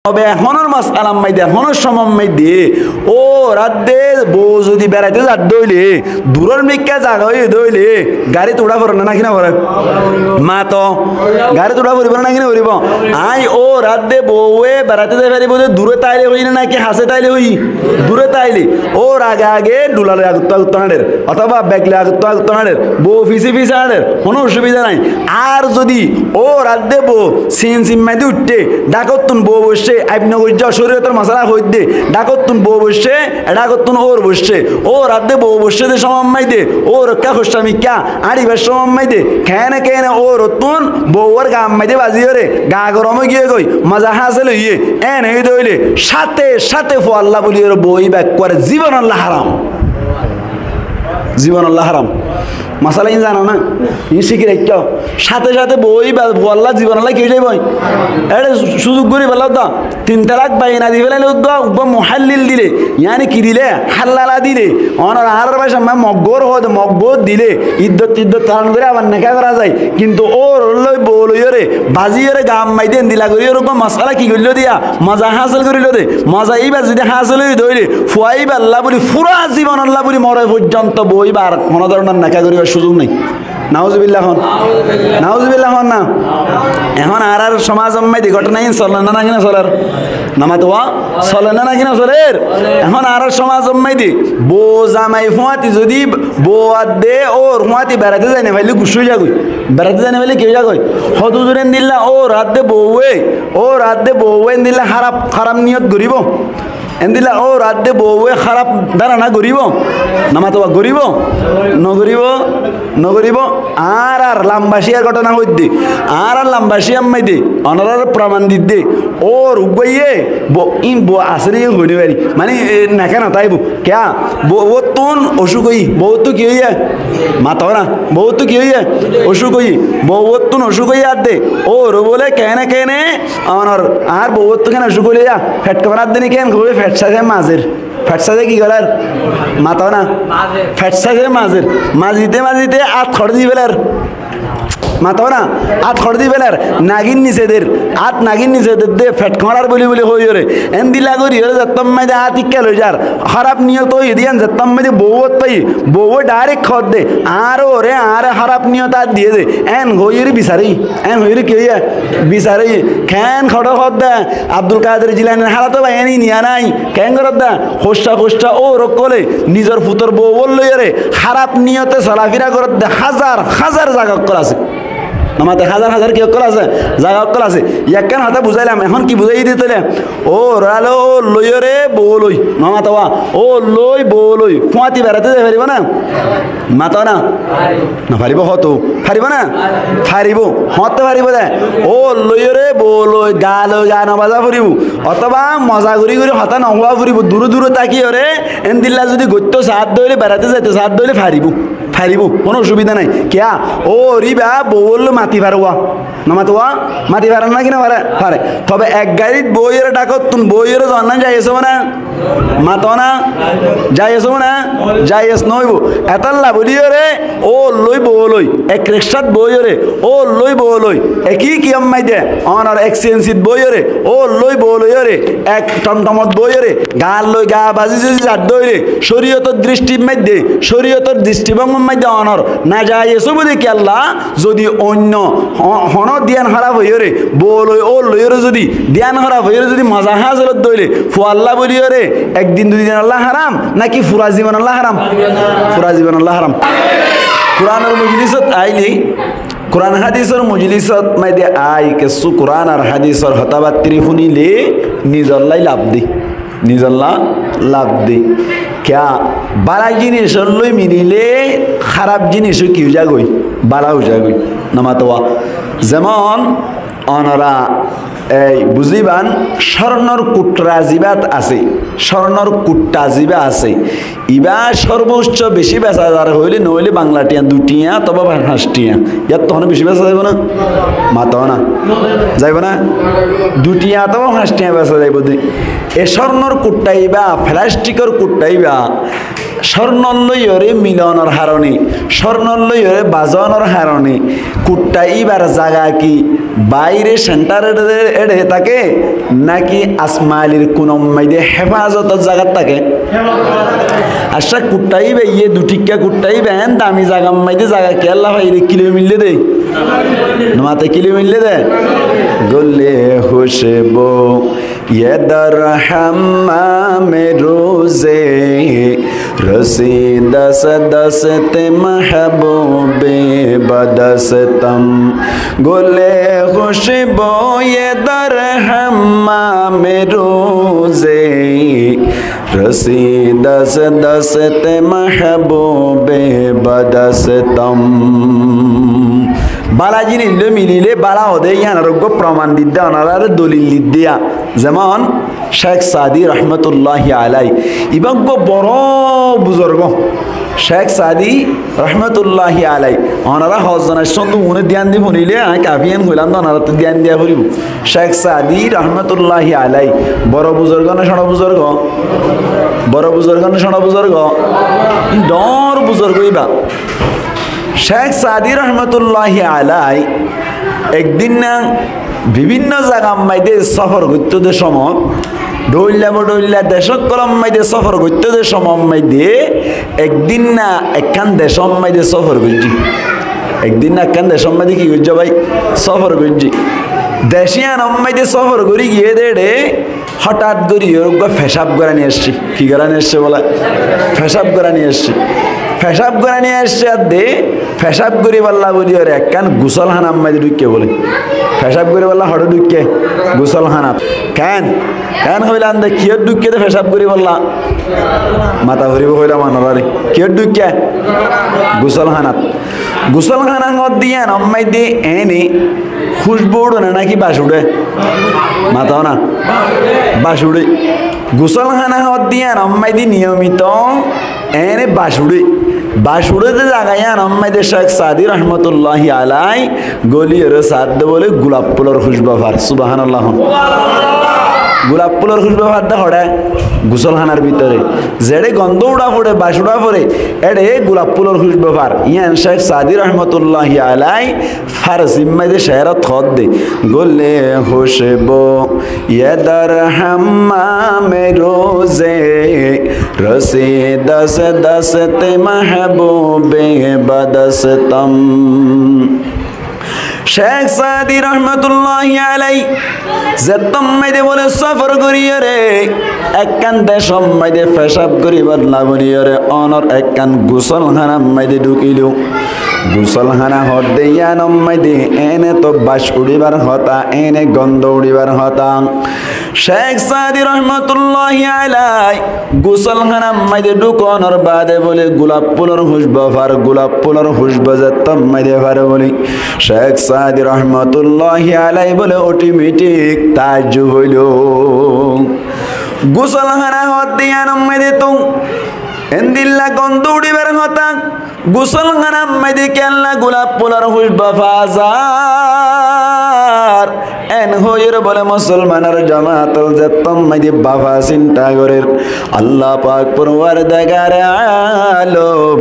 তবে এখনের মাস আলাম্মাই দে এখনের সমম্মাই দিয়ে ও রাত দে বউ যদি বেড়াইতে যার দইলে দূরের মিক্কা জাগা হয়ে দইলে গাড়ি তোড়া পড়ে না কিনা পড়ে মা তো গাড়ি তোড়া পড়িব না কিনা পড়িব আই ও রাত দে বউয়ে বেড়াইতে যাই পারিব যে দূরে তাইলে হই না নাকি হাসে তাইলে হই দূরে তাইলে ওর আগে আগে ডুলালে আগুত্ত আগুত্ত হাঁড়ের অথবা ব্যাগলে আগুত্ত আগুত্ত হাঁড়ের বউ ফিসি ফিসে হাঁড়ের কোনো অসুবিধা নাই আর যদি ও রাত দে বউ সিম্মাইতে উঠতে ডাকতুন বউ বসে আইবনগর যা শরীয়তের মশলা হই দে ডাকতুন বউ বসে ডাকতুন ওর বসে ও রাত দে বউ বসে দে সমম্মাই দে ও রক্ষা খুশামি ক্যা আড়িবার সমম্মাই দে খেনে খেনে ও রতুন বউর গা আম্মাই দে বাজি রে গা গরমে গিয়ে গই মজা হাসিল ইয়ে এন এই দইলে সাথে সাথে ফো আল্লাহ বলি ওর বই ব্যাক করে জীবন আল্লাহ হারাম জীবন আল্লাহ হারাম মশালা ইন জানো না ই শিখে রাখো সাথে সাথে বই আল্লাহ জীবন আল্লাহ কেউ যাই বই এটা সুযোগ করে পেলাম তো 3 তালাক বাইনা দিয়ে ফেলাইলে মুহাল্লিল দিলে ইয়ানি কি দিলে হাল্লালা দিলে অনার আর ভাষা মগর হতে মগর দিলে ইদ্যত ইদ্যত ধারণ করে আবার নেকা করা যায় কিন্তু ওর লই বলইরে বাজিরে গাম মাইদেন দিলা করি ওরকম মশালা কি করলো দিয়া মজা হাসিল করিল দে মজা এইবার যদি হাসিল হয়ে ধরে ফুয়াইবা আল্লাহ বলি পুরা জীবন আল্লাহ বলি মরে পর্যন্ত বইবার কোনো ধরনের নেকা করিবার সুযোগ নেই নাউজুবিল্লাহ হন নাউজুবিল্লাহ হন না এখন আর সমাজ দি ঘটনা চলে না কিনা চলার নামাতোয়া চলে না কিনা চলের এখন আর সমাজ দি বউ জামাই ফুয়াতি যদি বউ দে ওর ফুয়াতি বেড়াতে যায় না ভাইলে গুসুই যাগই বেড়াতে যায় না ভাইলে কেউ যাগই হদুজুরেন দিল্লা ও রাত দে বউয়ে দিল্লা খারাপ নিয়ত গরিব এন্দিলা ও রাত দে বউয়ে খারাপ ধারণা গরিব নামাতোয়া গরিব নগরিব আর লাম্বাসিয়ার ঘটনা হইতে আর লাম্বাসি আম্মাই দে অনার প্রমাণ দিতে ওর উগইয়ে বউ আসলে হইনি পারি মানে নাকা না তাইব ক্যা বউ তুন অসুখ হই বউ তো কি হইয়া মাতাও না বউ তো কি হইয়া অসুখ হই বউ তুন অসুখ হইয়া আর দে ওর বলে কেনে কেনে অনার আর বউ তো কেন অসুখ হইয়া ফেট কামার দিনে কেন ঘুরে ফেট সাজে মাঝের ফ্যাট সাজে কি করার মাতাও না ফ্যাট সাজে মাঝিতে আত খড় দি বেলার মাতাও না আত খড় দি বেলার নাগিন নিচেদের আত নাগিন নিচেদের দে ফ্যাট খড়ার বলি হই রে এন দিলা করি হরে যাত্তম মাইদে আত ইক্কা লই যার খারাপ নিয়ত হই দিয়ান যাত্তম মাইদে বউত পাই বউ ডাইরেক্ট খড় দে আর ওরে আর খারাপ নিয়ত আর দিয়ে দে এন হইরে বিচারি এন হইরে কি হইয়া বিচারি খেন খড় দে আব্দুল কাদের জিলানির হারাত ভাই এনি নিয়া নাই কেন করত দা খোসা ও রকলে নিজের ফুতর বউ বললো রে খারাপ নিয়তে চলাফেরা করত দে হাজার জায়গা করা আছে আমাদের হাজার কি অক্কল আছে জায়গা অক্কল আছে একখান হাতে বুঝাইলাম এখন কি বুঝাই দিতে ও রালো ও লইরে বউ লই নমাতোয়া ও লই বউ লই ফুয়াতি বেড়াতে যাই পারিব না মাতাও না না পারিব হতো পারিব না পারিব হতে পারিব দে ও লইরে বউ লই গা নবাজা ফুরিব অথবা মজা ঘুরি হতা নহোৱা ফুরিব দূরে তাকি ওরে এন দিল্লা যদি গত্য সাত দইলে বেড়াতে যাইতে সাত দইলে ফারিব কোনো অসুবিধা নাই কিয়া ও রিবা বউল মাতি পারোয়া নামাতোয়া মাতি পারেন না কিনা পারে তবে এক গাড়িত বইয়ের ডাকত তুন বইয়ের জানা যাই এসো না মাতো না যাই এসো না যাই এস নইব এতাল্লা বলিও রে ও লই বউ লই এক রিক্সাত বইও রে ও লই বউ লই একই কি আম্মাই দে অনার এক্সচেঞ্জিত বইও রে ও লই বউ লইও রে এক টমটমত বইও রে গাল লই গা বাজি যদি যার দইরে শরীয়তর দৃষ্টির মধ্যে শরীয়তর দৃষ্টিভঙ্গের মধ্যে অনর না যাই এসো বলে কি আল্লাহ যদি অন্য হন ধ্যান খারাপ হইও রে বউ লই ও লইও রে যদি ধ্যান খারাপ হইও রে যদি মজা হাজলত দইলে ফু আল্লাহ বলিও রে একদিন দুদিন আল্লাহ হারাম নাকি পুরা জীবন আল্লাহ হারাম পুরা জীবন আল্লাহ হারাম কোরআনের মজলিসত আইলি কোরআন হাদিসের মজলিসত মাইদে আই কিছু কোরআন আর হাদিসের হতাবাত্রি শুনিলে নিজল্লাই লাভ দি ক্যা বালা জিনিস লই মিলিলে খারাপ জিনিসও কি হয়ে যাগই বালা হয়ে যাগই নামাতোয়া যেমন অনরা এই বুঝিবান স্বর্ণর কুটরা জিবাত আছে স্বর্ণর কুট্টা জিবা আছে ইবা সর্বোচ্চ বেশি বেচা যার হইলে নইলে বাংলা টিয়া 2 টিয়া তবে 5 টিয়া ইয়াত তখন বেশি বেচা যাইব না মাতাও না যাইব না 2 টিয়া তবে 5 টিয়া বেচা যাইব এ স্বর্ণর কুট্টাইবা প্লাস্টিকের কুট্টাইবা স্বর্ণলয়রে মিলনের হারণে স্বর্ণলয়রে বাজনের হারণে কুট্টা ইবার জায়গা কি বাইরে সেন্টার এড়ে থাকে নাকি আসমালির কোন মাইদে হেফাজতের জায়গা থাকে আচ্ছা কুট্টাই বে ইয়ে দুটিকা কুট্টাই বেন দামি জায়গা মাইদে জায়গা কে আল্লাহ ভাই কিলো মিললে দে নমাতে কিলো মিললে দে গলে হুশবো ये दर हम्माम रोज़े रसी दस दस्ते महबूबे बदस्तम गुले खुशबो ये दर हम्माम रोज़े रसी दस दस्ते महबूबे बदस्तम বালা জিনিস মিলিলে বালা হদে ইয়ানারোগ্য প্রমাণ দিদ্যা ওনার দলিল দিদ্যা যেমন শেখ সাদি রহমতুল্লাহি আলাই এবং বড় বুজুর্গ শেখ সাদি রহমতুল্লাহি আলাই ওনারা হজনের সঙ্গে উনি ধ্যান দিয়ে শুনিলে আমি কাফিয়ান হইলাম ওনারা তো ধ্যান দিয়া করিব শেখ সাদি রহমতুল্লাহি আলাই বড় বুজুর্গ না ছোট বুজুর্গ বড় বুজুর্গ না ছোট বুজুর্গ ডর বুজুর্গ ইবা শেখ সাদি রহমতুল্লাহি আলাই একদিন না বিভিন্ন জায়গা মাইদে সফর করতে সময় ডইল্লা দেশক কলম মাইদে সফর করতে সময় মাইদে একদিন না একখান দেশ মাইদে সফর করছি একদিন না একখান দেশ মাইদে কি করছো ভাই সফর করছি দেশিয়ান মাইদে সফর করি গিয়ে দেড়ে হঠাৎ করি ফেসাব করে নিয়ে এসছি কি করে নিয়ে এসছে বলে ফেসাব করে নিয়ে এসছি ফেসাব করে নিয়ে এসছে আর দে ফেসাব করি পাল্লা বলি ওর একখান গুসল হানাম মাইদে ঢুকে বলে ফেসাব করে পাল্লা হঠাৎ ঢুকে গুসল হানাম কেন কেন হইলাম দে কিয়র ঢুকে তো ফেসাব করি পাল্লা মাথা ভরিব হইলাম আনারে কিয়র ঢুকে গুসল খানা হত দিয়া নম্মাই দিয়ে এনে খুশবু উড়ে নাকি বাস উড়ে মাথাও না বাস উড়ে গোসলখানা হত দিয়া নম্মাই দিয়ে নিয়মিত এনে বাস উড়েতে জাগাইয়া নম্মাই দিয়ে শেখ সাদি রহমতুল্লাহি আলাই গলিয়ের সাদ বলে গোলাপ ফুলের খুশবা ভার সুবহানাল্লাহ গোলাপ ফুলের খুশবা ভাত হড়ে গোসলখানার ভিতরে যেড়ে গন্ধ উড়া পড়ে বাস উড়া পড়ে এড়ে গোলাপ ফুলের খুশবা ভার ইয়ান শেখ সাদি রহমতুল্লাহি আলাই ফারসি মাইদে শেরত খত দে গলে খুশবো ইদার হাম্মামে রোজে রসে দস দসতে মাহবুবে বদস্তম শেখ সাদি রহমতুল্লাহি আলাই যেতম মাইদে বলে সফর করিয়ে রে একখান দেশ মাইদে ফেসাব করিবার লাবণীয় রে অনর একখান গোসলখানা মাইদে ঢুকিল গোসলখানা হত দিয়া নম্মাইদে এনে তো বাস উড়িবার হতা এনে গন্ধ উড়িবার হতা শেখ সাদি রহমতুল্লাহি আলাই গোসলখানা মাইদে ঢুকনের বাদে বলে গোলাপ ফুলের খুশবা ভার গোলাপ ফুলের খুশবা যেতম মাইদে ভার বলি শেখ সাদি রহমতুল্লাহি আলাই বলে অটোমেটিক তাজ্জুব হইল গোসলখানা হত দিয়া নম্মাইদে তো এন্দিল্লা গন্ধ উড়িবার হতা গোসলখানা মাইদে কেল্লা গোলাপ ফুলের খুশবা ফাজার এন হইর বলে মুসলমানের জামাতল যেতম মাইদে বাবা চিন্তা করের আল্লাহ পাক পরওয়ারদিগার আলম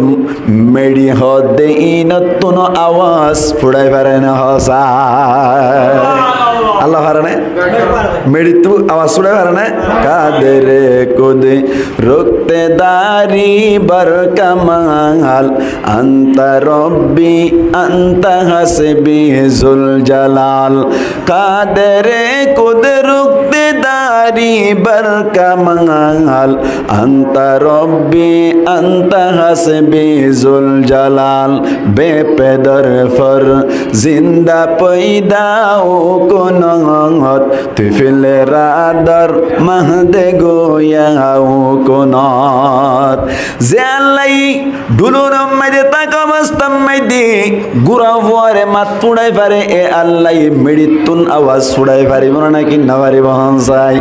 মেডি হদে ইনতুন আওয়াজ ফুড়াই পারে না হসা আল্লাহ পারে মেডি তু আওয়াজ ফুড়াই পারে না কাদের কোদে রুকতে দারি বার কামাল আনতা রব্বি আনতা হাসবি জুল জালাল কাদের কোদে রুকতে দারি বার কামাল আনতা রব্বি আনতা হাসবি জুল জালাল বেপেদর ফর জিন্দা পয়দাও কোনত তুফিলে রাদর মাহদে গোয়াও কোনত যে আল্লাহ দুলুর মাইদে তাকা মাস্তাম মাইদে গুরা ফুয়ারে মাত ফুড়াই পারে এ আল্লাহ মেডিতুন আওয়াজ ফুড়াই পারিব নাকি না পারিব হনসাই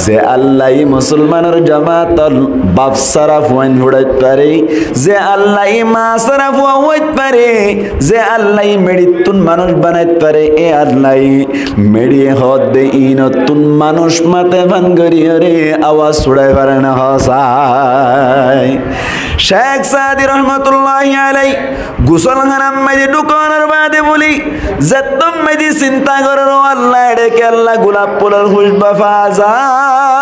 যে আল্লাহ মুসলমানের জামাতল বাপ সারা ফুয়াইন ফুড়াইতে পারে যে আল্লাহ মা সারা ফুয়া হইতে পারে যে আল্লাহ মেডিতুন মানুষ বানাইতে পারে এ আল্লাহ মেডি মেডিয়ে হদ দে ইনতুন মানুষ মাতে ভান করিয়ে রে আওয়াজ ছড়াই পারে না হসাই শেখ সাদি রহমতুল্লাহি আলাই গুসলখানার মাঝে ঢুকানোর বাদে বলি যতম মাঝে চিন্তা করো আল্লাহ ডেকে আল্লাহ গোলাপ ফুলের খুশবা ফাজার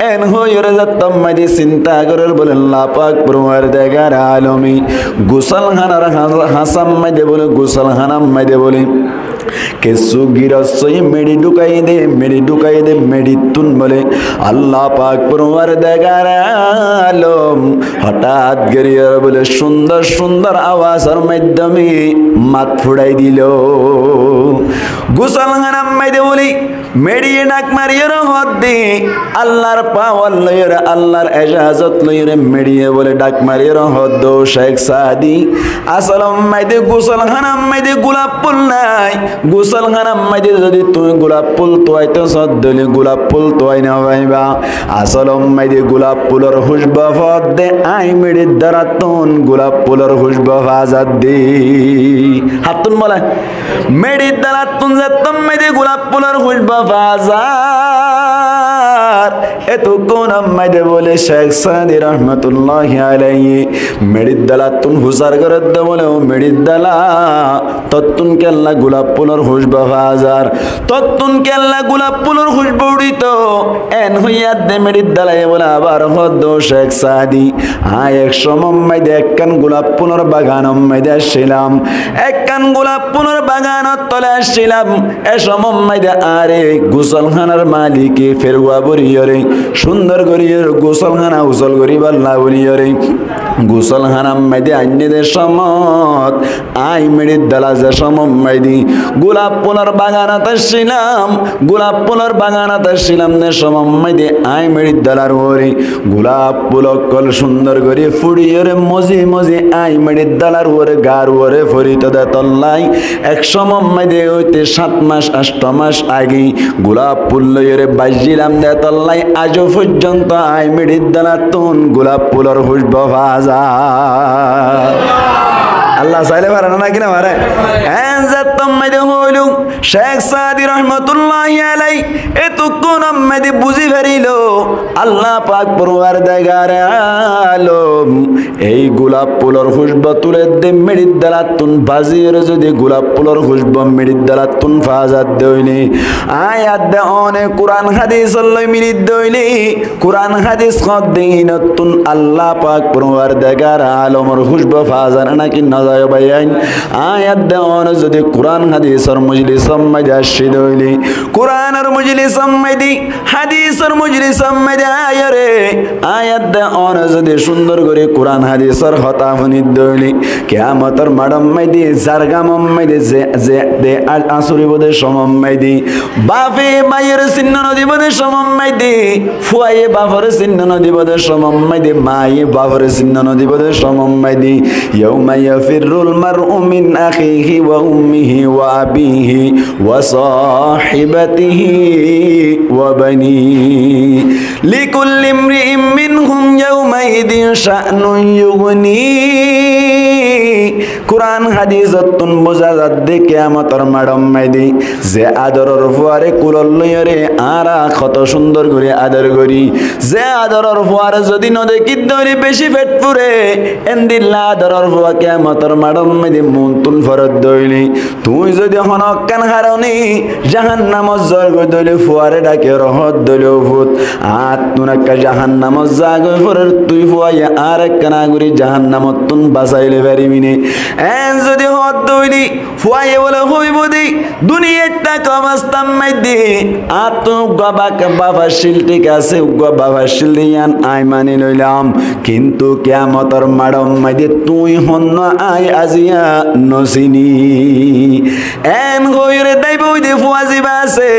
এন হইরে যতম মাঝে চিন্তা করো বলে আল্লাহ পাক পরওয়ারদিগার আলমী গুসলখানার হাসাম মাঝে বলে গুসলখানার মাঝে বলে কেসু গিরসই মেডি ঢুকাই দে মেডি তুন বলে আল্লাহ পাক পরওয়ারদিগার আলম হঠাৎ গরিয়ে বলে সুন্দর সুন্দর আওয়াজের মাধ্যমে মাত ফুড়াই দিল গুসলখানার মাঝে বলি মেডিয়ে ডাক মারিয়ে হদ দে আল্লাহর পাওয়ার লইরে আল্লাহর এজাজত লইরে মেডিয়ে বলে ডাক মারিয়ে হদ দো শেখ সাদি আসলম মাইদে গুসলখানার মাঝে গোলাপ ফুল নাই গুসলখানার মাঝে যদি তুই গোলাপ ফুল তোয়াইতে সদ্দলি গোলাপ ফুল তোয়াই না ভাইবা আসলম মাইদে গোলাপ ফুলের খুশবা ফদ দে আই মেডির দ্বারা তুন গোলাপ ফুলের খুশবা ফাজাদ দে হাতুন বলে মেডির দ্বারা তুন যেতম মাইদে গোলাপ ফুলের খুশবা ফাজার এত কোন মাইদে বলে শেখ সাদি রহমতুল্লাহি আলাইহি মেডির দ্বারা তুন হুসার করে দে বলে ও মেডির দ্বারা তত্তুন কেল্লা গোলাপ ফুলের খুশবা ফাজার তত্তুন কেল্লা গোলাপ ফুলের খুশবা উড়িত এন হইয়া দে মেডির দ্বারা বলে আবার হদ শেখ সাদি আয় এক সময় মাইদে একখান গোলাপ ফুলের বাগান মাইদে আসছিলাম একখান গোলাপ ফুলের বাগানত তলে আসছিলাম এ সময় মাইদে আরে গোসলখানার মালিকে ফেরুয়া বরিয়রে সুন্দর করিয়ে গোসলখানা উসল করি বাল্লা বরিয়রে গোসলখানার মাইদে আইনদের সমত আই মেডির দ্বারা যে সময় মাইদি গোলাপ ফুলের বাগানত আসছিলাম গোলাপ ফুলের বাগানত আসছিলাম নে সময় মাইদে আই মেডির দ্বারার ওরে গোলাপ ফুল কল সুন্দর করে ফুড়িয়ে মজি মজি আই মেডির দ্বারার ওরে গার ওরে ফরিত দে তল্লাই এক সময় মাইদে হইতে 7 মাস 8 মাস আগে গোলাপ ফুল লইরে বাজিলাম দে তল্লাই আজও পর্যন্ত আই মেডির দ্বারা তুন গোলাপ ফুলের খুশবা ফাজার আল্লাহ চাইলে পারে না কিনা পারে শেখ সাদি রহমতুল্লাহি আলাই এতক্ষণ আম্মাদি বুঝি ফেরিল আল্লাহ পাক পরওয়ারদিগার আলম এই গোলাপ ফুলের খুশবা তুলে দে মেডির দ্বারা তুন বাজির যদি গোলাপ ফুলের খুশবা মেডির দ্বারা তুন ফাজাত দইনি আয়াত দে অনেক কোরআন হাদিস লই মিলিত দইনি কোরআন হাদিস খদ দিন তুন আল্লাহ পাক পরওয়ারদিগার আলমের খুশবা ফাজার নাকি নজায় বাইন আয়াত দে অনেক যদি কোরআন হাদিসের মজলিস মাঝে আসিদ হইলি কোরআনের মজলিস মাঝে হাদিসের মজলিস মাঝে আয়রে আয়াত দে অনেক যদি সুন্দর করে কোরআন হাদিসের কথা শুনিত দইলি কিয়ামতের মাডম মাইদি জারগাম মাইদি যে দে আসুরি বদে সমম মাইদি বাপে মায়ের চিহ্ন নদী বদে সমম মাইদি ফুয়ায়ে বাপের চিহ্ন নদী বদে সমম মাইদি মায়ে বাপের চিহ্ন নদী বদে সমম মাইদি ইয়াউমা ইয়াফিরুল মারউ মিন আখিহি ওয়া উম্মিহি ওয়া আবিহি ওয়া সাহিবাতিহি ওয়া বানিহি লিকুল্লি ইমরিইম মিনহুম ইয়াউমাইদিন শা'নুন ইউগনি কোরআন হাদিসতুন বোঝা যাচ্ছে কিয়ামতের মাডম মাইদি যে আদরের ফুয়ারে কুলল লইরে আরা কত সুন্দর করে আদর করি যে আদরের ফুয়ারে যদি নদে কি ধরে বেশি পেট পুরে এন্দিল্লা আদরের ফুয়া কিয়ামতের মাডম মাইদি মন তুন ফরত দইলি তুই যদি হনক কান হারনি জাহান্নামত জর্গ দইলে ফুয়ারে ডাকে রহত দইলে ভূত আত্মনাকা জাহান্নামত জাগো ফরের তুই ফুয়ায়া আর কানা গুরি জাহান্নামত তুন বাঁচাইলে পারিবিনি এন যদি হত দইলি ফুয়ায়ে বলে হইব দি দুনিয়াটা কমাস্তাম মাইদি আতো গবাক বাবাশিল ঠিক আছে বাবাশিল দিয়ান আই মানি লইলাম কিন্তু কিয়ামতের মাডম মাইদি তুই হন্ন আই আজিয়া নসিনি এন গইরে দাইব দে ফুয়া জিবা আছে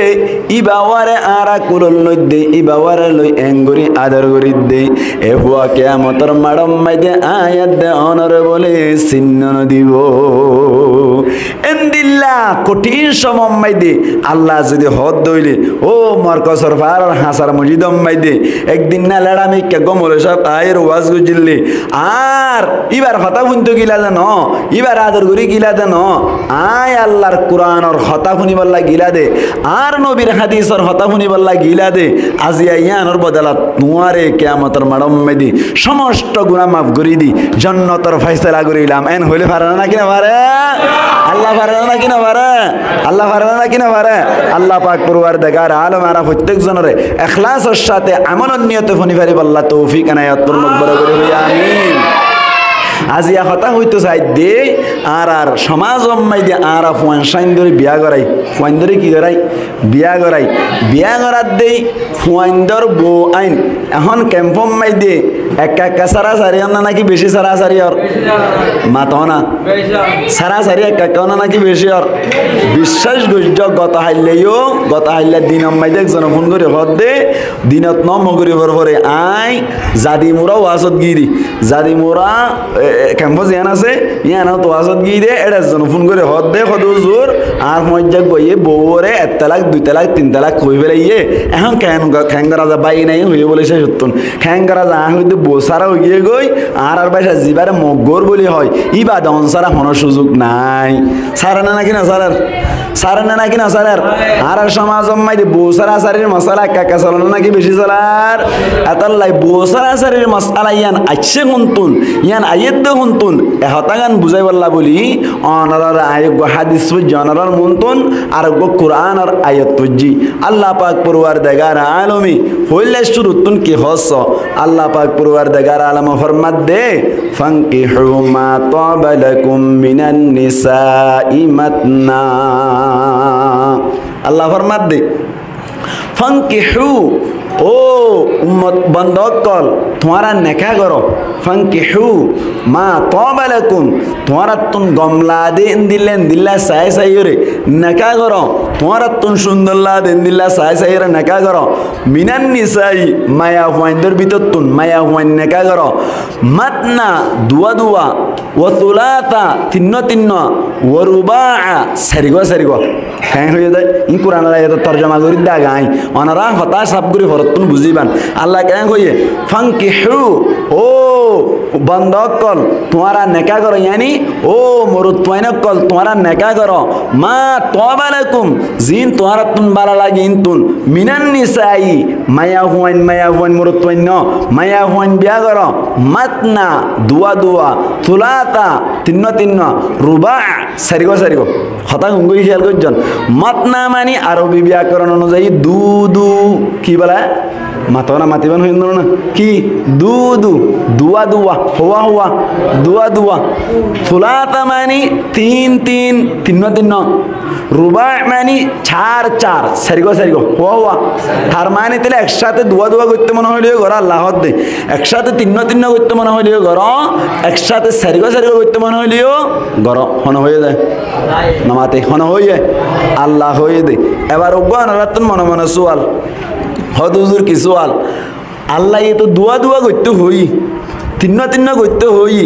ইবাওয়ারে আরা কুলল লই দে ইবাওয়ারে লই এঙ্গুরি আদর করি দে এ ফুয়া কিয়ামতের মাডম মাইদি আয়াত দে অনরে বলে সিন অন্য দিব এন্দিল্লা কঠিন সময় দে আল্লাহ যদি হদ দইলে ও মরকসর ফার হাসার মসজিদ দে একদিন না লেড়ামি কে গমলে সব আয়ের ওয়াজ গুজিল্লি আর এবার হতা শুনতে গিলা দেন এবার আদর করি গিলা দেন আয় আল্লাহর কোরআনর হতা শুনিবল্লা গিলা দে আর নবীর হাদিসর হতা শুনিবল্লা গিলা দে আজি ইয়ানোর বদলাত নোয়ারে কিয়ামতের মাড়ম মেদি সমস্ত গুনাহ মাফ করি দি জান্নাতের ফয়সালা করিলাম এন হইলে পারে না কিনা পারে আল্লাহ পারে না কিনা পারে আল্লাহ পারে না কিনা পারে আল্লাহ পাক পরওয়ারদিগার আলম আর প্রত্যেক জনরে ইখলাসের সাথে আমলের নিয়তে ফনি পারিব আল্লাহ তৌফিক এনায়াত করুন বড় করে আমিন আজিয়া কথা হইতো চাই দে আর সমাজ অম্মাই দিয়ে আর ফুয়ান সাইন ধরে বিয়া করাই ফুয়ান ধরে কি করাই বিয়া করার দেই ফুয়াইন্দর বউ আইন এখন ক্যাম্প অম্মাই দিয়ে একা সারা সারি না নাকি বেশি সারা সারি আর মাতো না সারা সারি একা না নাকি বেশি আর বিশ্বাস গুজ্জ গত হাইলে দিন অম্মাই দিয়ে একজন ফোন করে হদ দে দিনত নম করে পরে আই জাদি মোরা ওয়াজত গিরি জাদি মোরা ক্যাম্পাস ইয়ান আছে ইয়ান তো ওয়াজত গিয়ে দে এটা জন ফোন করে হদ দে কত জোর আর মজ্জাক বইয়ে বউরে 1 তালাক 2 তালাক 3 তালাক কই ফেলাইয়ে এখন খ্যাঙ্গা যা বাই নাই হইয়ে বলে সে সত্যন খ্যাঙ্গা যা হইতে বসারা হইয়ে গই আর বাইসা জিবারে মগর বলি হয় ইবা দন সারা হন সুযোগ নাই সারা না নাকি না সারার আর সমাজ অম্মাই দে বসারা সারির মশলা কাকা চলন নাকি বেশি চলার এতাল্লাই বসারা সারির মশলা ইয়ান আইছে গুনতুন ইয়ান আইয়েদ গুনতুন এহতাগান বুঝাই বললা বলি অনারার আয়োগ হাদিস জনারার মুনতুন আর কোরআন আর আয়াত পুজি আল্লাহ পাক পরওয়ারদিগার আলমী হইলে শুরুতুন কি হস আল্লাহ পাক পরওয়ারদিগার আলম ফরমাত দে ফানকিহু মা তাবা লাকুম মিনান নিসাই মাতনা আল্লাহ ফরমাত দে ফানকিহু ও উম্মত বন্ধকল তোমারা নেকা করো ফানকিহু মা তাবা লাকুম তোমারা তুন গমলা দেন দিল্লা সাই রে নেকা করো তোমারা তুন সুন্দরলা দেন দিল্লা সাই রে নেকা করো মিনান নিসাই মায়া হুয়াইন্দর ভিতর তুন মায়া হুয়াইন নেকা করো মাতনা দুয়া ওয়া সুলাতা তিন্ন ওয়া রুবা সারিগো হ্যাঁ হয়ে যায় ই কোরআন আয়াত তরজমা করি দাগাই অনারা হতা সাব করে ফরতুন বুঝিবান আল্লাহ কেন কইয়ে ফানকিহু ও বন্ধকল তোমারা নেকা করো ইয়ানি ও মরুত্বাইনকল তোমারা নেকা করো মা তাবা লাকুম জিন তোমারা তুন বালা লাগিন তুন মিনান নিসাই মায়া হুয়াইন মরুত্বাইন মায়া হুয়াইন বিয়া করো মাতনা দুয়া তুলাতা তিন্ন রুবা সারিগো হতা গুঙ্গুই খেয়াল করছেন মাতনা মানি আরবি ব্যাকরণ অনুযায়ী দু কি বলা মাতনা মাতিবান হইল না কি দুয়া হুয়া দুয়া ফুলাতা মানি তিন্ন রুবা মানি চার সারিগো হুয়া তার মানে তাহলে একসাথে দুয়া করতে মনে হইলেও ঘর আল্লাহ দে একসাথে তিন্ন করতে মনে হইলেও ঘর একসাথে সারিগো করতে মনে হইলেও ঘর হন হয়ে যায় নামাতে হন হয়ে আল্লাহ হয়ে দে এবার ওগান মনে সোয়াল হদুজুর কি সোয়াল আল্লাহ এ তো দুয়া করতে হই তিন্ন করতে হই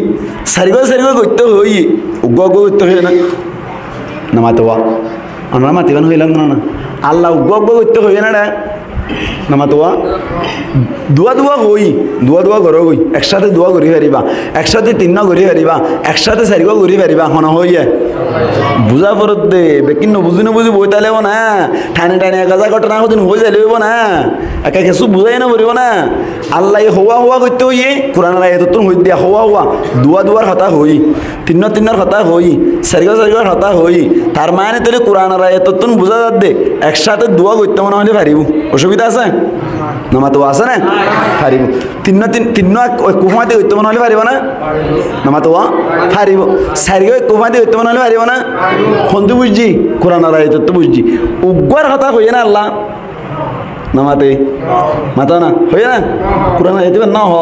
সারিগো করতে হই উগ করতে হই না নামাতে আমরা মাতিবান হইলাম না আল্লাহ উগ করতে হই না নামাতোয়া দুয়া ঘর গই একসাথে দুয়া করি পারিবা একসাথে তিন্ন করি পারিবা একসাথে চারিগো করি পারিবা হন হইয়ে বুঝা পরত দে বেকিন বুঝি বই তালেব না ঠানে একাজা ঘটনা সদিন হয়ে যাইলে হইব না একা কিছু বুঝাই না পড়িব না আল্লাহ হওয়া করতে হইয়ে কোরআন আয়াততুন হই দিয়া হওয়া দুয়ার হতা হই তিন্নর হতা হই চারিগোর হতা হই তার মানে তাহলে কোরআন আয়াততুন বুঝা যাত দে একসাথে দুয়া করতে মনে হলে পারিব অসুবিধা আছে নামাতো আছে না পারিব তিন্ন কুফাতে হইতে মনে হলে পারিব না নামাতো পারিব চারিগো কুফাতে হইতে মনে হলে পারিব না ফোনটো বুঝছি কোরআন আয়াতত বুঝছি উগ্গর হতা হইয়ে না আল্লাহ না মাতে মাতা না হই না কুরআন আয়াতে না হ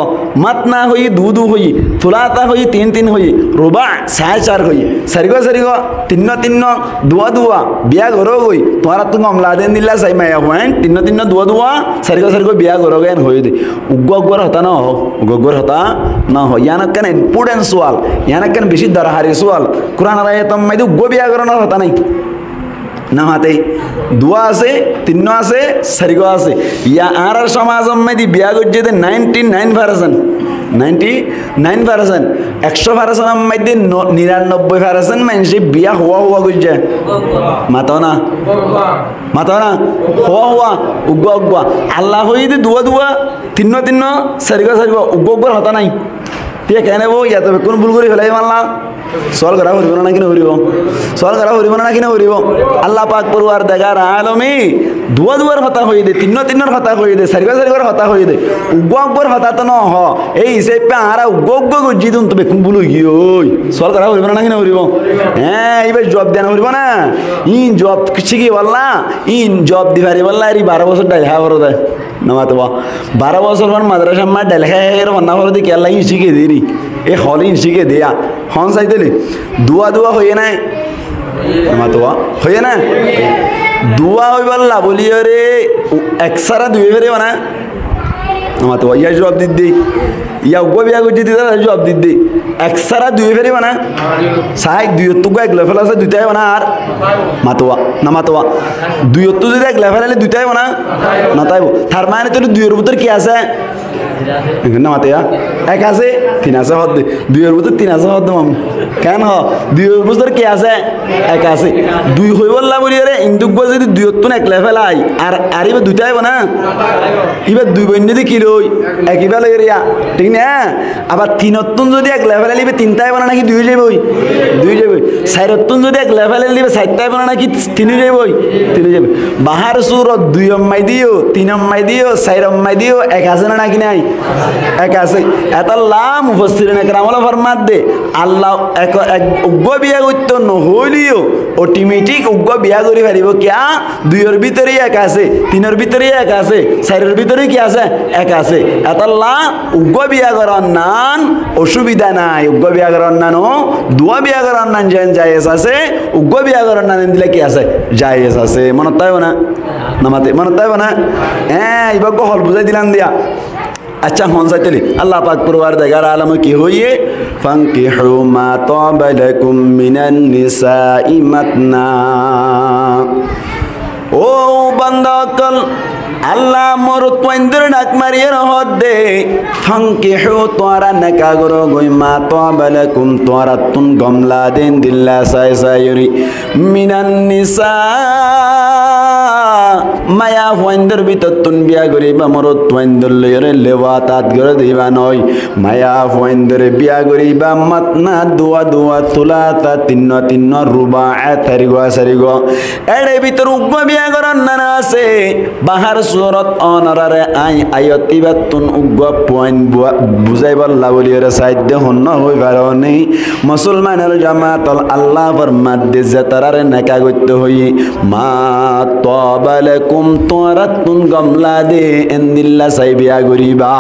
মাত না হই দু দু হই থুলাতা হই তিন তিন হই রুবা সাড়ে চার হই সারিগো সারিগো তিন্ন তিন্ন দুয়া দুয়া বিয়া গরো হই তোমার তো মামলা দেন দিলা চাই মায়া হইন তিন্ন তিন্ন দুয়া দুয়া সারিগো সারিগো বিয়া গরো গেন হই দে উগ্গর হতা না হ উগ্গর হতা না হ ইয়ানা কেন ইম্পর্টেন্ট সওয়াল ইয়ানা কেন বেশি দরহারি সওয়াল কুরআন আয়াতম মাইদু গো বিয়া গরো না হতা নাই না হাতে দুয়া আছে তিন্ন আছে সারিগো আছে ইয়া আর সমাজম মাইদি বিয়া গজ্জে 99% 99% 100% মধ্যে 99% মানুষে বিয়া হওয়া হওয়া গজ্জে মাতাও না হওয়া উগ্গা আল্লাহ হইতে দুয়া দুয়া তিন্ন তিন্ন সারিগো সারিগো উগ্গর হতা নাই ঠিক কেন বো ইয়াতে কোন ভুল করে ফেলাই মানলা সওয়াল করা হরিব না কিনা হরিব সওয়াল করা হরিব না কিনা হরিব আল্লাহ পাক পরওয়ার দেগার আলমী দুয়া দুয়ার হতা হই দে তিন্ন তিন্নর হতা হই দে সারিগো সারিগোর হতা হই দে উগ্গর হতা তো ন হ এই হিসেবে আরা উগ্গ গজ্জি দুন তবে কোন ভুল গিয়ে ওই সওয়াল করা হরিব না কিনা হরিব হ্যাঁ এইবার জব দেন হরিব না ইন জব শিখি বললা ইন জব দিবারি বললা এই 12 বছর ডাইল হা বড় দেয় নামাতবা 12 বছর মান মাদ্রাসা মা ডাইল খায়ের মন্না করে দি কেলা ইন শিখে দিনি এ হলিন শিখে দেয়া হন চাইতেলি দুয়া দুয়া হইয়ে নাই নামাতবা হইয়ে না দুয়া হই বললা বলি রে একসারা দুই ফেরে না নামাতবা ইয়া জবাব দিদি ইয়া উগ্গ বিয়া করছি দিদা জবাব দিদি একসারা দুই ফেরে না সাই দুই তুগা এক লেভেল আছে দুইটাই না আর মাতোয়া না মাতোয়া দুই তো যদি এক লেভেল হলে দুইটাই না না তাই তার মানে তোর দুইয়ের ভিতর কি আছে না মাতিয়া এক আছে তিন আছে হদ দুইয়ের ভিতর তিন আছে হদ মাম কেন হ দুইয়ের ভিতর কি আছে এক আছে দুই হই বললা বলি রে ইন্দুক যদি দুইয়ের তো এক লেভেল আই আর আর এবার দুইটাই না এবার দুই বন্ধু যদি কি লই একই বেলা এরিয়া ঠিক না আবার তিনত্তন যদি এক লেভেলে লিবে তিনটাই বানা নাকি দুই যাবই দুই যাবই চারত্তন যদি এক লেভেলে লিবে চারটাই বানা নাকি তিনি যাবই তিনি যাবে বাহার সুর দুই অম্মাই দিও তিন অম্মাই দিও চার অম্মাই দিও এক আছে না নাকি নাই এক আছে এত লাম মুফাসসিরিন একরামুল ফরমাত দে আল্লাহ এক উগ্গ বিয়া করতে নহলিও অটোমেটিক উগ্গ বিয়া করি পারিব কিয়া দুইয়ের ভিতরে এক আছে তিনের ভিতরে এক আছে চারের ভিতরে কি আছে এক আছে এত লাম উগ্গ বিয়া করার নান অসুবিধা নাই উগ্গ বিয়া করার নানো দুয়া বিয়া করার নান যেন জায়েজ আছে উগ্গ বিয়া করার নান দিলে কি আছে জায়েজ আছে মনত তাইব না নামাতে মনত তাইব না হ্যাঁ এবার হল বুঝাই দিলাম দিয়া अच्छा हौन साइतली अल्लाह पाक परवरदिगार आलम की होइए फंकिहु मा ताबा लकुम मिनन निसाई मतना ओ बंदा कल अल्लाह मोर त्वंदर डाक मारिए रहत दे फंकिहु तोरा नका गरो गई मा ताबा लकुम तोरा तुन गमला देन दिल्ला साय सायरी मिनन निसा माया हुआंदर ভিতর তুন বিয়া করিবা মোর তুয়ান্দর লয়রে লেওয়া তাত গরে দিবা নয় মায়া হুয়ান্দর বিয়া করিবা মাতনা দুয়া দুয়া তুলাতা তিন্ন তিন্ন রুবা তারিগো সারিগো এড়ে ভিতর উগ্গ বিয়া করার নানা আছে বাহার সুরত অনরারে আয়তিবা তুন উগ্গ পয়েন্ট বুঝাইবার লাবলিয়রে সাইদ্য হন্ন হই কারণে মুসলমানের জামাতল আল্লাহ ফরমাত দে জাতারে নাকা গত্য হই মা তাবালাকুম তোরাতুন গমলা দে এন্দিল্লা সাই বিয়া গরিবা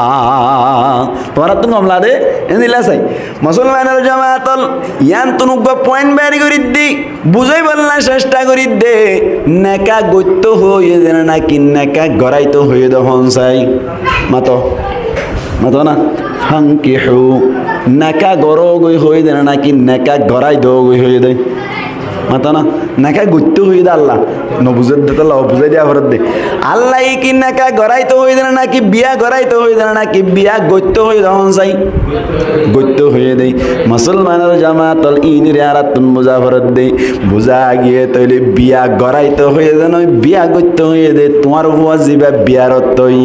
তোরাতুন গমলা দে এন্দিল্লা সাই মুসলমানের জামাতল ইয়ান তুন উগ্গ পয়েন্ট বাড়ি করি দি বুঝাই বললা চেষ্টা করি দে নাকা গত্য হই দেন নাকি নাকা গরাইতো হই দ হনসাই মাতো মাতো না ফাঙ্কিহু নাকা গরো গই হই দেন নাকি নাকা গরাই দো গই হই দে মাতো না নাকা গুত্তু হই দে আল্লাহ ন বুঝাই দে আল্লাহ বুঝাই দিয়া ফরত দে আল্লাহ কি নাকা গরাইতো হই দেন নাকি বিয়া গরাইতো হই দেন নাকি বিয়া গত্য হই দ হনসাই গত্য হই দে মুসলমানের জামাতল ইনিরে আরাতুন বুঝা ফরত দে বুঝা গিয়ে তইলে বিয়া গরাইতো হই দে নয় বিয়া গত্য হই দে তোমার ওয়াজিবা বিয়ারত তই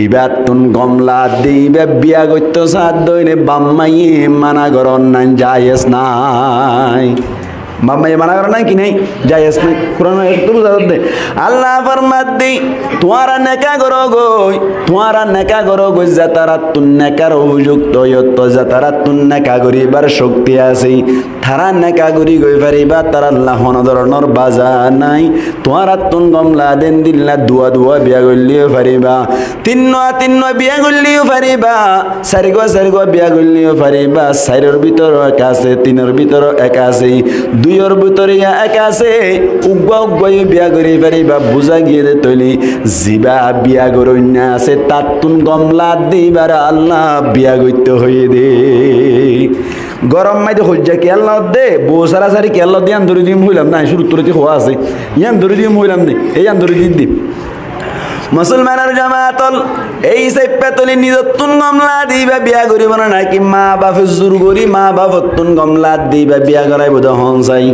ইবাত তুন গমলা দিবে বিয়া গত্য সাদ দইনে বাম্মাই মানা গরন না জায়েজ নাই বাপ মাই মানা করে নাই কি নাই জায়েজ নাই কোরআন একটু বুঝা দে আল্লাহ ফরমাত দে তোমারা নেকা করো গই তোমারা নেকা করো গই যাতারা তুন নেকার উপযুক্ত যত যাতারা তুন নেকা করিবার শক্তি আছে তারা নেকা করি গই পারিবা তার আল্লাহ কোনো ধরনের বাজার নাই তোমারা তুন গমলা দেন দিল্লা দুয়া দুয়া বিয়া করলিও পারিবা তিন্ন বিয়া করলিও পারিবা চারিগো বিয়া করলিও পারিবা চারির ভিতর এক আছে তিনের ভিতর এক আছে দুইয়ের ভিতরে এক আছে উগ্গাই বিয়া করি পারিবা বুঝা গিয়ে দে তৈলি জিবা বিয়া করন্যা আছে তার তুন গমলা দিবার আল্লাহ বিয়া করতে হয়ে দে গরম মাইতে হজ্জা কেল্লা দে বউ সারা সারি কেল্লা দিয়ে আন্দরি দিয়ে হইলাম না শুরু তোরতে হওয়া আছে ইয়ান ধরে দিয়ে হইলাম নেই এই আন্দরি দিয়ে মুসলমানের জামাতল এই সাইপাতলি নিজতুন গমলা দিবা বিয়া করিব না নাকি মা বাপে জোর করি মা বাপতুন গমলা দিবা বিয়া করাইব হন চাই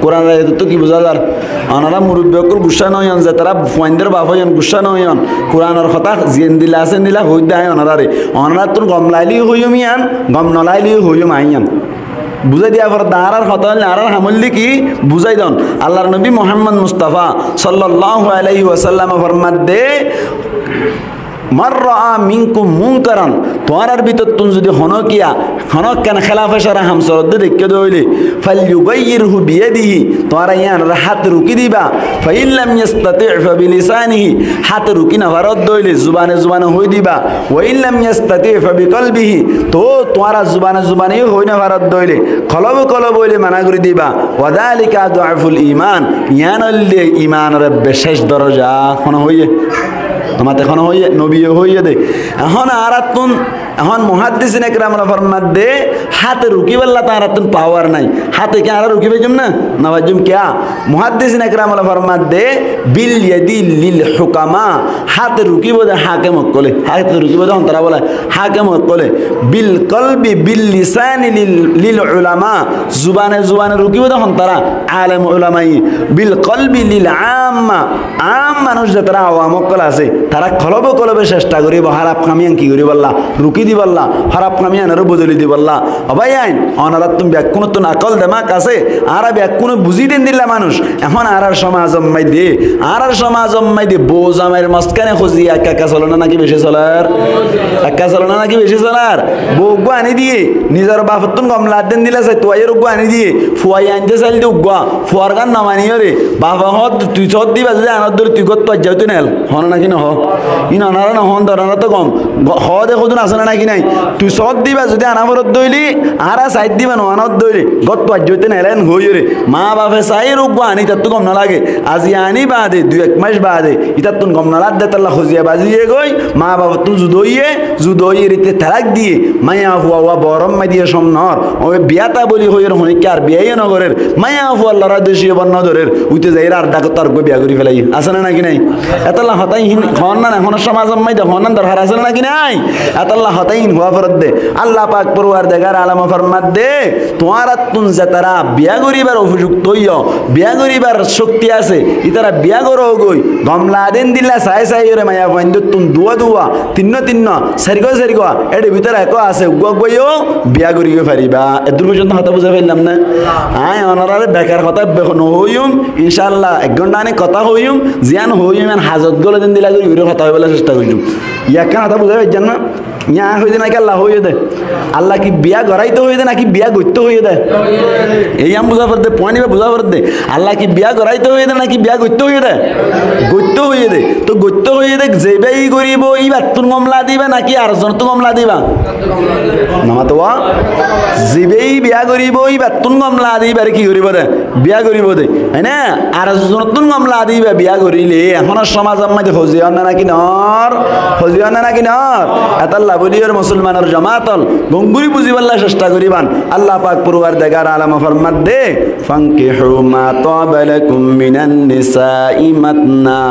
কোরআন তো কি বোঝা যার অনারা মুরব্বীকর গুসা নয়ন যে তারা ফয়েন্দের বাপ হইন গুসা নয়ন কোরআনের কথা জিন দিলা আছেন দিলা হই দেয় অনারারে অনারা তুন গমলাইলি হইম ইয়ান গম নলাইলি হইম আইয়ান বুঝাই দিয়া পর দাঁড়ার কথা হলে আর হামল্লি কি বুঝাই দন আল্লাহর নবী মুহাম্মদ মুস্তাফা সাল্লাল্লাহু আলাইহি ওয়াসাল্লাম ফরমাত দে মার রাআ মিনকুম মুনকারান তোয়ার ভিতর তুন যদি হনকিয়া হনক কেন খেলাফ ইশারা হামসরদ দেখকে দইলে ফালইউগাইরহু বিয়াদিহি তোরা ইয়ান হাত রুকি দিবা ফাইল্লাম ইস্তাতি' ফাবিলিসানিহি হাত রুকি না ভারত দইলে জুবানে হই দিবা ওয়াইল্লাম ইস্তাতি' ফাবিকলবিহি তো তোরা জুবানে হই না ভারত দইলে কলব হইলে মানা করে দিবা ওয়াদালিকা দুআফুল ঈমান ইয়ানল্লে ঈমানের বিশেষ দরজা কোন হইয়ে তোমাতে এখন হইয়ে নবী হইয়ে দে এখন আরাতুন এখন মুহাদ্দিসিন ইকরামরা ফরমাত দে হাতে রুকিবাল্লা তারাতুন পাওয়ার নাই হাতে কি আর রুকিবে জম না নওয়াজুম কিয়া মুহাদ্দিসিন ইকরামরা ফরমাত দে বিল ইয়াদি লিল হুকামা হাতে রুকিব দে হাকিম কলে হাতে রুকিব দে তারা বলে হাকিম কলে বিল কলবি বিল লিসানি লিল উলামা জুবানে রুকিব দে তারা আলেম উলামাই বিল কলবি লিল আম্মা মানুষ যারা আওয়াম কল আছে তারা কলবে চেষ্টা করিব হারাপ কামিয়ান কি করি বললা রুকি দি বললা হারাপ কামিয়ান আরো বদলি দি বললা অবাই আইন অনারা তুমি ব্যাকুন তো আকল দেমাক আছে আর ব্যাকুন বুঝি দেন দিলা মানুষ এখন আর সমাজ মাই দে বোজামের মাঝখানে খুঁজি একা চলো না নাকি বেশি চলার বউ আনি দিয়ে নিজের বাপতুন গমলা দেন দিলা চাই তোয়াইয়ের উগ্গা আনি দিয়ে ফুয়াই আনতে চাইল দিয়ে উগ্গা ফুয়ার গান নামানিও রে বাবা হত তুই চত দিবা যদি আনার ধরে তুই গত যাও তুই নেল হন নাকি ন ইন অনারা ন হন ধরানা তো কম হ দেখো তুন আসে না নাকি নাই তুই চত দিবা যদি আনাবরত দইলি আর সাইড দিবা ন আনার দইলি গত যাইতে নেলেন হইও রে মা বাপে চাই উগ্গা আনি তার তো কম না লাগে আজি আনি বাদে 2-1 মাস বাদে ইতার তুন গম না লাগ দে তাল্লা খুঁজিয়া বাজিয়ে গই মা বাবা তুন জুদইয়ে রিতে তালাক দিয়ে মায়া হুয়া বরম মাই দিয়ে সমনর ওই বিয়াতা বলি হইয়ের হনিকে আর বিয়াই নগরের মায়া হুয়া লড়া দেশীয় বর্ণ ধরের উইতে যাই আর ডাক তার বিয়া করি ফেলাই আছে না নাকি নাই এতলা হতাই হন না এখন সমাজ মাই দে হন দরকার আছে না নাকি নাই এতলা হতাই হুয়া ফরত দে আল্লাহ পাক পরওয়ারদিগার আলম ফরমাত দে তোমার তুন যে তারা বিয়া করিবার উপযুক্ত হইও বিয়া করিবার শক্তি আছে ইতারা বিয়া করো গই গমলা দেন দিলা চাই রে মায়া বন্ধ তুন দুয়া তিন্ন সারিগো এর ভিতরে এক আছে গইও বিয়া করি পারিবা এদূর পর্যন্ত হতা বুঝা ফেললাম না আয় অনারারে বেকার কথা নহইম ইনশাআল্লাহ 1 ঘন্টা আনে কথা হইম জিয়ান হইম হাজত গলে দিন দিলা করি কথা হইবলা চেষ্টা করিম ইয়াকা কথা বুঝা পাইছেন না ইয়া হইতে নাকি আল্লাহ হইয়ে দে আল্লাহ কি বিয়া গড়াইতে হইয়ে দে নাকি বিয়া গইতে হইয়ে দে এই আম বুঝা পড়তে পয়েন্ট বুঝা পড়তে আল্লাহ কি বিয়া গড়াইতে হইয়ে দে নাকি বিয়া গইতে হইয়ে দে গইতে হইয়ে দে তো গইতে হইয়ে দে যে বেই করিব ইবার তুন মামলা দিবা নাকি আর জন তো মামলা দিবা নামাতোয়া জিবেই বিয়া করিব ইবার তুন মামলা দিবার কি করিব দে বিয়া করিব দে তাই না আর জন তুন মামলা দিবা বিয়া করিলে এখন সমাজ আমাদের হজিয়া না নাকি নর হজিয়া না নাকি নর এতাল্লাহ বলিয়র মুসলমানের জামাতল গঙ্গুরি বুঝিবাল্লা চেষ্টা করিবান আল্লাহ পাক পরওয়ারদিগার আলম ফরমাত দে ফানকিহু মা তাবা লাকুম মিনান নিসাই মাতনা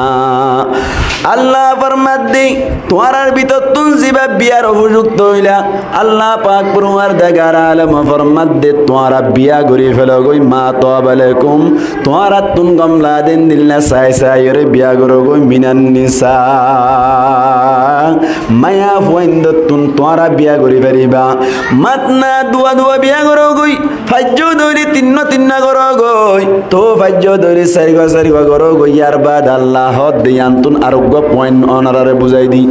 আল্লাহ ফরমাত দে তোমার ভিতর তুন জিবা বিয়ার উপযুক্ত হইলা আল্লাহ পাক পরওয়ারদিগার আলম ফরমাত দে তোমারা বিয়া করি ফেলো গই মা তাবা লাকুম তোমারা তুন গমলা দেন দিল্লা সাই রে বিয়া করো গই মিনান নিসা মায়া ফুয়াইন্দ তুন তোরা বিয়া করি পারিবা মাতনা দুয়া বিয়া করো গই ফাজ্য ধরি তিন্ন গর গই তো ফাজ্য ধরি চারি গর গই ইয়ার বাদ আল্লাহ দিয়ান্তুন আরোগ্য পয়েন্ট অনারারে বুঝাই দি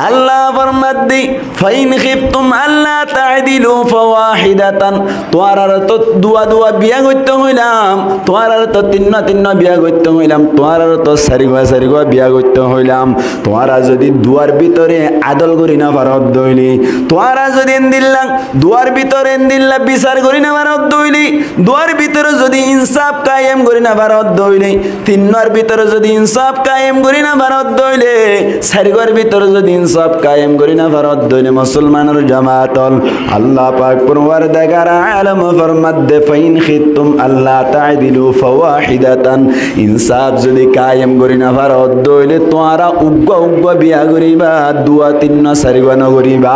আল্লাহ ফরমাত দি ফাইন খিফতুম আল্লাহ তা'দিলু ফাওয়াহিদাতান তোয়ারার তো দুয়া বিয়া করতে হইলাম তোয়ারার তো তিন্ন বিয়া করতে হইলাম তোয়ারার তো চারি গো বিয়া করতে হইলাম তোয়ারা যদি দুয়ার ভিতরে আদল করি না পারত দইলি তোয়ারা যদি এন্দিল্লাম দুয়ার ভিতরে এন্দিল্লা বিচার করি না পারত দইলি দুয়ার ভিতরে যদি ইনসাফ কায়েম করি না পারত দইলি তিন্নর ভিতরে যদি ইনসাফ কায়েম করি না পারত দইলে চারিগর ভিতরে যদি ইনসাফ কায়েম করি না পারত দইলে মুসলমানের জামাতল আল্লাহ পাক পরওয়ারদিগার আলম ফরমাত দে ফাইন খিতুম আল্লাহ তা'দিলু ফাওয়াহিদাতান ইনসাফ যদি কায়েম করি না পারত দইলে তোয়ারা উগ্গ বিয়া করিবা দুয়া তিন্ন চারিগা নগরিবা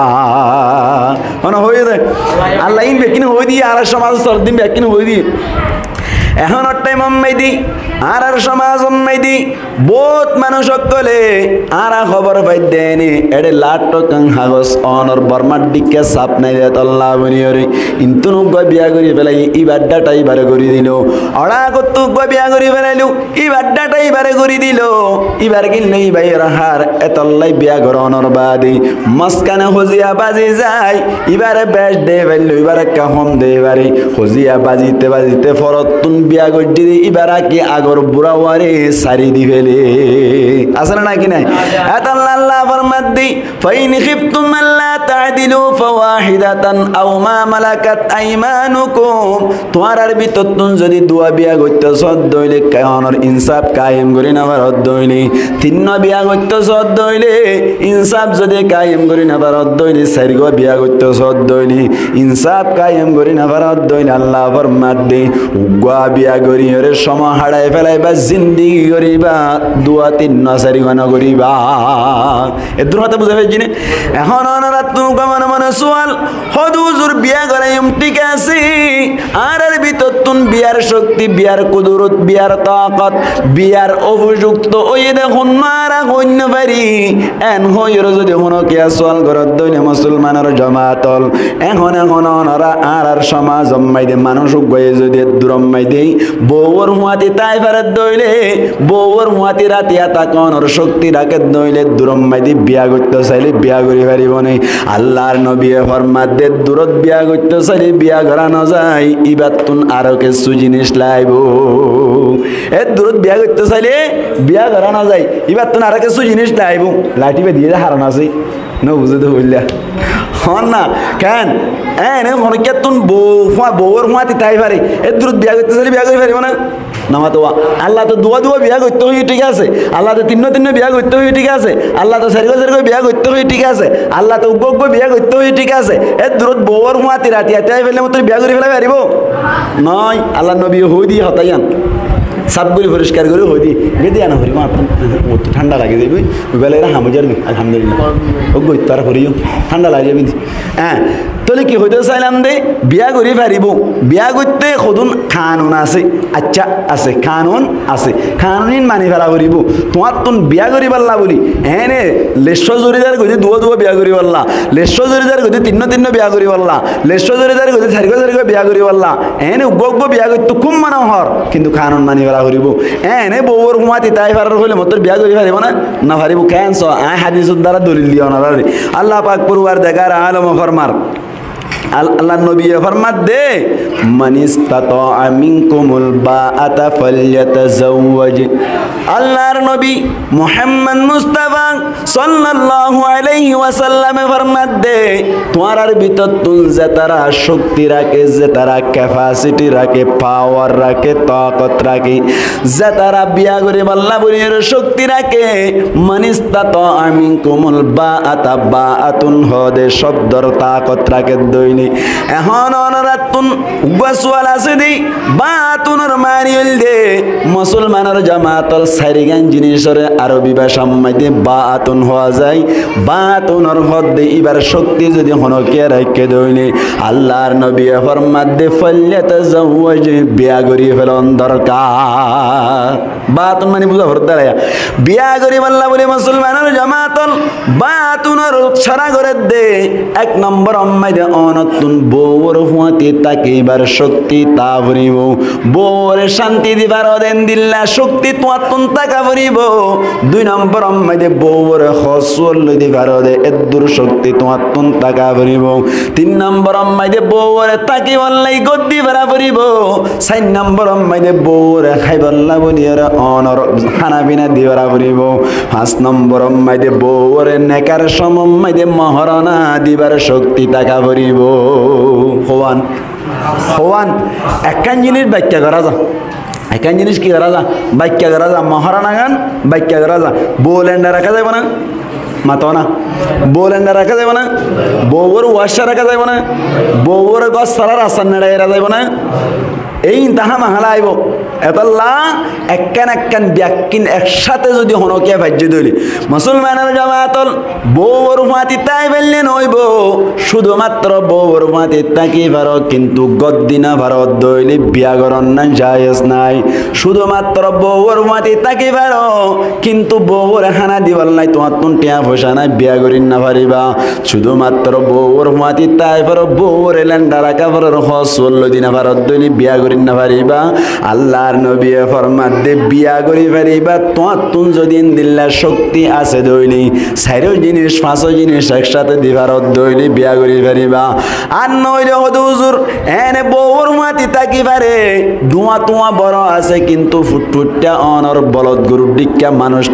মানে হয়ে যায় আল্লাহ ইন বেকিন হয়ে দিয়ে আর সমাজ সরদিন বেকিন হয়ে দিয়ে এখন টাইম দি আর সমাজ দি বহুত মানুষ সকলে আর খবর পাই দেয়নি এডে লাটকাং হাগস অনর বর্মার দিকে সাপ নাই দে তল্লা বনিয়রে ইন্তু গয় বিয়া করি ফেলাই ই বাড্ডাটা ইবারে করি দিল অড়া কত গয় বিয়া করি ফেলাইলু ই বাড্ডাটা ইবারে করি দিল ইবার কিনলে ভাই রাহার এতল্লাই বিয়া ঘর অনর বাদি মস্কানে হজিয়া বাজি যায় ইবারে বেশ দে ফেললো ইবারে কাহম দে এবারে হজিয়া বাজিতে ফরতুন বিয়া গড্ডি ইবারা কি আগর বুড়াওয়ারে সারি দি ফেলে আসলে নাকি নাই আল্লাহ ফরমাত দি ফাইন খিফতুম আল্লা তা'দিলু ফাওয়াহিদাতান আও মা মালাকাত আইমানুকুম তোয়ারার ভিতর তুন যদি দুয়া বিয়া করতে সদ দইলে কায়নর ইনসাফ কায়েম করি না পারত দইলে তিন্ন বিয়া করতে সদ দইলে ইনসাফ যদি কায়েম করি না পারত দইলে চারিগো বিয়া করতে সদ দইলে ইনসাফ কায়েম করি না পারত দইলে আল্লাহ ফরমাত দি উগ্গা বিয়া করি ওরে সময় হারাই ফেলাইবা জিন্দিগি করিবা দুয়া তিন্ন চারিগো নগরিবা এদুর কথা বুঝা পেয়েছি না এখন ওনারা তুমি মনে সোয়াল হদুজুর বিয়া করাইম ঠিক আছে আর ভিতর তুন বিয়ার শক্তি বিয়ার কুদরত বিয়ার তাকত বিয়ার উপযুক্ত ওই দেখুন মারা হইন পারি এন হইর যদি মনো কে সোয়াল ঘরত দইনে মুসলমানের জমাতল এখন ওনারা আর সমাজ জম্মাই দে মানুষ গয়ে যদি দুরম্মাই দেই বউর হুয়াতি তাই ফেরত দইলে বউর হুয়াতি রাতিয়া তাকনর শক্তি রাখে দইলে দুরম্মাই দি বিয়া করতে চাইলে বিয়া করি পারিব না আল্লাহর নবী ফরমাত দে দূরত বিয়া করতে চাইলে বিয়া করা না যায় ইবাত তুন আরো কিছু জিনিস লাইব এ দূরত বিয়া করতে চাইলে বিয়া করা না যায় ইবাত তুন আরো কিছু জিনিস লাইব লাইটিবে দিয়ে হারানো আছে ন বুঝে তো বললা হন না কেন এনে মনে তুন বউর হুয়াতি তাই পারে এ দূরত বিয়া করতে চাইলে বিয়া করি পারিব না নামা তো আল্লাহ তো দুয়া বিয়া করতে হই ঠিক আছে আল্লাহ তো তিন্ন বিয়া করতে হই ঠিক আছে আল্লাহ তো চারিগো বিয়া করতে হই ঠিক আছে আল্লাহ তো উগ্গ বিয়া করতে হই ঠিক আছে এ দূরত বউর হুয়াতি রাতি তাই ফেলে মতো বিয়া করে ফেলে পারিব নয় আল্লাহ নবী হই দিয়ে হতাইয়ান সাবগুলি পরিষ্কার করে হই দি বেদি আনা হরি মাত্র ঠান্ডা লাগে যাবি ওই বেলা এরা হামুজার আলহামদুলিল্লাহ ও গই তারা হরিও ঠান্ডা লাগে যাবি হ্যাঁ তাহলে কি হইতে চাইলাম দে বিয়া করি পারিব বিয়া করতে সদুন কানুন আছে আচ্ছা আছে কানুন আছে কানুন মানি ফেলা করিব তোমার তুন বিয়া করি পারলা বলি এনে লেশ জরিদার গতি দুয়া বিয়া করি পারলা লেশ জরিদার গতি তিন্ন বিয়া করি পারলা লেশ জরিদার গতি চারিগো বিয়া করি পারলা এনে উগ্গ বিয়া করতে খুব মানা হর কিন্তু কানুন মানি ফেলা করিব এনে বউর হুমাতি তাই পারার হইলে মত বিয়া করি পারিব না পারিব কেন আই হাদিসের দ্বারা দলিল দিও না আল্লাহ পাক পরওয়ারদিগার আলম ফরমার আল্লাহ নবী ফরমাত দে মান ইসতাতা মিনকুমুল বাআতা ফালইয়াতাজাওয়াজ আল্লাহর নবী মুহাম্মদ মুস্তাফা সাল্লাল্লাহু আলাইহি ওয়াসাল্লাম ফরমাত দে তোমার ভিতর তুল যে তারা শক্তি রাখে যে তারা ক্যাপাসিটি রাখে পাওয়ার রাখে তাকত রাখে যে তারা বিয়া করে আল্লাহ বলির শক্তি রাখে মান ইসতাতা মিনকুমুল বাআতা বাআতুন হদে শব্দর তাকত রাখে দইনি এখন অনরাতুন উগসওয়াল আছে দি বাতুনর মারিল দে মুসলমানের জামাতল সারিগান জিনিসরে আরবি ভাষা মধ্যে বাতুন হওয়া যায় বাতুনর হদে ইবার শক্তি যদি হনকে রাখে দইনি আল্লাহর নবী ফরমাত দে ফালইয়াতাজাওয়াজ বিয়া করি ফেলন দরকার বাতুন মানে বুঝা ভরতে বিয়া করি আল্লাহ বলে মুসলমানের জামাতল বাত তুনর সারা করে দে 1 নম্বর অম্মাইদে অনতুন বউর হুয়াতে তাকিবার শক্তি তা ভরিব বউরে শান্তি দিবার দেন দিল্লা শক্তি তুয়াতুন তাকা ভরিব 2 নম্বর অম্মাইদে বউর হসল দিবার দে এদুর শক্তি তুয়াতুন তাকা ভরিব 3 নম্বর অম্মাইদে বউরে তাকি বললাই গদ্দি ভরা ভরিব 4 নম্বর অম্মাইদে বউরে খাইবল্লা বলিয়ার অনর খানা পিনা দিবার ভরিব 5 নম্বর অম্মাইদে বউরে নেকার সমম্মাইদে মহারণা দিবার শক্তি তাকা ভরিব হওয়ান হওয়ান একখান জিনিস ব্যাখ্যা করা যা একখান জিনিস কি করা যা ব্যাখ্যা করা যা মহারণা গান ব্যাখ্যা করা যা বউলেন্ডা রাখা যাবে না মাতো না বউলেন্ডা রাখা যাবে না বউর ওয়াশা রাখা যাবে না বউর গছ সারার আসান নেড়া এরা যাবে না এই তাহা মাহালা আইব এতল্লা একখান ব্যাকিন একসাথে যদি হনকিয়া ভাজ্য ধরি মুসলমানের জামাতল বউর মাতি তাই বেললে নইব শুধুমাত্র বউর মাতি তাকি ভারো কিন্তু গদ্দিনা ভারত দইলে বিয়াগরণ না জায়েজ নাই শুধুমাত্র বউর মাতি তাকি ভারো কিন্তু বউর হানা দিবার নাই তোমার তুন টিয়া পয়সা নাই বিয়া করিন না পারিবা শুধুমাত্র বউর মাতি তাই ভারো বউর লেন্ডা রাখা ভারোর হসল দিনা ভারত দইলে বিয়া করিন না পারিবা আল্লাহর নবী ফরমাত দে বিয়া করি পারিবা তোমার তুন যদি দিল্লা শক্তি আছে দইলি 4 জিনিস 5 জিনিস একসাথে দিবার দইলি বিয়া করি পারিবা আর নইলে হুজুর এনে বউর মাতি তাকি পারে ধোঁয়া বড় আছে কিন্তু ফুটফুটটা অনর বলদ গরু ডিক্কা মানুষ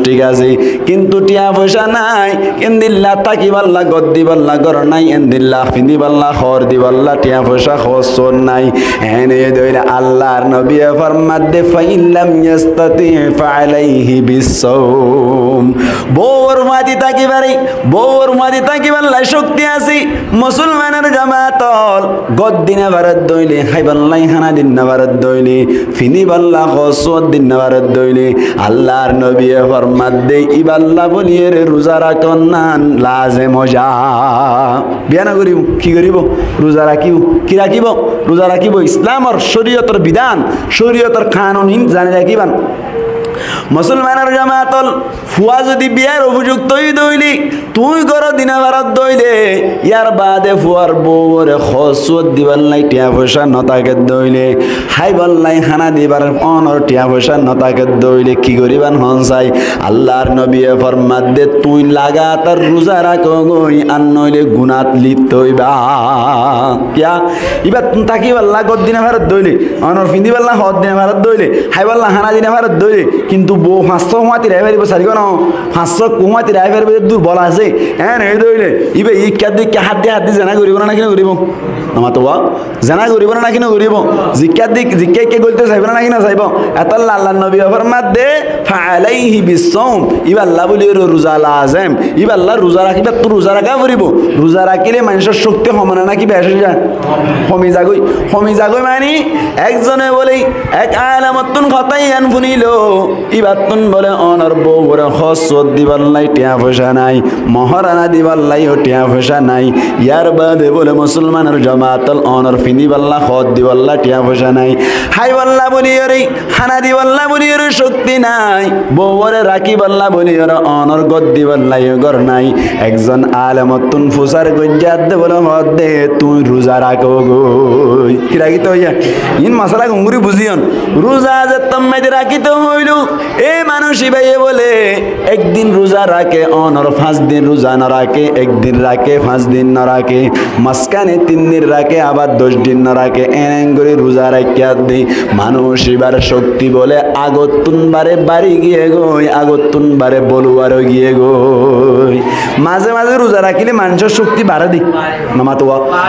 ঠিক আছে কিন্তু টিয়া পয়সা নাই এন্দিল্লা তাকি বাল্লা গদ্দি বাল্লা গর নাই এন্দিল্লা ফিন্দি বাল্লা খর দি বাল্লা টিয়া পয়সা খসর নাই এনে দইলা আল্লাহর নবী ফরমাত দে ফাইল্লাম ইস্তাতি ফালাইহি বিসসাওম বউর মাতি তাকি পারে বউর মাতি তাকি বাল্লা শক্তি আছে মুসলমানের জামাতল গদ্দিনা ভারত দইলে খাইবাল্লাই খানা দিন না ভারত দইলে ফিনি বাল্লা খসর দিন না ভারত দইলে আল্লাহর নবী ফরমাত দে ইবাল্লা বলিয়ে রোজা রাখন না লাজে মজা বিয়া না করিব কি করিব রোজা রাখিব কি রাখিব রোজা রাখিব ইসলামর শরীয়তর বিধান শরীয়তর কানুন জানি রাখিবান মুসলমানের জামাতল ফুয়া যদি বিয়ার উপযুক্ত দইলি তুই গর দিনা ভারত দইলে ইয়ার বাদে ফুয়ার বউরে খসুত দিবার নাই টিয়া পয়সা নতাকে দইলে হাইবল নাই খানা দিবার অনর টিয়া পয়সা নতাকে দইলে কি করিবান হনসাই আল্লাহর নবী ফরমাত দে তুই লাগাতার রোজা রাখো গই আর নইলে গুনাত লিপ্ত হইবা কিয়া ইবা তাকি বাল্লা গদ দিনা ভারত দইলে অনর ফিন্দি বাল্লা হদ দিনা ভারত দইলে হাইবাল্লা হানা দিনা ভারত দইলে কিন্তু বউ 500 হুমাতি রাই পারিব সারিব না 500 হুমাতি রাই পারিব দুর্বল আছে হ্যাঁ এই দইলে ইবে ই কাদি কে হাত দিয়ে জানা করিব না কিনা করিব আমার তো জানা করিব না কিনা করিব জিক্কা কে গলতে চাইব না কিনা চাইব এতাল্লা আল্লাহর নবী ফরমাত দে ফালাইহি বিসসাওম ইবা আল্লাহ বলি রোজা লাজম ইবা আল্লাহ রোজা রাখিবা তো রোজা রাখা করিব রোজা রাখিলে মানুষের শক্তি সমান নাকি বেশি যায় কমি যাগই মানে একজনে বলে এক আলামতুন খতাইয়ান ফুনিল ইবাতুন বলে অনর বউরে খসত দিবার লাই টিয়া পয়সা নাই মহারানা দিবার লাই টিয়া পয়সা নাই ইয়ার বাদে বলে মুসলমানের জামাতল অনর ফিনি বাল্লা খদ দিবাল্লা টিয়া পয়সা নাই হাই বাল্লা বলি রে খানা দিবাল্লা বলি রে শক্তি নাই বউরে রাখি বাল্লা বলি রে অনর গদ দিবাল্লাই গর নাই একজন আলামতুন ফুসার গজ্জাত দে বলে হদ দে তুই রোজা রাখো গই কি রাখিতে হইয়া ইন মশলা গুঙ্গুরি বুঝিয়ন রোজা যে তম্মাইতে রাখিতে হইল এ মানুষ ভাইয়ে বলে একদিন রোজা রাখে অনর 5 দিন রোজা না রাখে একদিন রাখে 5 দিন না রাখে মাসকানে 3 দিন রাখে আবার 10 দিন না রাখে এন করে রোজা রাখিয়া দেই মানুষ এবার শক্তি বলে আগতুন বারে বাড়ি গিয়ে গই আগতুন বারে বলুয়ারও গিয়ে গই মাঝে মাঝে রোজা রাখিলে মানুষের শক্তি বাড়ে দি মামা তো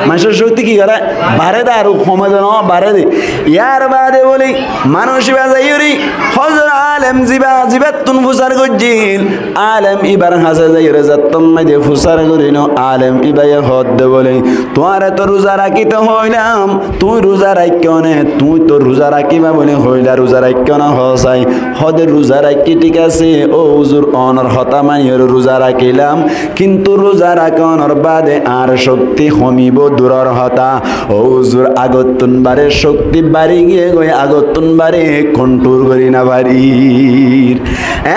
মানুষের শক্তি কি করে বাড়ে দে আর ক্ষমা যেন বাড়ে দে ইয়ার বাদে বলি মানুষ বাজাইরি হজর আলেম জিবাতুন ফুসার গজ্জিল আলেম ইবার হাসে যাই রেজাতম মাইদে ফুসার করিনো আলেম ইবাই হদ দে বলে তোয়ারে তো রোজা রাখিতে হইলাম তুই রোজা রাখিও নে তুই তো রোজা রাখিবা বলে হইলা রোজা রাখিও না হসাই হদে রোজা রাখি ঠিক আছে ও হুজুর অনর হতা মাইয়ের রোজা রাখিলাম কিন্তু রোজা রাখনর বাদে আর শক্তি কমিব দূরর হতা ও হুজুর আগতুন বারে শক্তি বাড়ি গিয়ে গই আগতুন বারে কন্ট্রোল করি না বাড়ির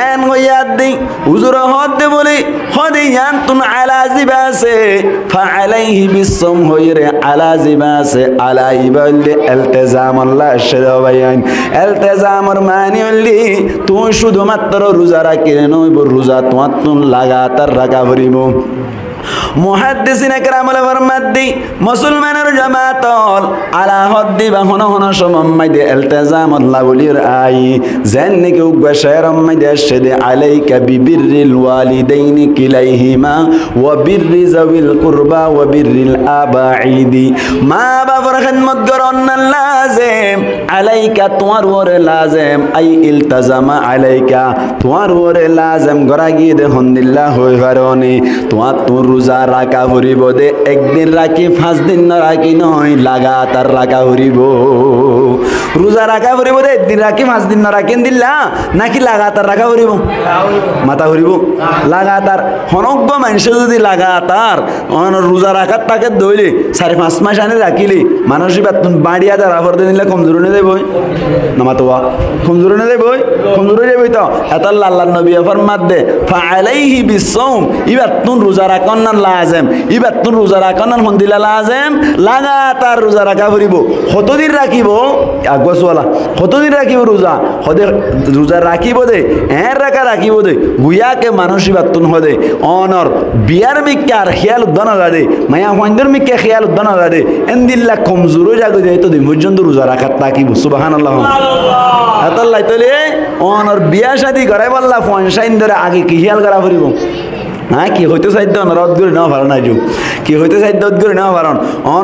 এন হইয়া দেই হুজুর হদ দে বলে হদে ইয়ান তুন আলা জিবাসে ফাআলাইহি বিসম হইরে আলা জিবাসে আলাই বললে ইলতিজাম আল্লাহ শরবায়ান ইলতিজামর মানে হলি তুই শুধুমাত্র রোজা রাখি নইব রোজা তোমার তুন লাগাতার রাখা ভরিব মুহাদ্দিসিন একরামুল ফরমাদ্দি মুসলমানের জামাতল আলা হদ্দি বা হন হন সমমাইদে ইলতিজাম আল্লাহ বলির আই জান্নাকে উগশারম মাইদে শদে আলাইকা বিবিররিল ওয়ালিদাইনি কিলাইহিমা ওয়া বিররি যাবিল কুরবা ওয়া বিররিল আবাঈদি মা বাবার খিদমত করন লাজিম আলাইকা তোমার ওরে লাজিম আই ইলতিজামা আলাইকা তোমার ওরে লাজিম গরা গিয়ে দেখুন দিল্লাহ হই পারনি তোমার তোর রোজা রাখা হরিব দে একদিন রাখি 5 দিন না রাখি নয় লাগাতার রাখা হরিব রোজা রাখা হরিব দে একদিন রাখি 5 দিন না রাখেন দিল্লা নাকি লাগাতার রাখা হরিব মাথা হরিব লাগাতার হনজ্ঞ মানুষ যদি লাগাতার রোজা রাখার তাকে দইলে 4-5 মাস আনে রাখিলে মানুষই বাড়িয়া তারা ফরতে দিলে কমজোরি নিয়ে যাবই না মাতোয়া কমজোরি নিয়ে যাবই কমজোরি যাবই তো এত আল্লাহর নবী ফরমাত দে ফাআলাইহি বিসসাওম ইবার তুন রোজা রাখন না লাজেম ইবার তুন রোজা রাখন না হন্দিলা লাজেম লাগাতার রোজা রাখা পড়িব কতদিন রাখিব আগসওয়ালা কতদিন রাখিব রোজা হদে রোজা রাখিব দে রাখা রাখিব দে গুয়াকে মানুষ ইবার তুন হদে অনর বিয়ার মিকে আর খেয়াল উদ্দান গাদে মায়া হন্দের মিকে খেয়াল উদ্দান গাদে এন্দিল্লা কমজোরও জাগে যায় তো দিন পর্যন্ত রোজা রাখার তাকিব সুবহানাল্লাহ আতাল্লাহ তাইলে অনর বিয়া শাদী করাই বললা ফনসাইন ধরে আগে কি খেয়াল করা পড়িব হ্যাঁ কি হইতে চাইতে রদ করে নেওয়া পারো না যুগ কি হইতে চাইতে রদ করে নেওয়া পারন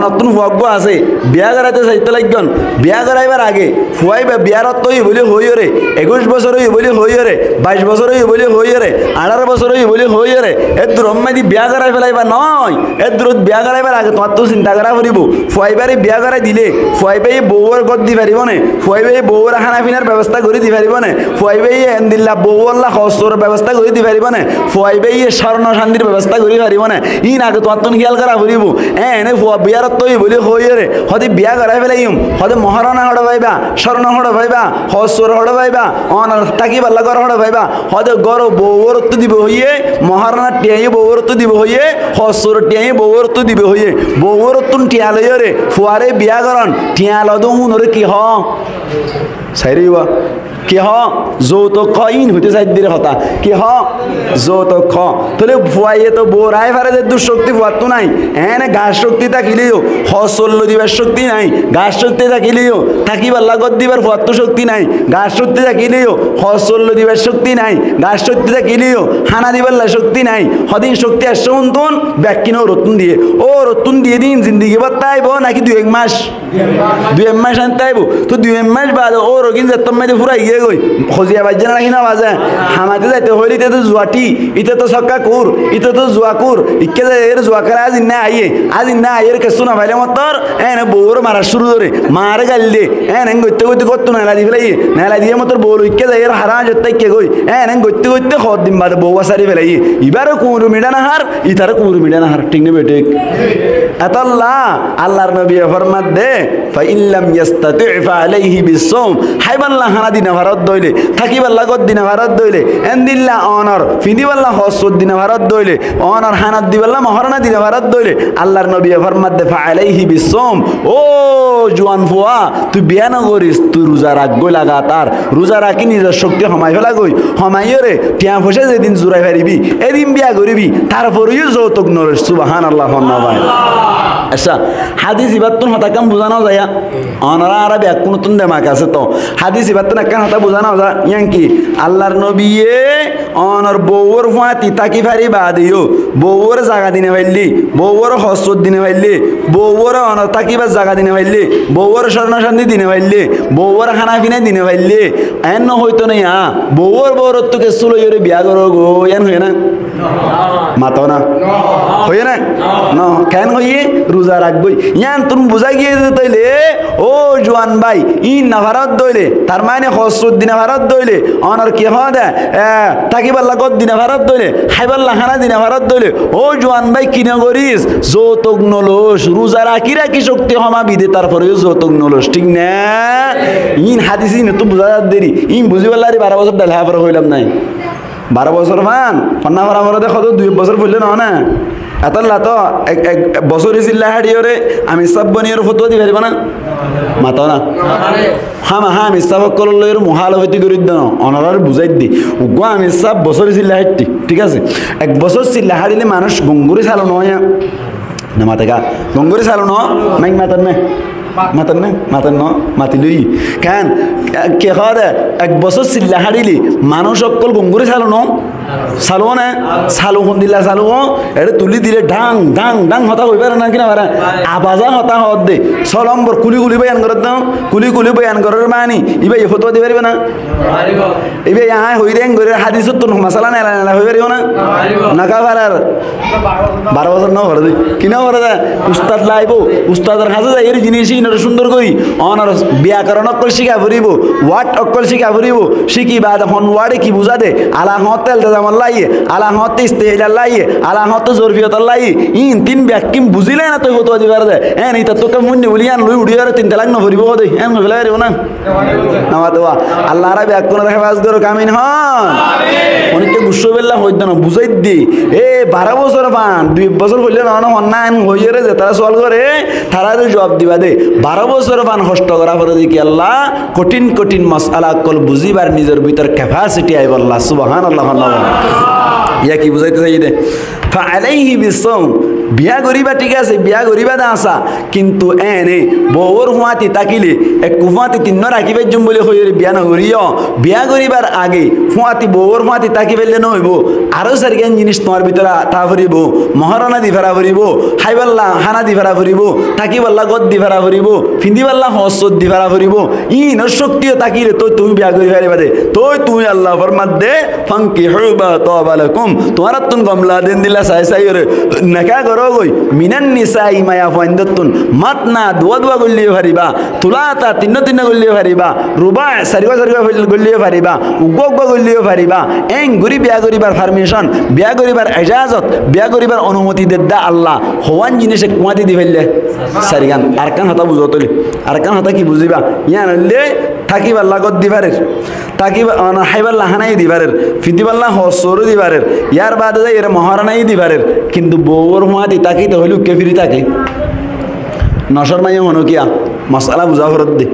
নতুন ভগ্য আছে বিয়া করাইতে চাইতে লাগন বিয়া করাইবার আগে ফুয়াইবা বিয়ারত তৈ বলি হইরে 21 বছর হই বলি হইরে 22 বছর হই বলি হইরে 18 বছর হই বলি হইরে এর রম্মাদি বিয়া করাই ফেলাইবা নয় এর বিয়া করাইবার আগে তোমার তো চিন্তা করা করিব ফুয়াইবারে বিয়া করাই দিলে ফুয়াইবাই বউর গদ দি পারিব না ফুয়াইবাই বউর খানা পিনার ব্যবস্থা করে দি পারিব না ফুয়াইবাই এন্দিল্লা বউল্লা খরচর ব্যবস্থা করে দি পারিব না ফুয়াইবাই শান্তির ব্যবস্থা করি পারিব না ই নাকে তোমার তো খেয়াল করা ফুরিব এনে বিয়ারত তৈ বলি হইরে হতে বিয়া করাই ফেলাইম হতে মহারণা হড় পাইবা স্বর্ণ হড় পাইবা হস্বর হড় পাইবা তাকি পাল্লা কর হড় পাইবা হতে গর বৌরত্ব দিব হইয়ে মহারণা টিয়াই বৌরত্ব দিব হইয়ে হস্বর টিয়াই বৌরত্ব দিব হইয়ে বৌরত্তুন টিয়া লইরে ফুয়ারে বিয়া করন টিয়া লদু হুনরে কি হ সাইরিবা কি হ যৌতুক খ ইন হইতে চাই দিরে হতা কি হ যৌতুক খ তাহলে ফুয়াইয়ে তো বোরাই ফারে যে দুঃশক্তি ফুয়াতো নাই এনে গাছ শক্তি থাকিলেও হসল্য দিবার শক্তি নাই গাছ শক্তি থাকিলেও থাকিবার লাগত দিবার ফুয়াতো শক্তি নাই গাছ শক্তি থাকিলেও হসল্য দিবার শক্তি নাই গাছ শক্তি থাকিলেও হানা দিবার শক্তি নাই হদিন শক্তি আসছে উন্তন ব্যাকিনও রতুন দিয়ে ও রতুন দিয়ে দিন জিন্দিগি বাত্তাইব নাকি 2-1 মাস 2-1 মাস আনতে আইব তো 2-1 মাস বাদ ও রোগিন যে তোমায় ফুরাই গিয়ে গই খজিয়া বাজ্যা রাখি না বাজে হামাতে যাইতে হইলে ইতে তো জুয়াটি ইতে তো সক্কা কুর ইতে তো জুয়া কুর ইকে যে এর জুয়া করে আজ না আইয়ের কেসু না ভাইলে মতর এনে বউর মারা শুরু করে মারে গাল দে এনে গইতে গইতে কত নালা দি ফেলাই নালা দিয়ে মতর বউর ইকে যে এর হারা জত্তাই কে গই এনে গইতে গইতে খদ দিন বাদে বউ সারি ফেলাই ইবারে কুরু মিডা না হার ইতারে কুরু মিডা না হার ঠিক নেবে ঠিক আতাল্লাহ আল্লাহর নবী ফরমাত দে ফা ইল্লাম ইয়াস্তাতি ফা আলাইহি বিসসাওম হাইবাল্লাহ হানা দিনা ভারত দইলে থাকিবাল্লাহ গদ দিনা ভারত দইলে এন্দিল্লা অনর ফিদিবাল্লাহ হসদ দিনা ভারত দইলে অনর হানাত দিবাল্লাহ মহারণা দিনা ভারত দইলে আল্লাহর নবী ফরমাত দে ফা আলাইহি বিসসাওম ও জওয়ান ফুয়া তুই বিয়া না করিস তুই রোজা রাখবই লাগাতার রোজা রাখি নিজের শক্তি হমাই ফেলা গই হমাইরে টিয়া ফসে যেদিন জুরাই পারিবি এদিন বিয়া করিবি তারপরেও যৌতুক নরিস সুবহানাল্লাহ ভাই আচ্ছা হাদিস ইবাতুন হতা কাম বুঝানো যায় অনরা আর ব্যাকুন তুন দেমাক আছে তো হাদিস ইবাতুন কান হতা বুঝানো যায় ইয়াঙ্কি আল্লাহর নবীয়ে অনর বউর ফাতি তাকি ফারি বাদিও বউর জায়গা দিনে ভাইলি বউর হসত দিনে ভাইলি বউর অনর তাকিবার জায়গা দিনে ভাইলি বউর স্বর্ণ শান্তি দিনে ভাইলি বউর খানা পিনা দিনে ভাইলি এন হইতো না বউর বউরত্বকে সুলো ইরে বিয়া করো গো এন হই না মাতো না হই না ন কেন হইয়ে রোজা রাখবই ইয়ান তুমি বুঝা গিয়ে তাইলে ও জওয়ান ভাই ই নাভারত দইলে তার মানে হসরত দিনা ভারত দইলে অনর কি হয় দে তাকিবাল্লা গদ দিনা ভারত দইলে হাইবাল্লা খানা দিনা ভারত দইলে ও জওয়ান ভাই কিনা করিস যৌতুক নলস রোজা রাখি রাখি শক্তি হমা বিদে তারপরেও যৌতুক নলস ঠিক না ইন হাদিস ইন তো বুঝা দেরি ইন বুঝিবাল্লারি 12 বছর ডাল হাফর হইলাম নাই 12 বছর ফান কন্যা ভরা ভরা দেখো তো 2 বছর বললে না এতলা তো এক বছরই চিল্লা হাড়িওরে আমি সব বনিয়র ফটো দি পারিব না মাতো না হ্যাঁ আমি সব কললের মহাল হইতে করি দেন অনারার বুঝাই দি উগো আমি সব বছরই চিল্লা হাড়টি ঠিক আছে 1 বছর চিল্লা হাড়িলে মানুষ গঙ্গুরি চালো নয় না মাতেগা গঙ্গুরি চালো ন মাইক মাতার নে মাতার ন মাতিলই কেন কে হয় 1 বছর চিল্লা হাড়িলি মানুষ অকল গঙ্গুরি চালো ন চালো না চালু কোন দিলা চালু এটা তুলি দিলে ঢাং ঢাং ঢাং হতা হয়ে পারে না কিনা পারে আবাজা হতা হত দে ছলম্বর কুলি কুলি বয়ান করত দাও কুলি কুলি বয়ান করার মানি ইবে এই ফটো দি পারিবে না ইবে আয় হই রেং করে হাদিস তো মশলা না না হই পারিও না নাকা পারার 12 বছর ন করে কিনা করে উস্তাদ লাইব উস্তাদের কাছে যাই এই জিনিসই না সুন্দর করি অনার ব্যাকরণ অক্ষর শিখা ফুরিব ওয়ার্ড অক্ষর শিখা ফুরিব শিখি বাদ হন ওয়ার্ডে কি বুঝা দে আলা হতেল জামাল লাইয়ে আলা হতে ইস্তেইলা লাইয়ে আলা হতে জরফিয়ত লাইয়ে ইন তিন ব্যাকিম বুঝিলে না তুই হতো দিবার দে এন ইতা তোকে মুন্নি বলিয়ান লই উড়িয়ারে তিন তালাক ন ফুরিব দে এন বলে রে না নামা দোয়া আল্লাহ রাব্বি আকুন হেফাজত করো কামিন হন আমিন অনেকে গুসো বেল্লা হইদ না বুঝাই দি এ 12 বছর পান 2 বছর হইলে না না অন্যায় হইরে যে তারা সওয়াল করে তারা জবাব দিবা দে 12 বছর পান কষ্ট করা পরে দেখি আল্লাহ কঠিন কঠিন মাসআলা কল বুঝিবার নিজের ভিতর ক্যাপাসিটি আইব আল্লাহ সুবহানাল্লাহ ইয়া কি বুঝাইতে চাই দে ফাআলাইহি বিসওম বিয়া গরিবা ঠিক আছে বিয়া গরিবা দা আসা কিন্তু এনে বউর হুয়াতি তাকিলে এক কুফাতি তিন রাখিবে জুম বলে হইরে বিয়া না করিও বিয়া গরিবার আগে হুয়াতি বউর হুয়াতি তাকিবেলে ন হইব আরো সারগান জিনিস তোমার ভিতরে তা ভরিব মহারণা দি ফেরা ভরিব হাইবাল্লা হানা দি ফেরা ভরিব তাকিবাল্লা গদ দি ফেরা ভরিব ফিন্দিবাল্লা হসদ দি ফেরা ভরিব ইন শক্তিও তাকিলে তো তুমি বিয়া গরি ফেরিবা দে তুই আল্লাহ ফরমাত দে ফানকিহু বা তাবালাকুম তোমার তুন গমলা দেন দিলা সাই সাই রে নাকা করো গই মিনান নিসাই মায়া ফাইন্দাতুন মাতনা দুয়া দুয়া গল্লিয়ে ফারিবা তুলাতা তিন তিন গল্লিয়ে ফারিবা রুবা সারিবা সারিবা গল্লিয়ে ফারিবা উগ্গ গল্লিয়ে ফারিবা এং গরি বিয়া গরিবার পারমিশন বিয়া গরিবার ইজাজত বিয়া গরিবার অনুমতি দেদা আল্লাহ হওয়ান জিনিসে কুয়াতি দি ফেললে সারিগান আরকান হতা বুঝতলি আরকান হতা কি বুঝিবা ইয়ান হলে থাকিবা লাগত দিবারের থাকিবা হাইবাল্লা হানাই দিবারের ফিদিবাল্লা হসর দিবারের ইয়ার বাদে যাই এর মহারানাই দিবারের কিন্তু বউর হুয়াতি তাকিতে হইলু কে ফিরি থাকে নশর মাইয়া হনো কিয়া মশলা বুঝা ফরত দে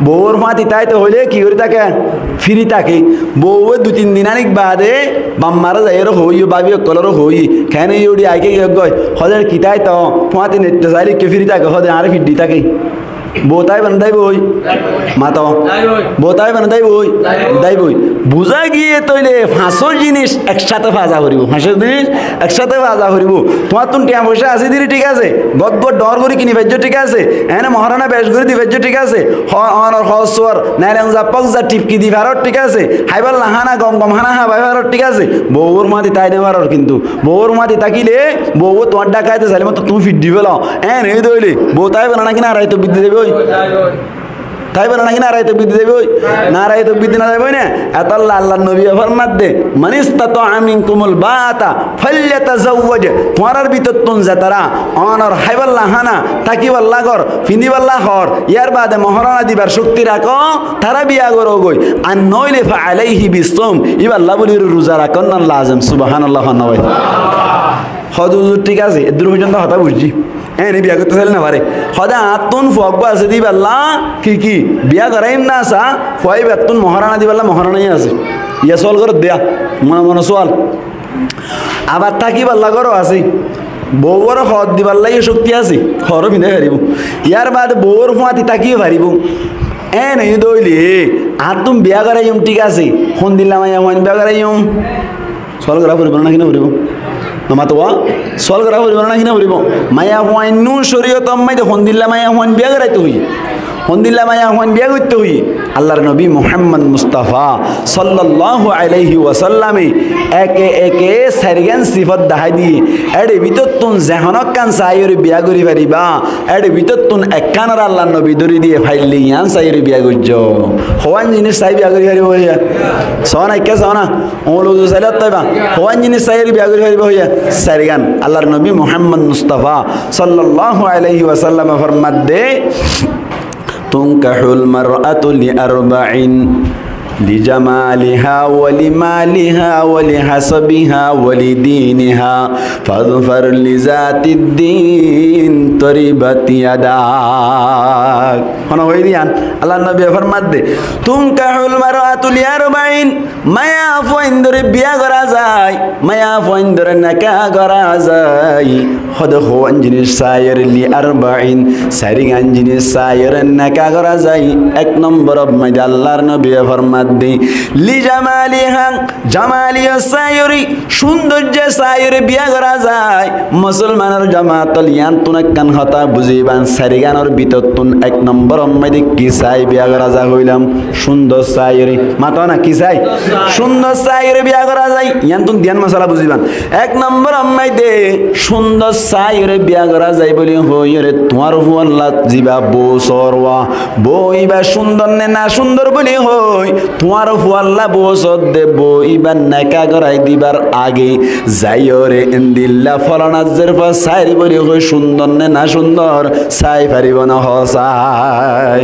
বউর হুয়াতি তাইতে হইলে কি করি থাকে ফিরি থাকে বউ 2-3 দিন আনিক বাদে বাম্মারা যাই এর হই বাবি কলর হই কেন ইউডি আইকে গয় হদের কিতাই তো হুয়াতি নেতে যাইলে কে ফিরি থাকে হদে আর ফিডি থাকে बोताय बन दाई बोई माता बोताय बन दाई बोई बुझा गিয়ে তইলে ফাঁসর জিনিস একসাথে ফাজা করিব ফাঁসর জিনিস একসাথে ফাজা করিব তোমার তুন টিয়া পয়সা আছে দিলি ঠিক আছে গদ ডর করি কিনি ভেজ্য ঠিক আছে এনে মহারানা বেশ করে দি ভেজ্য ঠিক আছে অনর হসর নাইলেন যা পগজা টিপকি দি ভারত ঠিক আছে হাইবাল হানা গম গম হানা হা ভারত ঠিক আছে বউর মাটি তাই দে ভারত কিন্তু বউর মাটি তাকিলে বউ তোমার ডাকাইতে চাইলে মত তুমি ফিট দিবেলা এনে দইলে বউতাই বানা কিনা রাই তো বিদ্যে দেবে তাই বলে নাকি নারায়তে বিদ্যে দেবে ওই নারায়তে বিদ্যে না দেবে না এত আল্লাহ আল্লাহ নবী ফরমাত দে মানিস্তাতা মিনকুমুল বাতা ফাল্যাতাজাওয়াজ তোমার ভিতর তুন যাতারা অনর হাইবাল্লা হানা তাকিবাল্লা গর ফিন্দিবাল্লা হর ইয়ার বাদে মহারণা দিবার শক্তি রাখো তারা বিয়া করো গই আর নইলে ফাআলাইহি বিসওম ইবাল্লাহ বলির রোজা রাখন আল্লাহ আযম সুবহানাল্লাহ নয় হজুর ঠিক আছে এদুর পর্যন্ত হতা বুঝছি এনে বিয়া করতে চাইলে না পারে সদা আত্মন ফুয়াকবা আছে দি পাল্লা কি বিয়া করাইম না আসা ফুয়াই বেতন মহারানা দি পাল্লা মহারানাই আছে ইয়া সোয়াল করে দেয়া মনে মনে সোয়াল আবার থাকি পাল্লা করো আছে বউর হদ দি পাল্লা ইয়ে শক্তি আছে হরও পিঁধে পারিব ইয়ার বাদে বউর ফুয়াতি তাকিয়ে পারিব এনে দইলে আর তুমি বিয়া করাইম ঠিক আছে ফোন দিলাম আইন বিয়া করাইম সোয়াল করা পড়ব না কিনা পড়ব নমাতোয়া সোয়াল করা পড়ব না কিনা পড়ব মায়া হুয়াইন নু শরীয়ত মাইতে হন্দিল্লা মায়া হুয়াইন বিয়া করাইতে হই হন্দিল্লা মায়া হুয়াইন বিয়া করতে হই আল্লাহর নবী মুহাম্মদ মুস্তাফা সাল্লাল্লাহু আলাইহি ওয়াসাল্লামে একে একে সারগান সিফত দেখাই দিয়ে এর ভিতর তুন জাহানক কান সাইর বিয়া করি পারিবা এর ভিতর তুন একখানার আল্লাহর নবী দরি দিয়ে ফাইলি ইয়ান সাইর বিয়া করছ হওয়ান জিনিস সাই বিয়া করি পারিব হইয়া সোনা কে সোনা ওলো সাইলাত তাইবা হওয়ান জিনিস সাইর বিয়া করি পারিব হইয়া সারগান আল্লাহর নবী মুহাম্মদ মুস্তাফা সাল্লাল্লাহু আলাইহি ওয়াসাল্লাম ফরমাত দে তুনকাহুল মারআতু লিআরবাইন লিজামালিহা ওয়ালিমালিহা ওয়ালিহাসাবিহা ওয়ালিদীনিহা ফাযফার লিযাতিদ্দীন তরিবাত ইয়াদাক। হন হই দিয়ান আল্লাহ নবী ফরমাত দে তুনকাহুল মারআতু লিআরবাইন, মায়া ফইন্দরে বিয়া করা যায়, মায়া ফইন্দরে নাকাহ করা যায়। হদ হওয়ান জিনিস সায়ের লিআরবাইন, সারিগান জিনিস সায়ের নাকাহ করা যায়। এক নম্বর মাইদা আল্লাহর নবী ফরমাত দে লিজামালিহা, জামালিয়া সায়রি, সৌন্দর্য সায়রে বিয়া করা যায়। মুসলমানের জামাতল ইয়ান তুন কান হতা বুঝিবান সারিগানোর ভিতর তুন এক নম্বর মাইদে কি চাই বিয়া করা যায় হইলাম সুন্দর সায়রে। মাতো না কি চাই? সুন্দর সায়রে বিয়া করা যায়। ইয়ান তুন ধ্যান মশলা বুঝিবান এক নম্বর মাইদে সুন্দর সায়রে বিয়া করা যায় বলি হইরে তোমার হুয়াল্লা জিবা বউ সরওয়া বইবা সুন্দর নে না সুন্দর বলি হই তোমার হুয়াল্লা বউ সদ দে বইবা নাকা করাই দিবার আগে যাইরে ইন্দিল্লা ফলানাজের পর সাইরি বলি হই সুন্দর নে না সুন্দর সাই পারিব না হসাই।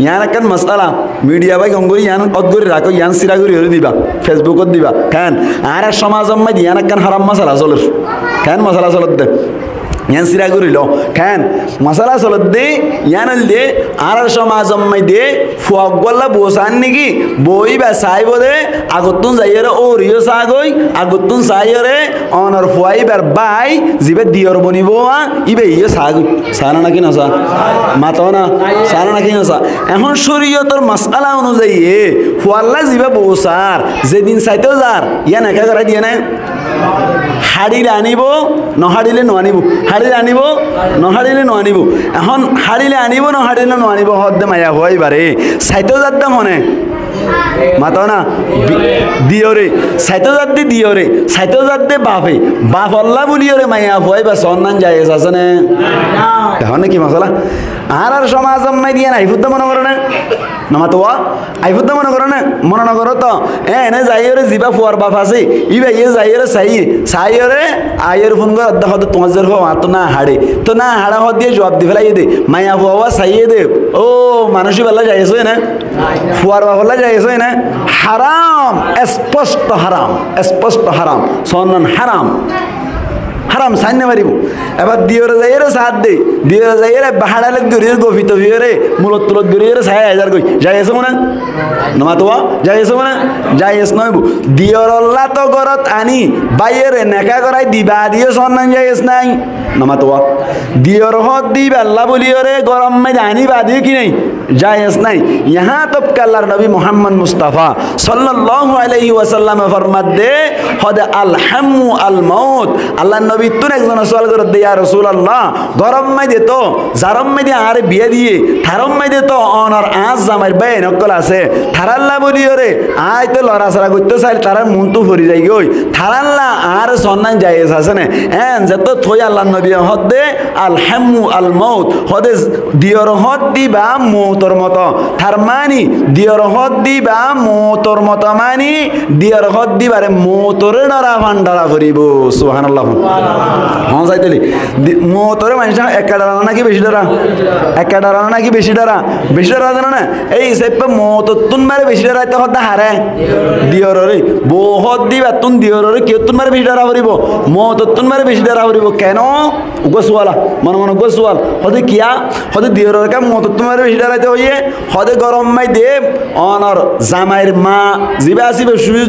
ইয়ান একখান মশলা মিডিয়া ভাই গঙ্গুরি ইয়ান অদগুরি রাখো ইয়ান সিরাগুরি হরে দিবা ফেসবুকত দিবা কেন আর সমাজ মাই ইয়ান একখান হারাম মশলা চলর কেন মশলা চলত দে ইয়ান সিরা করিল কেন মশলা চলত দে ইয়ান দে আর সমাজ মাই দে ফুয়াগল্লা বসান নাকি বই বা চাইব দে আগতুন যাইরে ও রিও চাগই আগতুন চাইরে অনর ফুয়াইবার বাই জিবে দিয়র বনিব ইবে ইয়ে চাগই চানা নাকি নচা মাতো না চানা নাকি নচা। এখন শরীয়তর মশলা অনুযায়ী ফুয়াল্লা জিবে বসার যেদিন চাইতেও যার ইয়ান একা করাই দিয়ে না হাড়িলে আনিব নহাড়িলে নানিব হাড়িলে আনিব নহাড়িলে নানিব। এখন হাড়িলে আনিব নহাড়িলে নানিব হদ দে মায়া হয় বারে চাইতেও যার দে মনে মাতো না দিয়রে চাইতেও যার দে দিয়রে চাইতেও যার দে বাপে বাপ অল্লা বলিয়রে মায়া হয় বা সন্ধান যায় আছে না এখন কি মশলা আর সমাজ মাই দিয়ে না আইফুদ্দা মনে করো না নমাতো আইফুদ্দা মনে করো না মনে না করো তো এনে যাইরে জিবা ফুয়ার বাপ আছে ইবা ইয়ে যাইরে সাইরে আয়ের ফোন করে দেখো তো তোমার জের হওয়া তো না হাড়ে তো না হাড়া হওয়া দিয়ে জবাব দি ফেলাই দে মায়া ফুয়া সাইয়ে দে ও মানুষই বেলা যাইছো না ফুয়ার বাপলা যাইছো না হারাম স্পষ্ট হারাম স্পষ্ট হারাম সন্নান হারাম হারাম সাইনে মারিব। এবার দিয়রে যাইরে সাথ দে দিয়রে যাইরে বাহাড়ালে গরির গফিত ভিয়রে মূলত তুলত গরিরে ৬০০০ কই যাইছো মনে নমাতো যাইছো মনে যাইস নইব দিয়র আল্লাহ তো গরত আনি বাইরে নেকা করাই দিবা দিও সন্নান যাইস নাই নমাতো দিয়র হদ দিবা আল্লাহ বলিয়রে গরম মে আনি বাদিও কি নাই जायज़ नहीं। यहाँ तो अल्लाह नबी मोहम्मद मुस्तफ़ा सल्लल्लाहु अलैहि वसल्लम फरमात दे हद अलहम्मु अल मौत अल्लाह नबी तुने एक जना सवाल कर दे या रसूल अल्लाह गरम में दे तो जारम में दे आरे बिया दिए थारम में दे तो ऑनर आज जामार बे नकल आसे थाराल्ला बोली रे आय तो लड़ा सरा करते साइल तारा मुंतु फरी जाई गई थाराल्ला आर सन्नान जायज़ আছে না এন যত থই আল্লাহ নবী হদ দে अलहम्मु अल मौत হদ দিয়র হদ দিবা মৌতর মতো তার মানি দিয়র হদ দিবা মৌতর মতো মানি দিয়র হদ দিবারে মৌতরে নরা ভান্ডারা করিব সুবহানাল্লাহ হন যাইতেলি মৌতরে মানুষ একা ডারা নাকি বেশি ডারা একা ডারা নাকি বেশি ডারা জানো না এই সেপে মৌততুন মারে বেশি ডারা তো হদ হারে দিয়ররে বো হদ দিবা তুন দিয়ররে কে তুন মারে বেশি ডারা করিব মৌততুন মারে বেশি ডারা করিব কেন উগো সুয়ালা মন মন উগো সুয়াল হদে কিয়া হদে দিয়ররে কা মৌততুন মারে বেশি ডারাইতে হইয়ে হদে গরম মাই দে অনর জামাইর মা জিবা আসিবে সুজ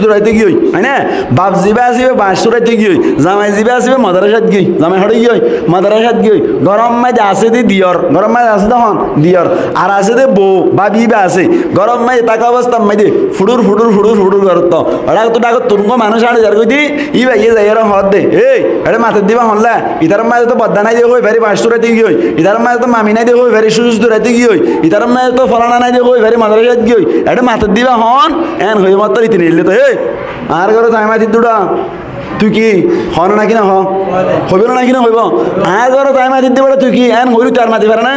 দৌড়াইতে গিয়ে হয় না বাপ জিবা আসিবে বাঁশ দৌড়াইতে গিয়ে জামাই জিবা আসিবে মাদ্রাসাত গিয়ে জামাই হড়ে গিয়ে মাদ্রাসাত গিয়ে গরম মাই দে আছে দে দিয়র গরম মাই আছে তখন দিয়র আর আছে দে বউ বা বিবা আছে গরম মাই তাকা অবস্থা মাই দে ফুডুর করত ওরা তো ডাক তুরঙ্গ মানুষ আড়ে যার কইতি ই ভাই যাই আর হদ দে এই আরে মাথা দিবা হনলা ইতার মাঝে তো বদ্দা নাই দে হই ভারি বাঁশ দৌড়াইতে গিয়ে ইতার মাঝে তো মামি নাই দে হই ভারি সুজ দৌড়াইতে গিয়ে ইতার মাঝে তো ফলানা নাই দে হই ভারি মাদ্রাসাত গিয়ে এটা মাথা দিবা হন এন হই মাত্র ইতি নিলে তো এই আর ঘরে তাই মাথি দুডা তুই কি হন নাকি না হইব নাকি না হইব আর ঘরে তাই মাথি দিবা তুই কি এন হইরু তার মাথি পারে না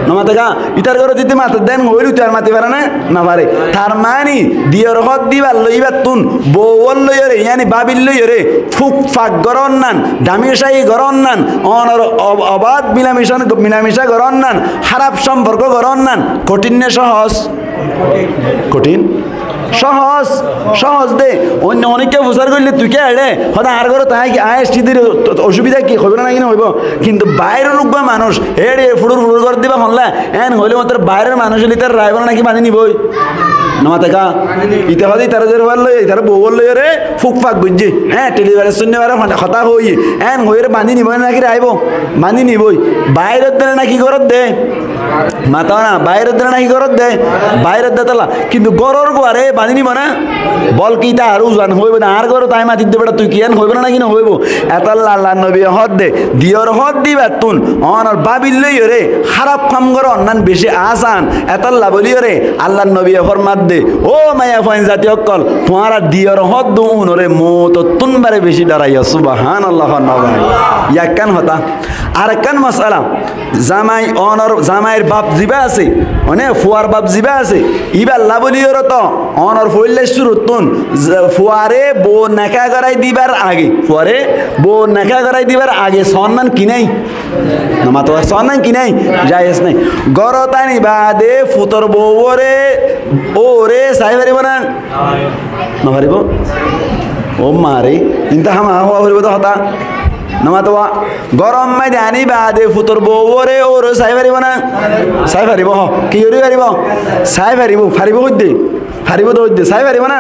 নমাতে গা ইতার ঘরে দিতে মাথা দেন হইরু তার মাথি পারে না পারে তার মানি দিয়র হদ দিবা লইবা তুন বউল লইরে ইয়ানি বাবিল লইরে ফুক ফাক গরন নান দামিশাই গরন নান অনর অবাধ মিলামিশা গরন নান খারাপ সম্পর্ক গরন নান কঠিন সহজ কঠিন সহজ সহজ দে অন্য অনেককে প্রচার করলে তুই কে আড়ে হয়তো আর ঘরে তাই আইএসটিদের অসুবিধা কি হইব না কিনা হইব কিন্তু বাইরের রূপ মানুষ এড়ে ফুড়ুর ফুড়ুর করে দিবা হনলা এন হইলে মাত্র বাইরের মানুষ হলে তার রাইবার নাকি মানি নিবই নমাতে কা ইতে হদি তারা যে বললো তারা বউ বললো রে ফুক ফাক বুঝছি হ্যাঁ টেলিভিশন শূন্য হতা হই এন হইরে বান্ধি নিব নাকি রাইব বান্ধি নিবই বাইরের দিনে নাকি করত দে মাতা না বাইরের দিনে নাকি করত দে বাইরের দেতলা কিন্তু গরর গোয়ারে বান্ধি নিব না বল কি তা আরো জান হইব না আর গরো তাই মাতি দেবে তুই কি এন হইব না নাকি না হইব এত আল্লাহ নবী হদ দে দিয়র হদ দিবা তুন অনর বাবিল লই রে খারাপ কাম করো অন্যান বেশি আসান এত আল্লাহ বলিও রে আল্লাহ নবী ফরমাত দে ও মায়া ফাইন জাতি অকল তোমারা দিয়র হদ দুন রে মত তুনবারে বেশি ডরাইয়া সুবহানাল্লাহ নবাই ইয়াকান হতা আর কান মাসালা জামাই অনর জামাইয়ের বাপ জিবা আছে মানে ফুয়ার বাপ জিবা আছে ইবা আল্লাহ বলিও রে তো অনর ফইলে শুরুতুন ফুয়ারে বো নাকা করাই দিবার আগে ফুয়ারে বো নাকা করাই দিবার আগে সম্মান কি নাই নামা তো সম্মান কি নাই জায়েজ নাই গরতানি বাদে ফুতর বউরে ওরে সাই পারিব না না পারিব ও মারে কিন্তু হামা হওয়া পারিব তো হতা নামা তো গরম মাই জানি বাদে ফুতর বউরে ওরে সাই পারিব না সাই পারিব হ কি করি পারিব সাই পারিব পারিব হইতে পারিব তো হইতে সাই পারিব না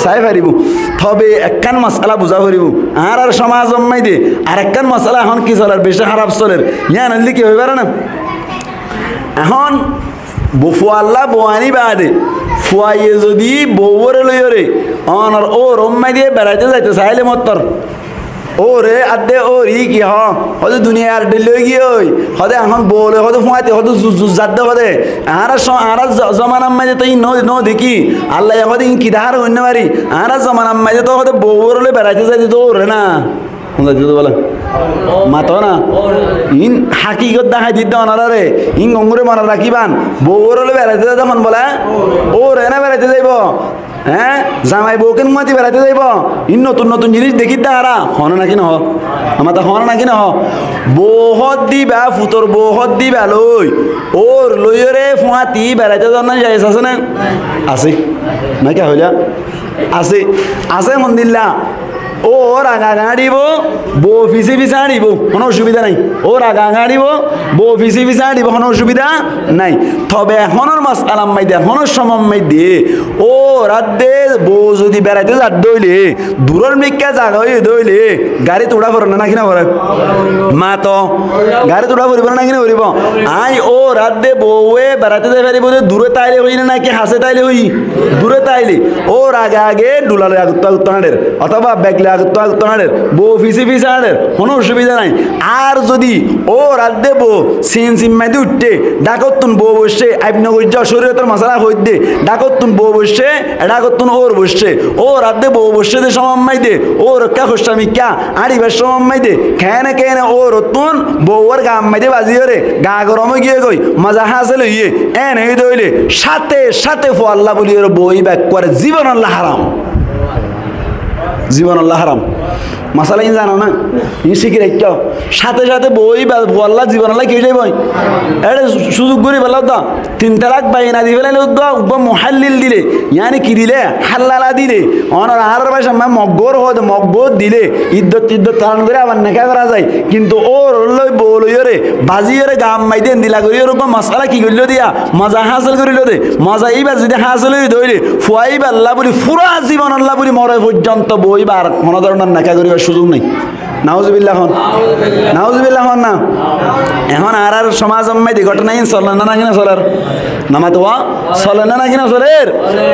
সাই পারিব তবে একখান মশলা বুঝা পারিব আর সমাজ জন্মাই দে আর একখান মশলা এখন কি চলার বেশি খারাপ চলের ইয়া নাহলে কি হইবার না এখন ফুয়াল্লা বোয়ানি বাদে ফুয়াইয়ে যদি বউরে লইরে অনর ও রম্মাই দিয়ে বেড়াইতে যাইতে চাইলে মত্তর ওরে আদে ওরি কি হয়তো দুনিয়ার দিলে গিয়ে ওই হদে এখন বলে হয়তো ফুয়াইতে হয়তো যাতে হদে আর জমান মাঝে তো ন দেখি আল্লাহ হদে কি ধার হইতে পারি আর জমান মাঝে তো হয়তো বউরে বেড়াইতে যাইতে তো ওরে না বলে মাতো না ইন হাকিগত দেখাই দিতে অনারে ইন গঙ্গুরে মনে রাখিবান বউরে বেড়াইতে যখন বলে ও রে না বেড়াইতে যাইব হ্যাঁ জামাই বউকে মাতি বেড়াইতে যাইব ইন নতুন নতুন জিনিস দেখি তারা হন নাকি নহ আমার তা হন নাকি নহ বৌহত দিবা ফুতর বৌহত দিবা লই ওর লইরে ফুয়াতি বেড়াইতে যান না যাইছ আছে না আছে নাকি হইলা আছে আছে মন্দিল্লা ও রাগা গাড়িব বউ ফিসি ফিসা আনিব কোনো অসুবিধা নাই ও রাগা গাড়িব বউ ফিসি ফিসা আনিব কোনো অসুবিধা নাই তবে এখনের মাস আলাম মাই দে এখনের সমম মাই দে ও রাত দে বউ যদি বেড়াইতে যাত দইলে দূরের মিক্কা জাগা হয়ে দইলে গাড়ি তোড়া পড়ে না কিনা পড়ে মা তো গাড়ি তোড়া পড়িব না কিনা পড়িব আই ও রাত দে বউয়ে বেড়াইতে যাই পারিব দূরে তাইলে হই না নাকি হাসে তাইলে হই দূরে তাইলে ও আগে আগে ডুলালে আগুত্তানের অথবা ব্যাগলে বউ ফিসি ফিসি আনের কোনো অসুবিধা নাই আর যদি ও রাত দেব সিন সিম্মাইতে উঠতে ডাকতুন বউ বসে আইবনগর যা শরীরের মশলা হইতে ডাকতুন বউ বসে ডাকতুন ওর বসে ও রাত দে বউ বসে দে সমাম্মাই দে ও রক্ষা খুশামি ক্যা আড়িবার সমাম্মাই দে খেনে খেনে ও রতুন বউর গাম মাইদে বাজি রে গা গরমে গিয়ে গই মজা হাসিল হইয়ে এন হই দইলে সাথে সাথে ফো আল্লাহ বলি ওর বই ব্যাক করে জীবন আল্লাহ হারাম জীবন আল্লাহ হারাম মাসালা ইন জানো না ই শিখি রাখছ সাথে সাথে বই আল্লাহ জীবন আল্লাহ কি যাই বই এটা সুযোগ করে বেলাও তো 3 তালাক বাইনা দি ফেলাইলে মুহাল্লিল দিলে ইয়ানি কি দিলে হাল্লালা দিলে অনর আর ভাষা মগর হদ মগবত দিলে ইদ্দত ধারণ করে আবার নেকা করা যায় কিন্তু ওর লই বলইরে বাজিরে গাম মাইদেন দিলা করি ওরকম মাসালা কি করিল দিয়া মজা হাসিল করিল দে মজা এইবার যদি হাসিল হই ধইলে ফুয়াইবা আল্লাহ বলি পুরা জীবন আল্লাহ বলি মরে পর্যন্ত বইবার কোন ধরনের নেকা করিবার সুযোগ নাই নাউজুবিল্লাহ হন নাউজুবিল্লাহ হন না এখন আর সমাজ মাই দি ঘটনা ইন চলে না কিনা চলার নামা তো চলে না কিনা চলের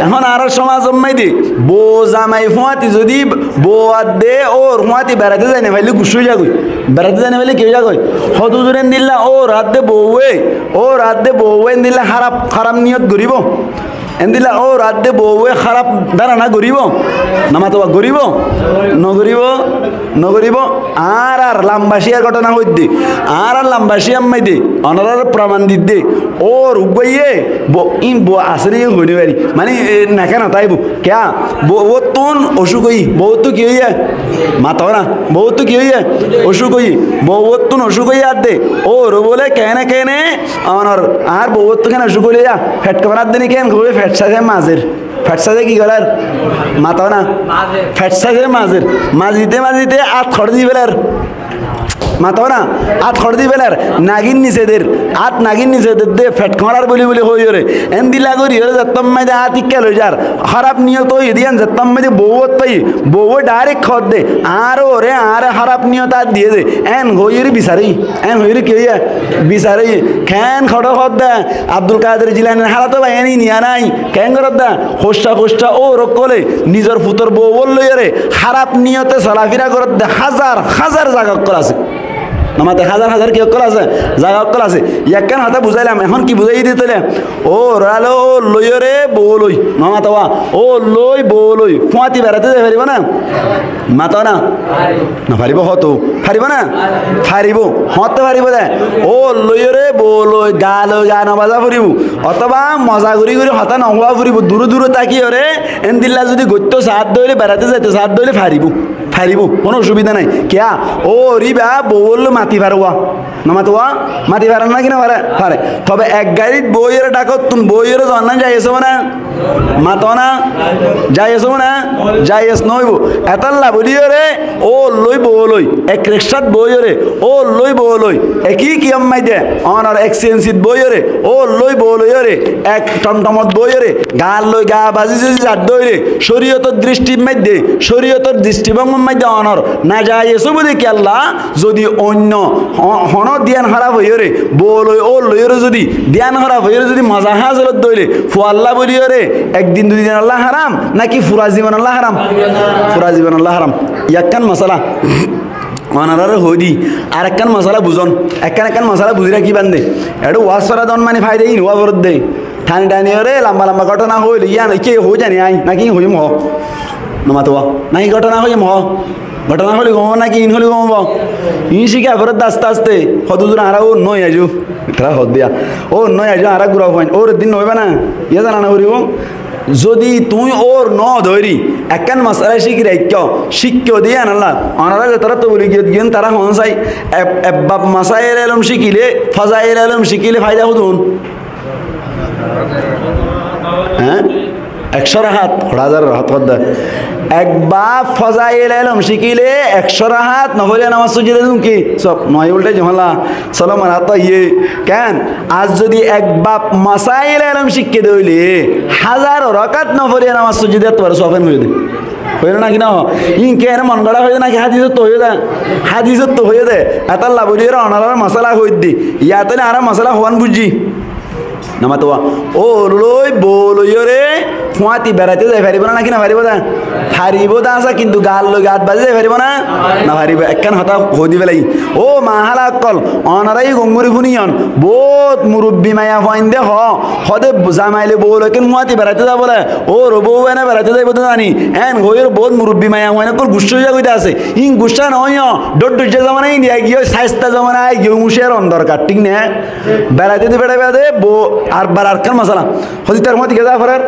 এখন আর সমাজ মাই দি বউ জামাই ফুয়াতি যদি বউ দে ওর ফুয়াতি বেড়াতে যায় না ভাইলে গুছুই যাগই বেড়াতে যায় না ভাইলে কেউ যাগই হদুজুরেন দিল্লা ও রাত দে বউয়ে দিল্লা খারাপ খারাপ নিয়ত করিব এন্দিলা ও রাত দে বউয়ে খারাপ দাঁড়া না গরিব নামা তো গরিব নগরিব নগরিব আর লাম্বাসিয়ার ঘটনা হইতে আর লাম্বাসি আম্মাই দে অনারার প্রমাণ দিতে ওর উগইয়ে ইন বো আসরি হইনি বাড়ি মানে না কেন তাইব ক্যা বউ তুন অসুখ হই বউ তো কি হইয়া মাতাও না বউ তো কি হইয়া অসুখ হই বউ তুন অসুখ হইয়া আর দে ওর বলে কেনে কেনে অনর আর বউ তো কেন অসুখ হইয়া ফ্যাট কামার দিনে কেন ঘুরে ফ্যাট সাজে মাঝের ফ্যাট সাজে কি করার মাতাও না ফ্যাট সাজে মাঝের মাঝিতে আত খড় দি বেলার মাতাও না আত খড় দি বেলার নাগিন নিচেদের আত নাগিন নিচেদের দে ফ্যাট খড়ার বলি বলি হই রে এন্দিলা করি রে যত্তম মাইদে আত ইক্কা লই যার খারাপ নিয়ত হই দিয়ান যত্তম মাইদে বউত পাই বউ ডাইরেক্ট খড় দে আর ওরে আর খারাপ নিয়ত আর দিয়ে দে এন হইরি বিচারি এন হইরি কি হইয়া বিচারি খেন খড় খড় দে আব্দুল কাদের জিলানির হারা তো বাইনি নিয়া নাই কেন করত দা খোস্টা ও রকলে নিজের ফুতর বউ বল লই রে খারাপ নিয়তে চলাফেরা করত দে হাজার হাজার জায়গা করা আছে আমাদের হাজার হাজার কি অক্কল আছে জায়গা অক্কল আছে ইয়াকেন হাতে বুঝাইলাম এখন কি বুঝাই দিতে ও রালো ও লই রে বউ লই মাতাওয়া ও লই বউ লই ফুয়াতি বেড়াতে যাই পারিব না মাতাও না না পারিব হতো পারিব না পারিব হতে পারিব দে ও লই রে বউ লই গা নবাজা ফুরিব অথবা মজা ঘুরি ঘুরি হতা নহোৱা ফুরিব দূরে দূরে তাকি রে এনদিল্লা যদি গত্য সাত দইলে বেড়াতে যাইতে সাত দইলে ফারিব কোনো অসুবিধা নাই কিয়া ও রিবা বউল মাতি পারোয়া নামাতোয়া মাতি পারেন না কিনা পারে তবে এক গাড়িত বইয়ের ডাকত তুমি বইয়ের জন্না যাই এসো না মাতো না যাই এসো না যাই এস নইব এতাল্লা বলিও রে ও লই বউ লই এক রিক্সাত বইও রে ও লই বউ লই একই কি আম্মাই দে অনার এক্সচেঞ্জিত বইও রে ও লই বউ লইও রে এক টমটমত বইও রে গাল লই গা বাজি যদি জাত দই রে শরীয়তর দৃষ্টির মধ্যে শরীয়তর দৃষ্টিভঙ্গির মধ্যে অনর না যাই এসো বলে কি আল্লাহ যদি অন্য হন ধ্যান খারাপ হইও রে বউ লই ও লইও রে যদি ধ্যান খারাপ হইও যদি মজা হাজলত দইলে ফুয়াল্লা বলিও রে একদিন দুই দিন আল্লাহ হারাম নাকি ফুরা জীবন আল্লাহ হারাম ফুরা জীবন আল্লাহ হারাম ইয়াক্কান মশালা অনারারে হইদি আর একখান মশালা বুঝন একখান মশালা বুঝিরা কি বান্ধে একটু ওয়াশ করা দন মানে ফাইদে ইন হওয়া বরত দে ঠানি টানি রে লম্বা লম্বা ঘটনা হইল ইয়া কে হই জানি আই নাকি হইম হ নমাতোয়া নাকি ঘটনা হইম হ ঘটনা হলে গম নাকি ইন হলে গমব ই শিখা ফেরত আস্তে আস্তে হদুদুর হারা ও নই আজু তারা হদ দিয়া ও নই আজু হারা গুড়া ফাইন ওর দিন নইবে না ইয়ে জানা না করিব যদি তুই ওর ন ধরি একখান মশালা শিখি শিক্ষা দিয়ে আনাল্লা অনারা যে তারা তো বলি গিয়ে তারা হনসাই এব্বাব মাসাইল আলম শিখিলে ফজাইল আলম শিখিলে ফায়দা হতুন হ্যাঁ 100 রাহাত হাজার রাহাত কর দেয় একবার ফজাইল আলম শিখিলে 100 রাহাত নহলে নামাজ সুজিলে তুমি কি সব নয় উল্টে জমলা সালাম রাত ইয়ে কেন আজ যদি একবার মাসাইল আলম শিখে দইলে 1000 রাকাত নহলে নামাজ সুজিলে তোমার সফেন হয়ে দে হইল না কি না ইন কেন মন গড়া হয়ে নাকি হাদিসত তো হয়ে দে হাদিসত তো হয়ে দে এতাল্লা বলি রে অনার মশলা হই দি ইয়াতে আর মশলা হওয়ান বুঝি নামাতোয়া ও লই বলইও রে ফুয়াতি বেড়াইতে যাই পারিব না নাকি না পারিব না পারিব দা আসা কিন্তু গাল লই গাত বাজে যাই পারিব না না পারিব একখান হতা হদি বেলাই ও মাহালা কল অনারাই গঙ্গুরি ফুনিয়ন বহুত মুরব্বী মায়া ফাইন দে হদে জামাইলে বউল কেন ফুয়াতি বেড়াইতে যাব বলে ও রবৌ এনে বেড়াইতে যাইব তো জানি এন হইর বহুত মুরব্বী মায়া ফাইন কল গুষ্ঠ হইয়া কইতে আছে ইন গুষ্ঠা নয় ডড জামানাই নিয়া গিয়ে সাইস্তা জামানায় গিয়ে মুশের দরকার ঠিক না বেড়াইতে বেড়াইবে বউ আর বার আরকান মশলা হদি তার মতি গেজা ফরার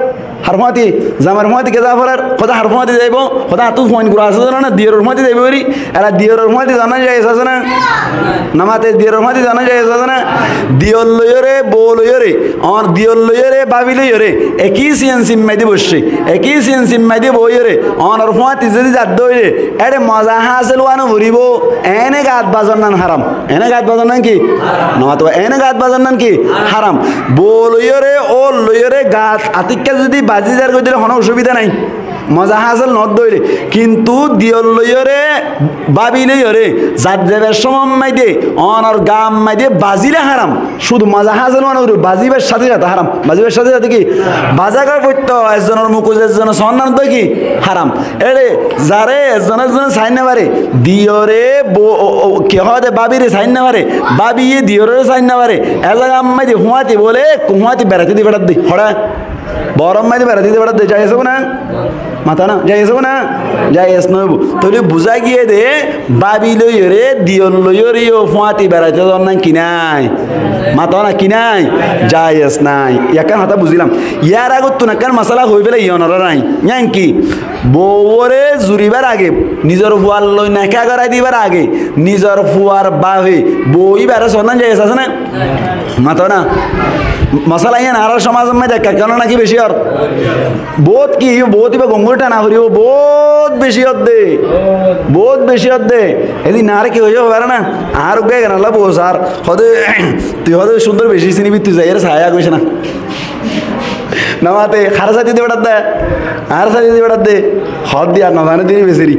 হারমাতি জামার মতি গেজা ফরার কথা হারমাতি যাইব কথা তু ফোন গুড়া আছে না দিয়র মতি যাইব রি এরা দিয়র মতি জানা যায় আছে না নামাতে দিয়র মতি জানা যায় আছে না দিয়র লইরে বউ লইরে আর দিয়র লইরে বাবি লইরে একই সিএন সিম্মাইদি বসছে একই সিএন সিম্মাইদি বইরে আর মতি যদি জাত দইরে এরে মজা হাসিল ওয়ানো ভরিব এনে গাত বাজন নান হারাম এনে গাত বাজন নান কি নমাতো এনে গাত বাজন নান কি হারাম বলইরে ও লইরে গাছ আতিককে যদি বাজি যার কই দিলে কোনো অসুবিধা নাই মজা হাসল নদ দইলে কিন্তু দিয়ল লইরে বাবি লইরে জাত দেবের সময় দে অনর গাম মাই দে বাজিলে হারাম শুধু মজা হাসল মানে বাজিবের সাথে সাথে হারাম বাজিবের সাথে সাথে কি বাজাকার পড়তো একজনের মুখোজ একজনের সন্ধান তো কি হারাম এরে যারে একজনের সাইন না পারে দিয়রে কে হয় বাবিরে সাইন না পারে বাবি দিয়রে সাইন না পারে এলাকা আম্মাই দে হুয়াতি বলে হুয়াতি বেড়াতে দি বেড়াত দি হড়া বরম মাইতে বেড়া দিতে বেড়াতে যাই আসবো না মাথা না যাই আসবো না যাই আস নইব তাহলে বুঝা গিয়ে দে বাবি লই রে দিয়ন লই রে ও ফুয়াতি বেড়াইতে তোর না কিনাই মাথা না কিনাই যাই আস নাই ইয়াকান হাতা বুঝিলাম ইয়ার আগত তো নাকার মশলা হই ফেলে ইয়নরা নাই ইয়ান কি বউরে জুরিবার আগে নিজের ফুয়ার লই নাকা করাই দিবার আগে নিজের ফুয়ার বাহে বই বেড়া সন্ধান যাই আছে না মাথা না মশলা ইয়ান আর সমাজের মধ্যে কেন নাকি বেশি আর বহুত কি বহুত ইবা গঙ্গুরটা না করিব বহুত বেশি দে বহুত বেশি দে এদিন না আর কি হয়ে যাবে না আর গে কেন আল্লাহ বউ স্যার হদে তুই হদে সুন্দর বেশি চিনিবি তুই যাই ছায়া কইছে না নমাতে খারা সাথে দিয়ে বেড়াত দে আর সাথে দিয়ে বেড়াত দে হদ দিয়া নজানে দিয়ে বেশি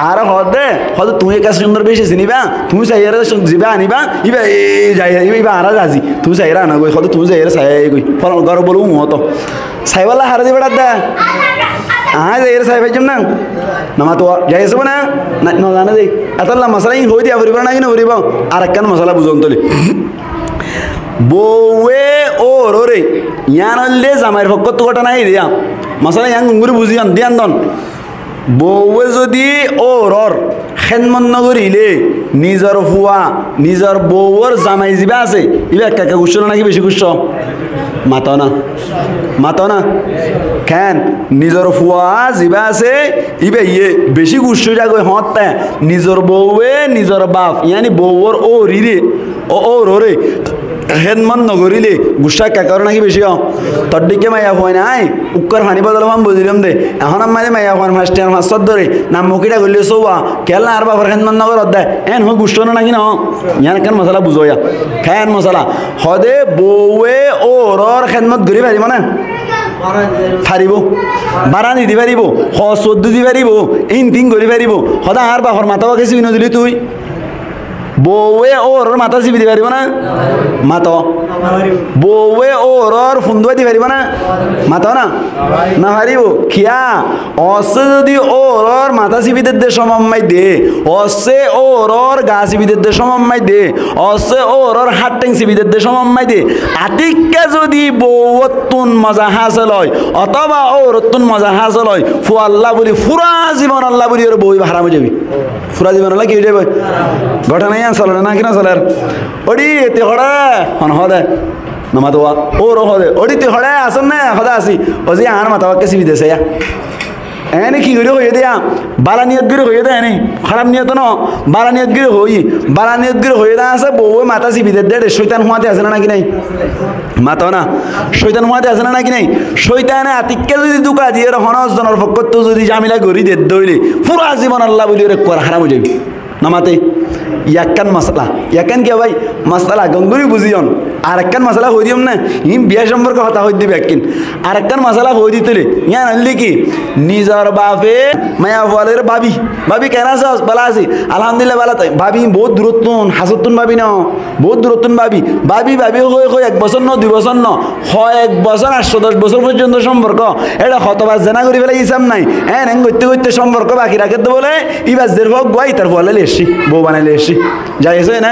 আর হদ দে হদ তুই কাছে সুন্দর বেশি চিনিবা তুমি চাইয়ারে যাবা আনিবা ইবা যাই ইবা আর আজি তুই চাইরা আনা গই হদ তুই যাইরা ছায়া গই ফল গর বলু মতো সাইবালা হারা দিয়ে বেড়াত দে যাই সাই ভাইজম না নামা তো যাই আসবো না নজানে দেই এতলা মশলা হই দিয়া ভরিব না কিনা ভরিব আর একখান মশলা বুঝন তলি বউয়ে ও রে ইয়ান হলে জামাইয়ের পক্ষ তো ঘটনা নাই দিয়া মশলা ইয়ান গুঙ্গুরি বুঝিয়ান দিয়ান দন বউয়ে যদি ও রর খেনমন নগরিলে নিজর ফুয়া নিজর বউর জামাই যিবা আছে ইবা একা গুছ নাকি বেশি গুছ মাত না কেন নিজর ফুয়া যিবা আছে ইবে ইয়ে বেশি গুছ যাগো হতে নিজর বউয়ে নিজর বাপ ইয়ানি বউর ও রিরে ও রে হেনমন নগরিলে গুসা কাকার নাকি বেশি তোর দিকে মাইয়া হয় নাই উক্কর হানি বদল আমি বুঝলাম দে এখন আমাদের মাইয়া হন মাস্টার মাস্টার ধরে নাম মুখিটা করলে সৌয়া কেলা আর বাবার হেনমন নগর দেয় এন হয় গুষ্ট না নাকি না ইয়ান কেন মশলা বুঝোয়া খেন মশলা হদে বউয়ে ও রর খেদমত ঘুরি পারিব না পারিব বারা নিতে পারিব চোদ্দ দি পারিব ইন তিন করি পারিব সদা আর বাপর মাথা বাকে চিনি দিলি তুই বউয়ে ওর মাথা চিপি দি পারিব না মাত বউয়ে ওর ফুন্দুয়া দি পারিব না মাত না না পারিব খিয়া অসে যদি ওর মাথা চিপিতে দে সমম্মাই দে অসে ওর গা চিপিতে দে সমম্মাই দে অসে ওর হাত টেং চিপিতে দে সমম্মাই দে আতিককে যদি বউতুন মজা হাসিল হয় অথবা ওরতুন মজা হাসিল হয় ফু আল্লাহ বলি ফুরা জীবন আল্লাহ বলি ওর বউ হারাম হয়ে যাবি ফুরা জীবন আল্লাহ কি হয়ে যাবে ঘটনা চলে না কিনা চলে ওডি তে হড়া হন হদে নমাতো ওর হদে ওডি তে হড়া আসন না হদা আসি ওজি আর মাথা বাক্কে সিবি দেছে এনে কি করে হয়ে দেয়া বালা নিয়ত করে হয়ে দেয় নেই খারাপ নিয়ত ন বালা নিয়ত করে হয়ে দেয়া আছে বউ মাথা সিবি দে শৈতান হুয়াতে আছে না নাকি নাই মাথা না শৈতান হুয়াতে আছে না নাকি নাই শৈতানে আতিককে যদি দুকা দিয়ে হনস জনের পক্ষ তো যদি জামিলা গড়ি দে দইলে পুরা জীবন আল্লাহ বলি ওরে কর হারাম হয়ে যাবি নামাতে ইয়াকান মশলা ইয়াকান কে ভাই মশলা গঙ্গুরি বুঝিয়ন আর একখান মশলা হয়ে দিম না ইম বিয়া সম্পর্কে কথা হয়ে দিবে একদিন আর একখান মশলা হয়ে দিতে ইয়ান আনলি কি নিজর বাপে মায়া বলের ভাবি কেন আছো বলা আছি আলহামদুলিল্লাহ বলা তাই ভাবি বহুত দূরত্বন হাসতুন ভাবি ন বহুত দূরত্বন ভাবি হয়ে 1 বছর ন 2 বছর ন হয় 1 বছর 810 বছর পর্যন্ত সম্পর্ক এটা হতবাস জানা করি ফেলে হিসাব নাই এন করতে সম্পর্ক বাকি রাখে তো বলে ইবাস দের ভোগ গাই তার ফলে লেসি বউ বানাইলে এসি যাই আছে না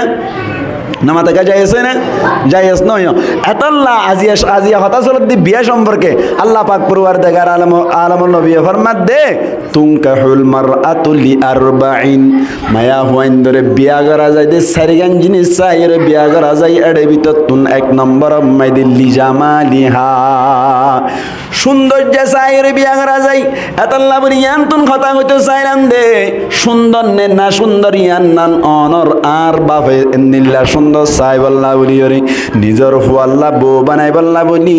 নামাতে কা যাই আছে না যাই আস নয় এতল্লা আজিয়া হতা চলত দি বিয়া সম্পর্কে আল্লাহ পাক পরওয়ারদিগার আলামুল নবী ফরমাত দে তুনকাহুল মারআতু লিআরবাইন মায়া হুয়াইন ধরে বিয়া করা যায় দে সারিগান জিনিস চাইর বিয়া করা যায় এড়ে ভিতর তুন 1 নম্বর মাইদিল লিজামালিহা সৌন্দর্য চাইর বিয়া করা যায় এতল্লা বরিয়ান তুন কথা হইতো চাইলাম দে সুন্দর নে না সুন্দর ইয়ান নান অনর আর বাপে নিল্লা সুন্দর চাই বল্লা বলি ওরে নিজর ফুয়াল্লা বউ বানাই বল্লা বলি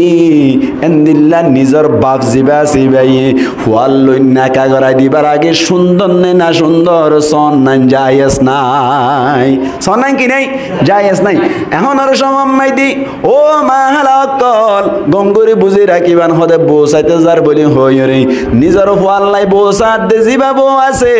এন্দিল্লা নিজর বাপ জিবা সিবাইয়ে ফুয়াল লই নাকা গড়াই দিবার আগে সুন্দর নে না সুন্দর সন নাই যাইস নাই সন নাই কি নাই যাইস নাই এখন আর সমম্মাই দি ও মাহালাকল গঙ্গুরি বুঝি রাখিবান হদে বউ চাইতে যার বলি হই রে নিজর ফুয়াল্লাই বউ সাথ দে জিবা বউ আছে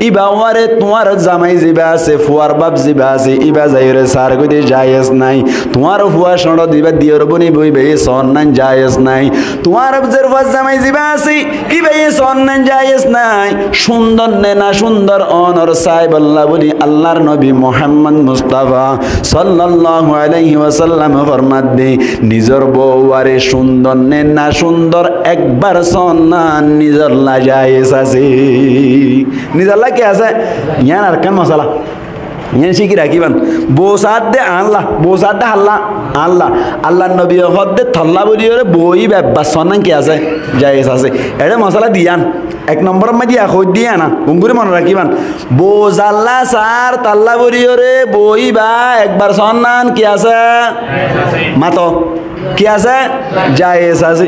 ইবা ওয়ারে তোমার জামাই জিবা আছে ফুয়ার বাপ জিবা আছে ইবা যাই রে সার কইতে জায়েজ নাই তোমার ফুয়া সড় দিবা দিয়র বনি বইবে সন্নান জায়েজ নাই তোমার জের ফাজ জামাই জিবা আছে ইবে সন্নান জায়েজ নাই সুন্দর নে না সুন্দর অনর সাহেব আল্লাহ বলি আল্লাহর নবী মুহাম্মদ মুস্তাফা সাল্লাল্লাহু আলাইহি ওয়াসাল্লাম ফরমাত দে নিজর বউ আরে সুন্দর নে না সুন্দর একবার সন্নান নিজর লা জায়েজ আছে নিজর লা কি আছে ইয়ান আরকান মশালা ইয়ান শিখি রাখিবান বসাদ দে আল্লাহ বসাদ দে আল্লাহ আল্লাহ আল্লাহ নবী হদ্দে থল্লা বলি ওরে বই ব্যাপার সন্নান কি আছে জায়েজ আছে এটা মশালা দিয়ান এক নম্বর মধ্যে হই দিয়া না গুঙ্গুরি মনে রাখিবান বোজাল্লা সার তাল্লা বলি ওরে বই বা একবার সন্নান কি আছে মাতো কি আছে জায়েজ আছে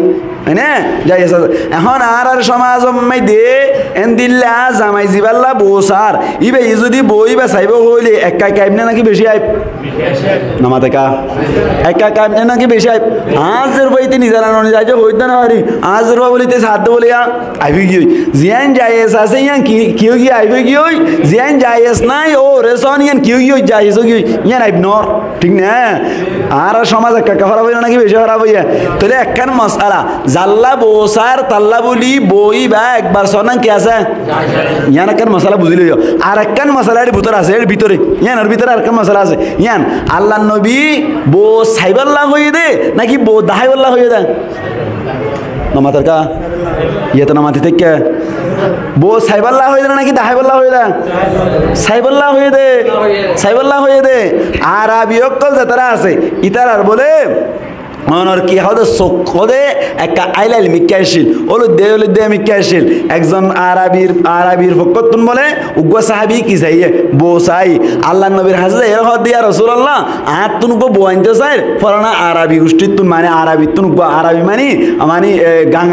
না জায়েজ আছে এখন আর সমাজ মধ্যে এন দিল্লা জামাই জিবাল্লা বসার ইবে যদি বই বা চাইব হইলে একা কাইবনে নাকি বেশি আইব নামাতে কা একা কাইবনে নাকি বেশি আইব আজের বইতে নিজানা ননি যাইতে হইতে না পারি আজের বলিতে সাথ বলিয়া আইবি কি জিয়ান জায়েজ আছে ইয়ান কি কি আইবি কি হই জিয়ান জায়েজ নাই ও রেসন ইয়ান কি জায়েজ কি ইয়ান আইব নর ঠিক না আর সমাজ একা খারাপ হইল নাকি বেশি খারাপ হইয়া তাহলে একখান মশালা জাল্লা বসার তাল্লা বলি বই বা একবার সন্নান কি আছে ইয়ান একখান মশালা বুঝিল আর একখান মশালা এর ভিতরে আছে এর ভিতরে ইয়ান এর ভিতরে আর একখান মশালা আছে ইয়ান আল্লাহ নবী বো সাইবাল্লাহ হয়ে দে নাকি বো দাহাইবাল্লাহ হয়ে দে নমাতের কা ইয়ে তো নমাতি থেকে বো সাইবাল্লাহ হয়ে দে নাকি দাহাইবাল্লাহ হয়ে দে সাইবাল্লাহ হয়ে দে সাইবাল্লাহ হয়ে দে আর আবিয়কল যারা আছে ইতার আর বলে অনর কি হদে সখদে একটা আইলাইল মিকাইছিল ওলু দে মিকাইছিল একজন আরবির ফকতুন বলে উগ্র সাহাবী কি চাইয়ে বসাই আল্লাহ নবীর হাজে এর হদ দিয়া রাসূলুল্লাহ আত তুনকো বইনতে চাই ফরানা আরবি গোষ্ঠীর তুন মানে আরবি তুনকো আরবি মানে গাং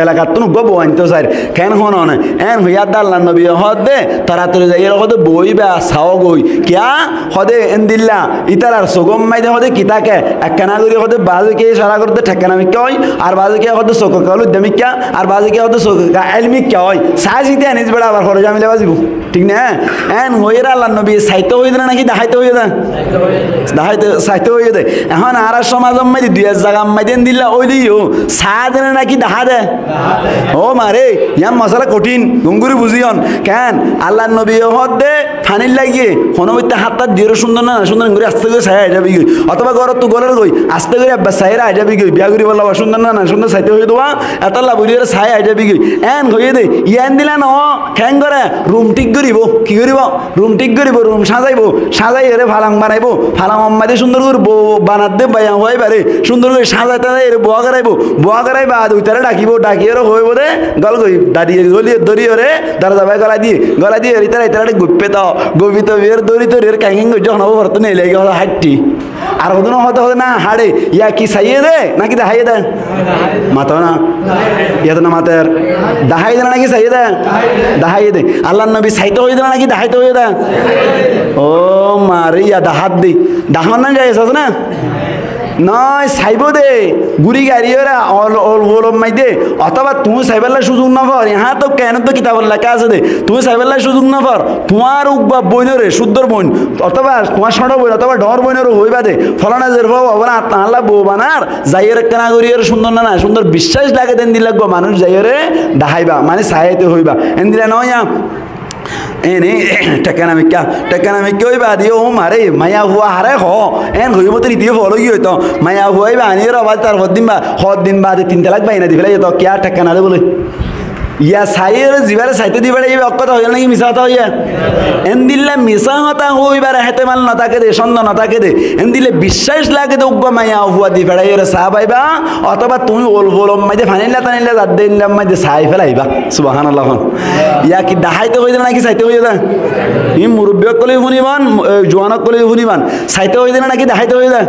এলাকার তুনকো বইনতে চাই কেন হন না এন হইয়া আল্লাহ নবী হদ দে তাড়াতাড়ি যাই এর হদে বইবা সাও গই কিয়া হদে এন দিল্লা ইতারার সুগম মাইদে হদে কিতাকে একখানা করি হদে বাজ কে সারা করতে ঠেকানা মিক্কা হয় আর বাজে কে হয়তো চোখ কালু দেমিক্কা আর বাজে কে হয়তো চোখ এলমিক্কা হয় সাজিতে আনিস বেড়া আবার খরচ আমি লেবাজিব ঠিক না এন হইরা আল্লাহ নবী সাইতে হয়ে দেয় নাকি দেখাইতে হয়ে দেয় দেখাইতে সাইতে হয়ে দেয় এখন আর সমাজ মাইদি দুই জায়গা মাইদেন দিল্লা ওই দিও সা দেনে নাকি দেখা দেয় ও মারে ইয়াম মশলা কঠিন গঙ্গুরি বুঝিয়ন কেন আল্লাহ নবী হদ দে ফানির লাগিয়ে হনবইতে হাতটা দিয়ে সুন্দর না সুন্দর করে আস্তে করে ছায়া যাবি গই অথবা ঘর তো গলের গই আস্তে করে সাইরা আইজাবি গই বিয়া করি বললা সুন্দর না সুন্দর সাইতে হয়ে দেওয়া এতলা বুড়িয়ে ছাই আইজাবি গই এন হয়ে দে ইয়ান দিলা ন খ্যাং করে রুম ঠিক করিব কি করিব রুম ঠিক করিব রুম সাজাইব সাজাই এরে ফালাং বানাইব ফালাং অম্মাদে সুন্দর করে বানাত দে বায়া হয়ে পারে সুন্দর করে সাজাইতে এর বোয়া করাইব আর দুইটারে ডাকিব ডাকিয়ে হইব দে গল গই দাঁড়িয়ে গলিয়ে দড়িয়ে রে দাঁড়া যাবে গলা দিয়ে ইতারা গুপ্পে দাও গভীর তো বিয়ের দড়ি তো রের ক্যাঙ্গিং যখন হবো ভরত নেই লেগে হলো হাঁটটি আর হতো হতে না হাড়ে ইয়া কি সাইয়ে দে নাকি দেখাইয়ে দে মাতো না ইয়া তো না মাতের দেখাই দে নাকি সাইয়ে দে দেখাইয়ে দে আল্লাহ নবী সাইতে হয়ে দে নাকি দেখাইতে হয়ে দে ও মারে ইয়া দাহাত দে দাহান না যাই আছে না নয় সাইব দে গুড়ি গাড়ি ওরা মাই দে অথবা তুমি সাইবাল্লা সুযোগ না পর হ্যাঁ তো কেন তো কিতাবের লেখা আছে দে তুমি সাইবাল্লা সুযোগ না পর তোমার উকবা বইনরে শুদ্ধর বইন অথবা তোমার ষড় বইন অথবা ডর বইনেরও হইবা দে ফলানা যে হবা তাহলে বউ বানার যাইয়ের কেনা করিয়ে সুন্দর না সুন্দর বিশ্বাস লাগে দেন দিলে মানুষ যাইয়ে ডাহাইবা মানে সাহায্য হইবা এন দিলে নয় এনে টেকানা মিক্কা হইবা দিয়ে ও মারে মায়া হুয়া হারে হ এন হইব তো রীতি ফলো কি হইতো মায়া হুয়াইবা আনি রবা তার হদ দিন বাদে 3 তালাক বাইনা দি ফেলাই তো কে টেকানা দে বলে ইয়া সাইয়ের জিবারে সাইতে দিবারে এই অক্ষত হইল নাকি মিছা হতা হইয়া এন দিল্লা মিছা হতা হইবার হেতে মাল নতাকে দে সন্দ নতাকে দে এন দিলে বিশ্বাস লাগে দে উগ্গ মায়া হুয়া দি ফেলাই এর সা পাইবা অথবা তুমি ওল ফলম মাইদে ফানিলা তানিলা জাদ দিলাম মাইদে সাই ফেলাইবা সুবহানাল্লাহ ইয়া কি দাহাইতে হইল নাকি সাইতে হইয়া দা ই মুরব্বি কলে শুনিবান জওয়ানক কলে শুনিবান সাইতে হইল নাকি দাহাইতে হইয়া দা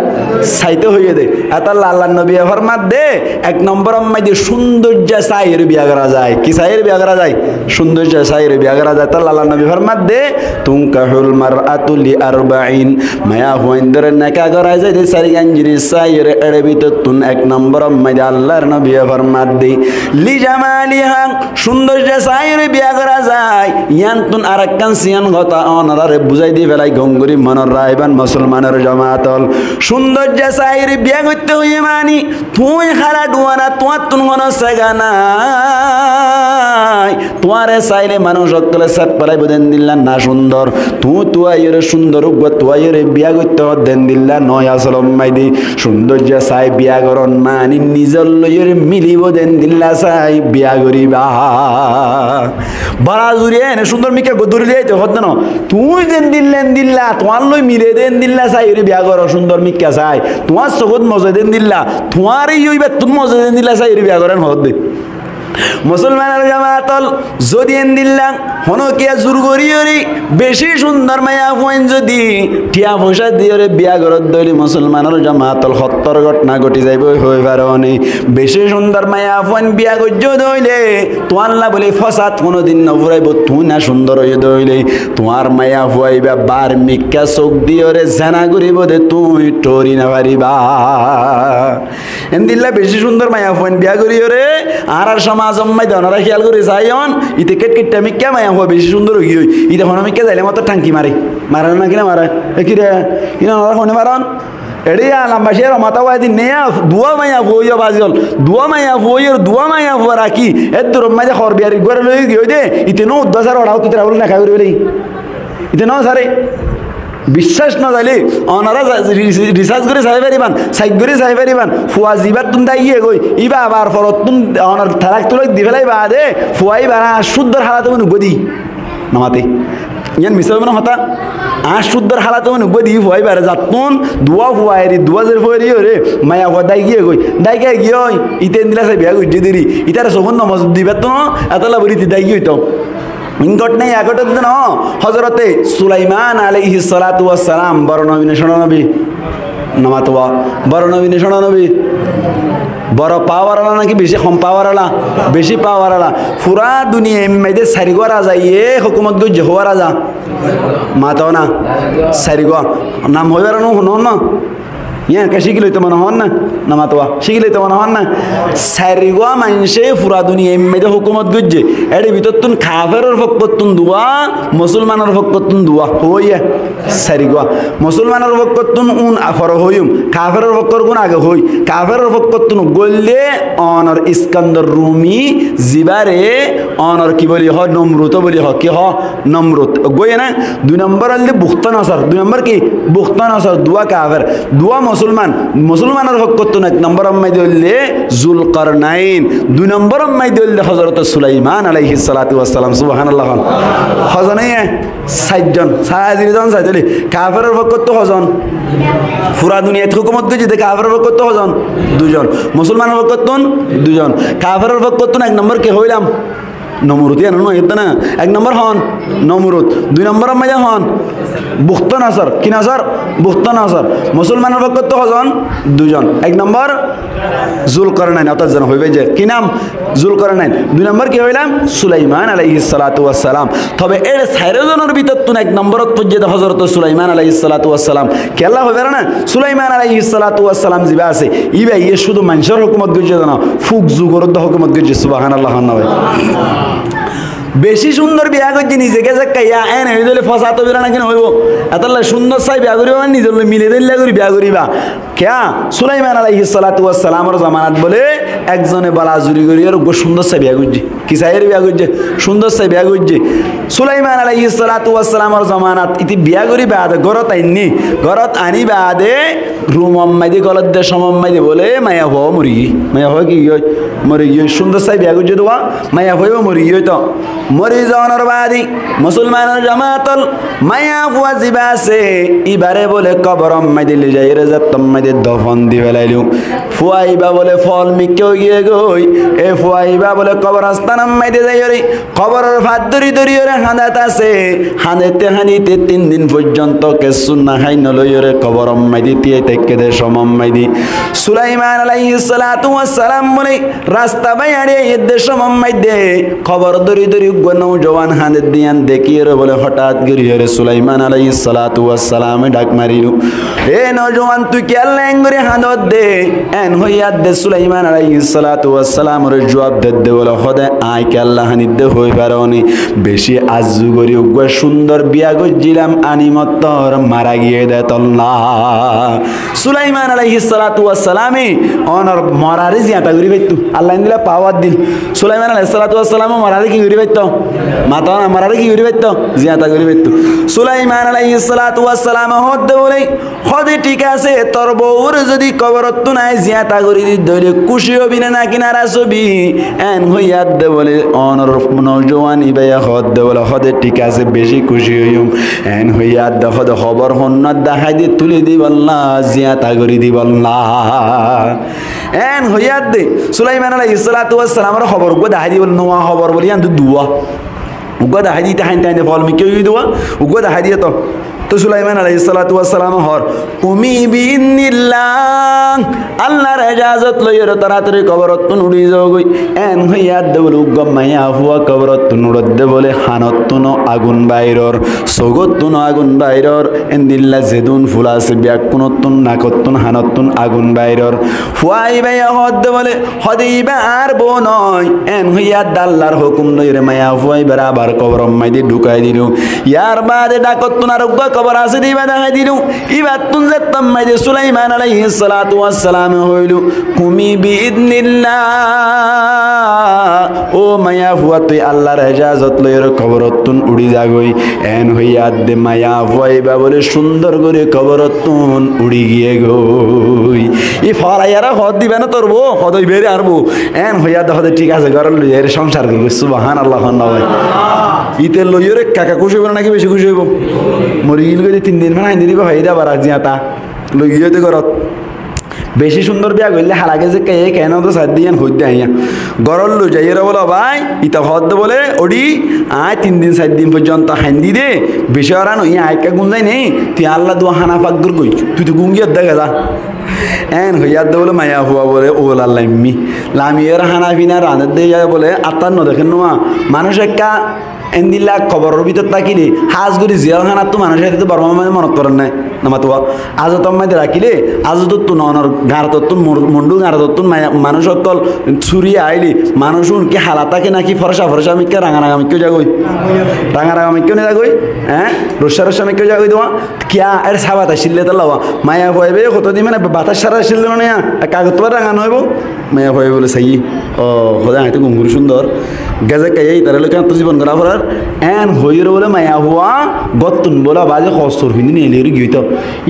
সাইতে হইয়া দে এত আল্লাহ নবী ফরমাত দে এক নম্বর মাইদে সৌন্দর্য সাইয়ের বিয়া করা যায় কি সাইয়ের বিয়া করা যায় সুন্দর সাইয়ের বিয়া করা যায় তাহলে আল্লাহ নবী ফরমাত দে তুনকাহুল মারআতু লিআরবাঈন মায়া হুয়াইন্দরে নাকা করা যায় দে সারি গঞ্জিরি সাইয়ের এড়ে ভিতর তুন এক নম্বর মাইদে আল্লাহর নবী ফরমাত দে লি জামালিহা সুন্দর সাইয়ের বিয়া করা যায় ইয়ান তুন আরেকখান সিয়ান কথা অনারে বুঝাই দি ফেলাই গঙ্গুরি মনর রাইবান মুসলমানের জামাতল সুন্দর সাইয়ের বিয়া করতে হইয়ে মানি তুই খারা ডুয়ানা তোমার তুন কোনো সেগা নাই তোমারে চাইলে মানুষ সকলে সাত পালাই দেন দিল্লা না সুন্দর তুয়াইয়ের সুন্দর তুয়াইয়ের বিয়া করতে দেন দিল্লা নয় আসল মাইদি সুন্দর চাই বিয়া করন মানি নিজের লইয়ের মিলিব দেন দিল্লা চাই বিয়া করিবা বাড়া জুড়িয়ে এনে সুন্দর মিকে গদুরি যাইতে হত না তুই দেন দিল্লেন দিল্লা তোমার লই মিলে দেন দিল্লা চাই বিয়া কর সুন্দর মিকা চাই তোমার চকুত মজা দেন দিল্লা তোমার ইবা তুমি মজা দেন দিল্লা চাই বিয়া করেন হত দে মুসলমানের জামাতল যদি এন দিল্লা হনকিয়া জোর করি বেশি সুন্দর মায়া ফোন যদি টিয়া পয়সা দিয়ে বিয়া ঘরত দইলি মুসলমানের জামাতল সত্তর ঘটনা ঘটি যাইব হয়ে পারনি বেশি সুন্দর মায়া ফোন বিয়া গজ্য দইলে তোয়াল্লা বলে ফসাদ কোনোদিন নফুরাইব তুই না সুন্দর হয়ে দইলে তোমার মায়া ফুয়াইবা বার মিক্কা চোখ দিয়ে জানা করিব দে তুই টরি না পারিবা এন দিল্লা বেশি সুন্দর মায়া ফোন বিয়া করি রে আর সমাজ অম্মাই দেওয়ারা খেয়াল করে যাইন ইতে কেট কেটে আমি কে মায়া হওয়া বেশি সুন্দর হয়ে গিয়ে ইতে হন আমি কে যাইলে মাত্র টাঙ্কি মারে মারে না কিনা মারে কি রে কিনা হনে মারন এড়ে লাম্বাসিয়ার মাথা দিন নেয়া দুয়া মাইয়া ফুইয়া বাজল দুয়া মাইয়া ফুইয়ের দুয়া মাইয়া ফুয়া রাখি এর দূর মাঝে খর বিয়ারি ঘরে লই গিয়ে দে ইতে নো উদ্দাসার ওড়াও তুই বলে না খাই বলে ইতে ন সারে বিশ্বাস না যাইলে অনারা রিসার্চ করে চাই পারিবান সাইড করে চাই পারিবান ফুয়া জিবার তুন দাই গিয়ে গই ইবা আবার ফরত তুন অনার থারাক তুলে দি ফেলাই বা দে ফুয়াই বানা শুদ্ধর হালাতে মনে গদি নামাতে ইয়ান মিশাবে না হতা শুদ্ধর হালাতে মনে গদি ফুয়াই বারে যাতুন দুয়া ফুয়াইরি দুয়া জের ফুয়াইরি রে মায়া ফুয়া দাই গিয়ে গই দাই গিয়ে গিয়ে ইতে দিলা চাই বিয়া গই দিদি ইতারে সবন নমজ দিবে তো এতলা বলি দাই গিয়ে তো ইনকট নেই একট দিন হজরতে সুলাইমান আলাইহিস সালাতু ওয়াস সালাম বড় নবী শোনা নবী নামাতোয়া বড় নবী শোনা নবী বড় পাওয়ারওয়ালা নাকি বেশি কম পাওয়ারওয়ালা বেশি পাওয়ারওয়ালা পুরা দুনিয়া মেয়েদের সারিগো রাজা ইয়ে হুকুমত গো জহোয়া রাজা মাতাও না সারিগো নাম হইবার না ইয়া কে শিখিলে তো মনে হন না নামাতোয়া শিখিলে তো মনে হন না সারিগো মানুষে পুরা দুনিয়া মেয়েদের হুকুমত গজ্জে এর ভিতর তুন কাফেরের পক্ষতুন দুয়া মুসলমানের পক্ষতুন দুয়া হইয়া সারিগো মুসলমানের পক্ষতুন উন আফর হইম কাফেরের পক্ষর গুণ আগে হই কাফেরের পক্ষতুন গললে অনর ইস্কান্দর রুমি জিবারে অনর কি বলি হ নমরুত বলি হ কি হ নমরুত গয়ে না দুই নম্বর হলে বুখতান আসর দুই নম্বর কি বুখতান আসর দুয়া কাফের দুয়া মুসলমান মুসলমানের পক্ষতুন এক নম্বর আম্মাই দিলে জুলকারনাইন দুই নম্বর আম্মাই দিলে হযরত সুলাইমান আলাইহিস সালাতু ওয়াস সালাম সুবহানাল্লাহ হজনে সাতজন সাহাজিজন সাইদলি কাফেরের পক্ষত হজন পুরা দুনিয়াত হুকুমত গজি দে কাফেরের পক্ষত হজন দুজন মুসলমানের পক্ষতুন দুজন কাফেরের পক্ষতুন এক নম্বর কে হইলাম নমরুদ ইয়ান নো এটা না এক নম্বর হন নমরুদ দুই নম্বর আম্মাই হন বুখতান আসর কি নাসর বুখতান আসর মুসলমানের পক্ষত হজন দুজন এক নম্বর জুলকারনাইন অর্থাৎ জন হইবে যে কি নাম জুলকারনাইন দুই নম্বর কি হইলাম সুলাইমান আলাইহিস সালাতু ওয়াস সালাম তবে এর সাইরজনের ভিতর তুন এক নম্বরত পর্যন্ত হযরত সুলাইমান আলাইহিস সালাতু ওয়াস সালাম কেলা হইবে না সুলাইমান আলাইহিস সালাতু ওয়াস সালাম জিবা আছে ইবা ইয়ে শুধু মানুষের হুকুমত গজ্জে না ফুক যুগর হুকুমত গজ্জে সুবহানাল্লাহ নয় বেশি সুন্দর বিয়া করছি নিজেকে যে কাইয়া এন হয়ে দিলে ফসাতো বিরা নাকি হইব এতলা সুন্দর চাই বিয়া করিবা নিজের মিলে দিলে করি বিয়া করিবা কেয়া সুলাইমান আলাইহিস সালাতু ওয়াস সালামের জামানাত বলে একজনে বালা জুরি করি আর সুন্দর চাই বিয়া করছি কি চাইয়ের বিয়া করছে সুন্দর চাই বিয়া করছে সুলাইমান আলাইহিস সালাতু ওয়াস সালামের জামানাত ইতি বিয়া করি বাদে ঘরত আইনি ঘরত আনি বাদে রুম আম্মাইদি গলত দে সমম্মাইদি বলে মায়া হো মরি মায়া হয় কি মরি গিয়ে সুন্দর চাই বিয়া করছে তো মায়া হইব মরি গিয়ে তো মরি যাওয়ার বাদী মুসলমানের জামাতল মায়া ফুয়া জিবা আছে ইবারে বলে কবর মাইদি লে যাই রে যাত মাইদি দফন দি ফেলাইলু ফুয়াইবা বলে ফল মিকেও গিয়ে গই এ ফুয়াইবা বলে কবরস্থান মাইদি যাই রে কবরের ভাত ধরি ধরি রে হাঁদাত আছে হাঁদাতে হাঁদিতে 3 দিন পর্যন্ত কিছু না খাই নলই রে কবর মাইদি টিয়ে থেকে দে সমম মাইদি সুলাইমান আলাইহিস সালাতু ওয়াস সালাম বলে রাস্তা বাইরে এদে সমম মাইদে খবর ধরি ধরি গনো জওয়ান হাঁদে দিয়ান দেখি রে বলে হঠাৎ গিয়ে রে সুলাইমান আলাইহিস সালাতু ওয়াস সালাম ডাক মারিলু এ নওজওয়ান তুই কি আল্লাহ করে হাঁদত দে এন হইয়াত দে সুলাইমান আলাইহিস সালাতু ওয়াস সালাম রে জবাব দে বলে খোদা আই কে আল্লাহ হানি দে হই পারোনি বেশি আজু করি উগ সুন্দর বিয়া গজিলাম আনি মতর মারা গিয়ে দে তল্লা সুলাইমান আলাইহিস সালাতু ওয়াস সালামে অনর মরারে জিয়াতা করি বাইতু আল্লাহ দিলা পাওয়ার দিল সুলাইমান আলাইহিস সালাতু ওয়াস সালাম মরারে কি করি বাইতো মাতা মরারে কি করি বাইতো জিয়াতা করি বাইতু সুলাইমান আলাইহিস সালাতু ওয়াস সালাম হদ বলে হদে ঠিক আছে তোর বউর যদি কবরত নাই জিয়াতা করি দইলে খুশি হবি না নাকি নারাজ হবি এন হইয়াত দে বলে অনর নওজওয়ান ইবায়া হদ বলে হদে ঠিক আছে বেশি খুশি হইম এন হইয়াত দে হদ খবর হন্নাত দেখাই দি তুলি দিব আল্লাহ জিয়াতা করি দিব আল্লাহ এন হইয়াত দে সুলাইমান আলাইহিস সালাতু ওয়াস সালাম র খবর গো দেখাই দি বলে নোয়া খবর বলি আন দুয়া উগো দেখাই দিতে হাইন তাইনে ফল মিকে দুয়া উগো দেখাই দিয়ে তো সুলাইমান আলাইহিস সালাতু ওয়াস সালাম হর কুমি বিনিল্লাহ আল্লাহর ইজাজত লইর তাড়াতাড়ি কবরত নুড়ি যাও গই এন হইয়াত দে বলে উগ মাইয়া ফুয়া কবরত নুড়ত দে বলে হানত ন আগুন বাইরর সগত ন আগুন বাইরর এন্দিল্লা জেদুন ফুলাসে ব্যাকুনত নাকত হানত আগুন বাইরর ফুয়াই বাইয়া হদ দে বলে হদিবা আর বো নয় এন হইয়াত আল্লাহর হুকুম লইরে মাইয়া ফুয়াই বরাবর কবর মাইদি ঢুকাই দিলু ইয়ার বাদে ডাকত না রুগ কবর আছে দিবা দেখাই দিলু ইবাত তুন যেতাম মাইদে সুলাইমান আলাইহিস সালাতু ওয়াস সালাম হইলু কুমি বিইদনিল্লাহ ও মায়া ফুয়া তুই আল্লাহর ইজাজত লইর কবরতুন উড়ি যাগই এন হইয়াত দে মায়া ফুয়াইবা বলে সুন্দর করে কবরতুন উড়ি গিয়ে গই ই ফলাইয়ারা হদ দিবে না তোরবো হদই বেরে আরবো এন হইয়াত হদে ঠিক আছে ঘর লই এর সংসার করবে সুবহানাল্লাহ ভাই ইতে লইরে কাকা খুশি হইব নাকি বেশি খুশি হইব মরি গিল গই 3 দিন মানে আইন দিবা হই দা বারা জিয়াতা লই গিয়েতে ঘরত বেশি সুন্দর বিয়া করলে হালাকে যে কে কেন তো সাদ দিয়ান হই দেয়া গরল লই যাইরা বলো ভাই ইতা হদ বলে ওডি আয় 3 দিন 4 দিন পর্যন্ত হান্দি দে বেশারা নই আইকা গুঞ্জাই নেই তুই আল্লাহ দুয়া হানা ফাকদুর কই তুই তো গুঙ্গিয়া দেখা যা এন হইয়াত দে বলে মায়া হুয়া বলে ওল আল্লাহ মি লামিয়ের হানা বিনা রাঁধে দে যায় বলে আত্মার ন দেখেন নোয়া মানুষ একটা এন্দিল্লা খবরের ভিতর থাকিলে হাজ করি জিয়াখানা তো মানুষের তো বর্মা মানে মনত করেন নাই নামাতোয়া আজ তোমাদের রাখিলে আজ তো নর গাঁর তত্তুন মন্ডু গাঁর তত্তুন মানুষ সকল ছুরিয়ে আইলি মানুষ উনকে হালা থাকে নাকি ফরসা ফরসা মিকে রাঙা মিকেও যাগই রাঙা মিকেও নিয়ে যাগই হ্যাঁ রসা মিকেও যাগই তোমা কিয়া এর সাবাত আসিলে তো লওয়া মায়া হইবে কত দিন মানে বাতাস সারা আসিল না কাগজ তোমার রাঙা নইব মায়া হয়ে বলে সাই ও খোদা হাইতে গুঙ্গুর সুন্দর গেজে কাই তার লোক তো জীবন করা ফরার এন হইর বলে মায়া হুয়া গতুন বলা বাজে খসর ফিনি নেলি গিয়েত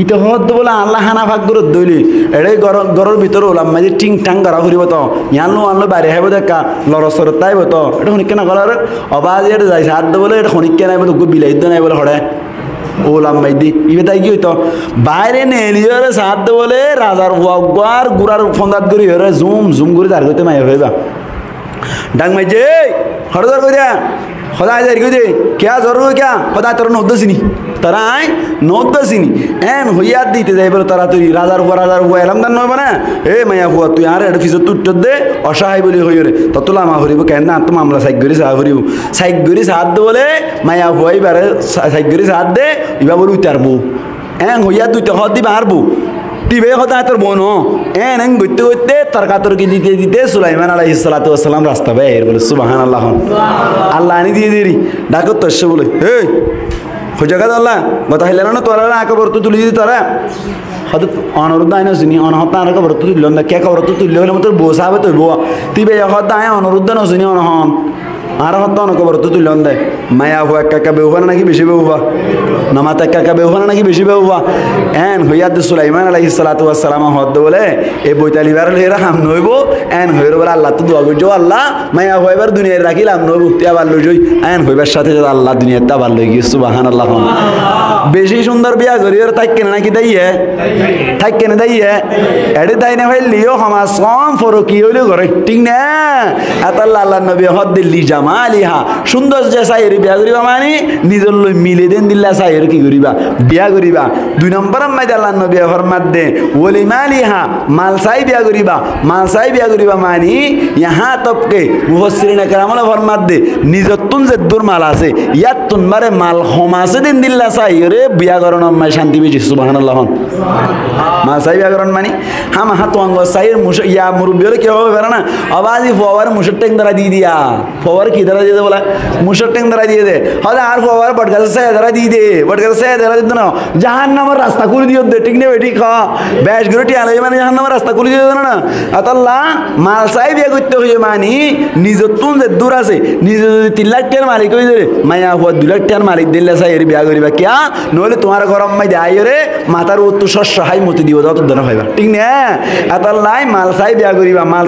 ইতে হদ বলে আল্লাহ হানা ভাগ করে দইলি এড়ে গরর ভিতরে ওলাম মাঝে টিং টাং করা ফুরিব তো ইয়ানলো আনলো বাইরে হাইব দেখা লরসর তাইব তো এটা শনিকে না করার অবাজ এটা যাইছে হাত বলে এটা শনিকে নাই বলে বিলাই নাই বলে হড়ে ওলাম মাইদি ইবে তাই কি হইতো বাইরে নেলিয়রে সাথ বলে রাজার হুয়ার গুড়ার ফন্দাত করি হরে জুম জুম করে তার করতে মাইয়া হইবা ডাং মাইজে হরদার কইরা খোদা যাই কই দে কেয়া জরুর কেয়া খোদা তোর নদ্দছিনি তারা আই নদ্দছিনি এন হইয়াত দিতে যাই বলে তারা তুই রাজার হুয়া এলাম দান নয় না এ মাইয়া হুয়া তুই আর এটা ফিসে তুই দে অসহায় বলি হই রে তত লামা হরিব কেন না তো মামলা সাইক গরি সাহা হরিব সাইক গরি সাহাত দে বলে মাইয়া হুয়াই বারে সাইক গরি সাহাত দে ইবা বলে উতারবো এন হইয়াত দুইটা হদ দিবা হারবো টিবে কথা তোর বোন এন এন গইতে গইতে তরকাতরকি দিতে দিতে সুলাইমান আলাইহিস সালাতু ওয়াস সালাম রাস্তা বের বলে সুবহানাল্লাহ আল্লাহ আনি দিয়ে দেরি ডাকো তসে বলে এই হজাগা আল্লাহ কথা হইল না তোরা আকবর তো তুলি দিতে তোরা হয়তো অনুরোধ আইন শুনি অনহত আর খবর তো তুলল না কে খবর তো তুললে হলে তোর বউ সাহেব তুই বউ টিবে হদ আয় অনুরোধ না শুনি অনহন আর হত্যা অনকবর তো তুলন দেয় মায়া হো একা বেউফা নাকি বেশি বেউফা নামাত একা বেউফা নাকি বেশি বেউফা এন হইয়াদ সুলাইমান আলাইহিস সালাতু ওয়াস সালাম হদ্দ বলে এই বইতালিবার লেরা হাম নইব এন হইর বলে আল্লাহ তো দোয়া করছো আল্লাহ মায়া হইবার দুনিয়ায় রাখিলাম নইব তে আবার লই জই এন হইবার সাথে আল্লাহ দুনিয়াতে আবার লই গিয়ে সুবহানাল্লাহ বেশি সুন্দর বিয়া করির তাই কেন নাকি দাইয়ে তাই কেন দাইয়ে এডে তাই না ভাই লিও সমাজ কম ফরকি হইলে ঘরে ঠিক না আতাল্লাহ আল্লাহ নবী হদ দিল্লি জামালিহা সুন্দর যে সাইরি বিয়া করিবা মানে নিজের লই মিলে দেন দিল্লা সাইর কি করিবা বিয়া করিবা দুই নম্বর আম্মাই আল্লাহ নবী ফরমাত দে ওলি মালিহা মাল সাই বিয়া করিবা মাল সাই বিয়া করিবা মানে ইহা তবকে মুফাসসিরিন کرامল ফরমাত দে নিজের তুন যে দূর মাল আছে ইয়াত তুন মারে মাল খমাসে দিন দিল্লা সাইরে বিয়া করন আম্মাই শান্তি বেজি সুবহানাল্লাহ মাল সাই বিয়া করন মানে হাম হাত অঙ্গ সাইর মুশ ইয়া মুরব্বির কি হবে বেরা না আওয়াজি ফওয়ার মুশট টেং দ্বারা দি দিয়া ফওয়ার কি দ্বারা দিয়ে বলা মুশট টেং দ্বারা দিয়ে দে হলে আর ফওয়ার বটগাছে সাই দ্বারা দি দে বটগাছে সাই দ্বারা দিত না জাহান্নামের রাস্তা খুলে দিও দে ঠিক না বেটি খ বেশ গুরুটি আলাই মানে জাহান্নামের রাস্তা খুলে দিও না আতাল্লাহ মাল সাই বিয়া করতে হইছে মানে নিজের তুন যে দূর আছে নিজে যদি 3 লাখ টাকার মালিক হই রে মায়া হওয়া 2 লাখ টাকার মালিক দিল্লা সাই এর বিয়া করিবা কিয়া নইলে তোমার গরম মাই দেয় রে মাথার উত্তর সহায় মতি দিও দাও তো দনা ভাইবা ঠিক না আতাল্লাহ মাল সাই বিয়া করিবা মাল